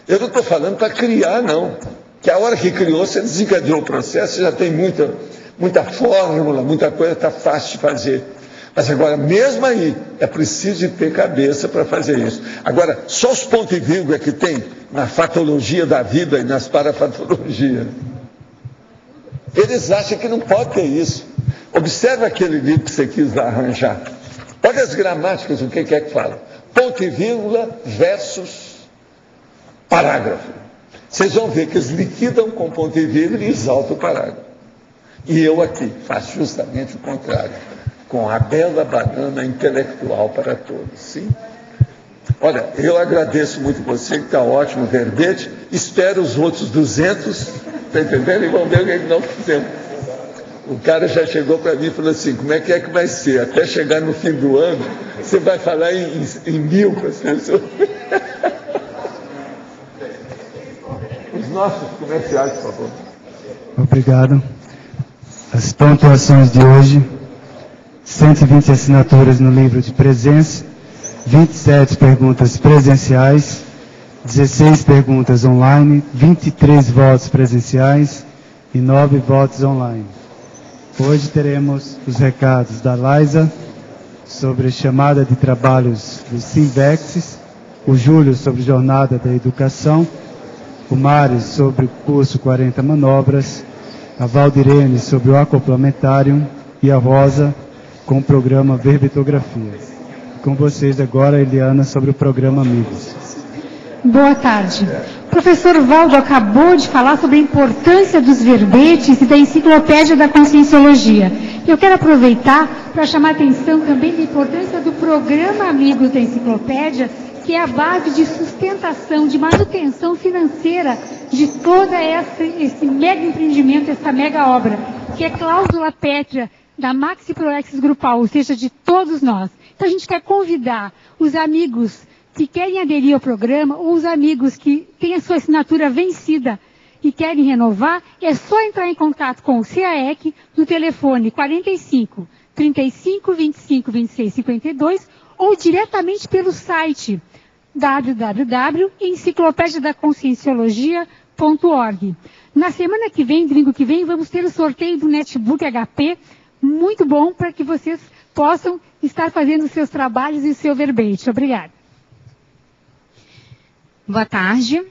Eu não estou falando para criar, não. Que a hora que criou, você desencadeou o processo, já tem muita fórmula, muita coisa, está fácil de fazer. Mas agora, mesmo aí, é preciso de ter cabeça para fazer isso. Agora, só os pontos e vírgula que tem na fatologia da vida e nas parafatologias. Eles acham que não pode ter isso. Observe aquele livro que você quis arranjar. Olha as gramáticas, o que é que fala. Ponto e vírgula versus parágrafo. Vocês vão ver que eles liquidam com ponto e vírgula e exaltam o parágrafo. E eu aqui faço justamente o contrário, com a bela banana intelectual para todos, sim? Olha, eu agradeço muito você, que está ótimo o verbete, espero os outros 200, está entendendo? E vamos ver o que nós fizemos. O cara já chegou para mim e falou assim, como é que vai ser? Até chegar no fim do ano, você vai falar em 1000 para as pessoas. Os nossos comerciais, por favor. Obrigado. As pontuações de hoje, 120 assinaturas no livro de presença, 27 perguntas presenciais, 16 perguntas online, 23 votos presenciais e 9 votos online. Hoje teremos os recados da Laisa sobre chamada de trabalhos do Sinvex, o Júlio sobre jornada da educação, o Mário sobre o curso 40 manobras, a Valdirene sobre o acoplamentário e a Rosa com o programa Verbitografia. Com vocês agora, Eliana, sobre o programa Amigos. Boa tarde. O professor Valdo acabou de falar sobre a importância dos verbetes e da enciclopédia da Conscienciologia. Eu quero aproveitar para chamar a atenção também da importância do programa Amigos da Enciclopédia, que é a base de sustentação, de manutenção financeira de todo esse mega empreendimento, essa mega obra, que é cláusula pétrea da Maxi Proexis Grupal, ou seja, de todos nós. Então a gente quer convidar os amigos que querem aderir ao programa, ou os amigos que têm a sua assinatura vencida e querem renovar, é só entrar em contato com o CAEC no telefone 45 35 25 26 52 ou diretamente pelo site www.enciclopediadaconscienciologia.org. Na semana que vem, domingo que vem, vamos ter o sorteio do Netbook HP, muito bom para que vocês possam estar fazendo os seus trabalhos e o seu verbete. Obrigada. Boa tarde.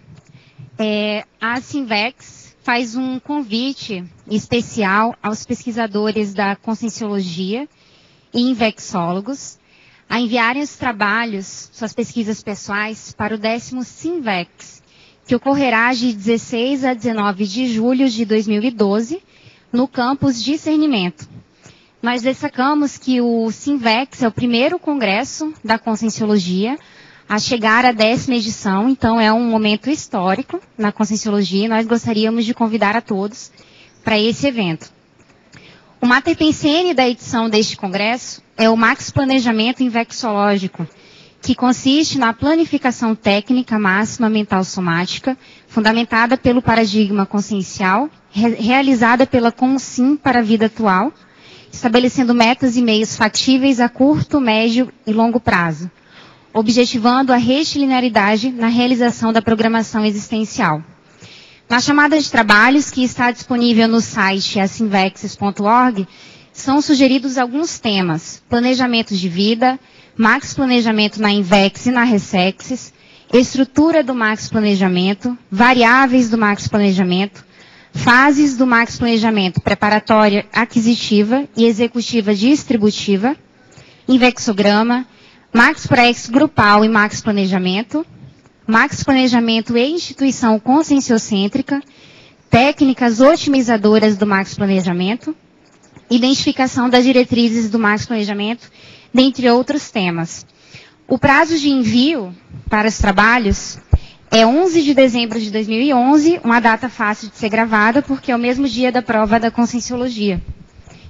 A Sinvex faz um convite especial aos pesquisadores da Conscienciologia e invexólogos a enviarem os trabalhos, suas pesquisas pessoais, para o 10º Sinvex, que ocorrerá de 16 a 19 de julho de 2012, no campus Discernimento. Nós destacamos que o Sinvex é o primeiro congresso da Conscienciologia a chegar à 10ª edição, então é um momento histórico na Conscienciologia e nós gostaríamos de convidar a todos para esse evento. O mater pensene da edição deste congresso é o Max Planejamento Invexológico, que consiste na planificação técnica máxima mental somática, fundamentada pelo paradigma consciencial, realizada pela Consim para a vida atual, estabelecendo metas e meios factíveis a curto, médio e longo prazo, objetivando a retilinearidade na realização da programação existencial. Na chamada de trabalhos, que está disponível no site asinvexes.org, são sugeridos alguns temas: planejamento de vida, Max Planejamento na Invex e na Resexes, estrutura do Max Planejamento, variáveis do Max Planejamento, fases do Max Planejamento preparatória, aquisitiva e executiva distributiva, invexograma, Max Proexis Grupal e Max Planejamento, Max Planejamento e Instituição Conscienciocêntrica, técnicas otimizadoras do Max Planejamento, identificação das diretrizes do Max Planejamento, dentre outros temas. O prazo de envio para os trabalhos é 11 de dezembro de 2011, uma data fácil de ser gravada, porque é o mesmo dia da prova da Conscienciologia.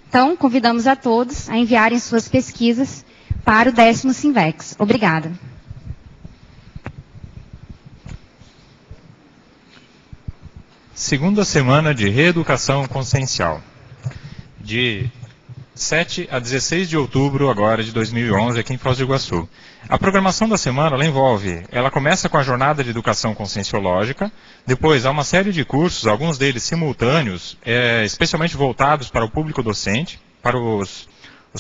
Então, convidamos a todos a enviarem suas pesquisas para o 10º Sinvex. Obrigada. Segunda semana de reeducação consciencial, de 7 a 16 de outubro agora de 2011 aqui em Foz do Iguaçu. A programação da semana ela começa com a jornada de educação conscienciológica, depois há uma série de cursos, alguns deles simultâneos, especialmente voltados para o público docente, para os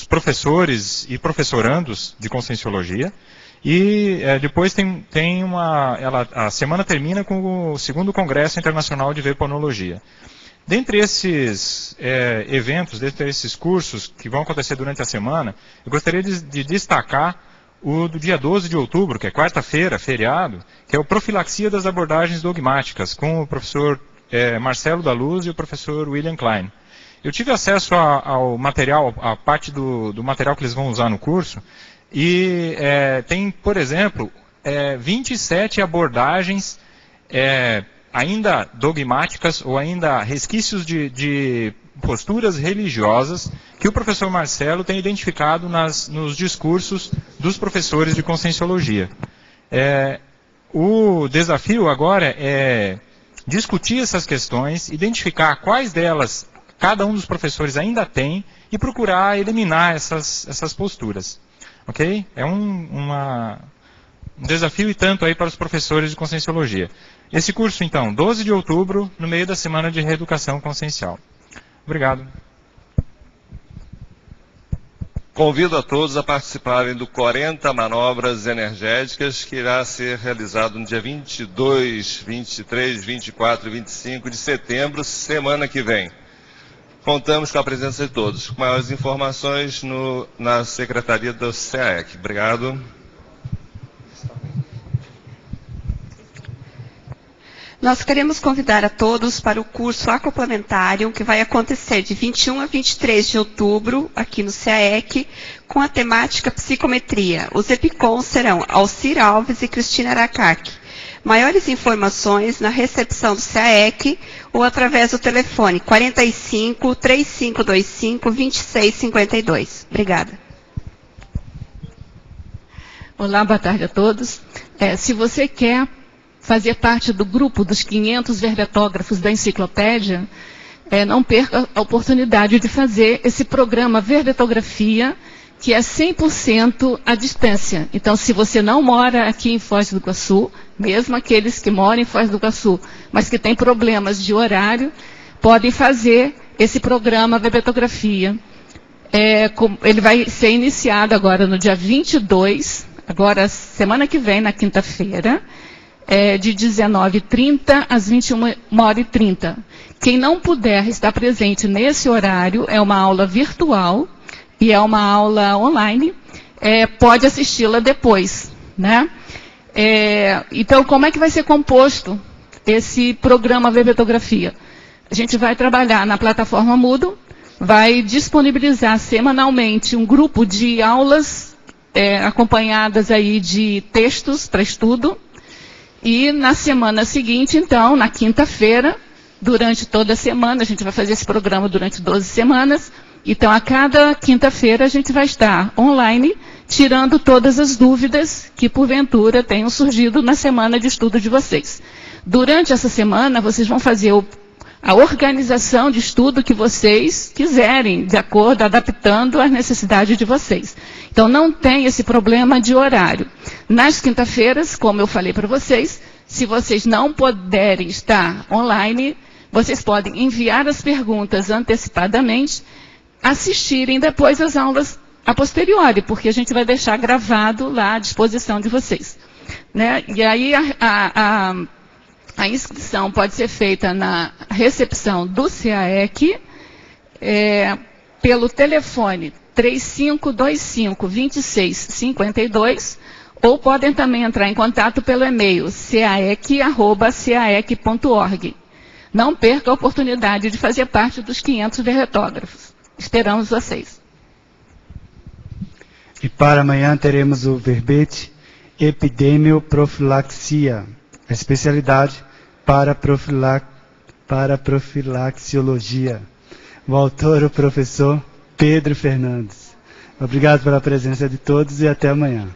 professores e professorandos de conscienciologia. E depois a semana termina com o 2º Congresso Internacional de Veponologia. Dentre esses eventos, dentre esses cursos que vão acontecer durante a semana, eu gostaria de destacar o do dia 12 de outubro, que é quarta-feira, feriado, que é o Profilaxia das Abordagens Dogmáticas, com o professor Marcelo da Luz e o professor William Klein. Eu tive acesso ao material, a parte do material que eles vão usar no curso, e tem, por exemplo, 27 abordagens ainda dogmáticas ou ainda resquícios de posturas religiosas que o professor Marcelo tem identificado nos discursos dos professores de Conscienciologia. O desafio agora é discutir essas questões, identificar quais delas cada um dos professores ainda tem e procurar eliminar essas posturas. Ok? É um desafio e tanto aí para os professores de Conscienciologia. Esse curso, então, 12 de outubro, no meio da Semana de Reeducação Consciencial. Obrigado. Convido a todos a participarem do 40 Manobras Energéticas, que irá ser realizado no dia 22, 23, 24 e 25 de setembro, semana que vem. Contamos com a presença de todos. Com maiores informações na Secretaria do SEAEC. Obrigado. Nós queremos convidar a todos para o curso Acoplamentário, que vai acontecer de 21 a 23 de outubro, aqui no SEAEC, com a temática Psicometria. Os EPICOM serão Alcir Alves e Cristina Aracaque. Maiores informações na recepção do SEAEC ou através do telefone 45 3525 2652. Obrigada. Olá, boa tarde a todos. Se você quer fazer parte do grupo dos 500 verbetógrafos da enciclopédia, não perca a oportunidade de fazer esse programa Verbetografia, que é 100% à distância. Então, se você não mora aqui em Foz do Iguaçu, mesmo aqueles que moram em Foz do Iguaçu, mas que têm problemas de horário, podem fazer esse programa Verbetografia. Ele vai ser iniciado agora no dia 22, agora semana que vem, na quinta-feira, de 19h30 às 21h30. Quem não puder estar presente nesse horário, é uma aula virtual e é uma aula online, pode assisti-la depois, né? Então, como é que vai ser composto esse programa Verbetografia? A gente vai trabalhar na plataforma Moodle, vai disponibilizar semanalmente um grupo de aulas acompanhadas aí de textos para estudo. E na semana seguinte, então, na quinta-feira, durante toda a semana, a gente vai fazer esse programa durante 12 semanas. Então, a cada quinta-feira, a gente vai estar online, tirando todas as dúvidas que, porventura, tenham surgido na semana de estudo de vocês. Durante essa semana, vocês vão fazer a organização de estudo que vocês quiserem, de acordo, adaptando às necessidades de vocês. Então, não tem esse problema de horário. Nas quinta-feiras, como eu falei para vocês, se vocês não puderem estar online, vocês podem enviar as perguntas antecipadamente, assistirem depois as aulas a posteriori, porque a gente vai deixar gravado lá à disposição de vocês. Né? E aí, a inscrição pode ser feita na recepção do SEAEC, pelo telefone 3525-2652, ou podem também entrar em contato pelo e-mail caec@caec.org. Não perca a oportunidade de fazer parte dos 500 verbetógrafos. Esperamos vocês. E para amanhã teremos o verbete Epidemioprofilaxia, a especialidade para profilaxiologia. O autor, o professor Pedro Fernandes. Obrigado pela presença de todos e até amanhã.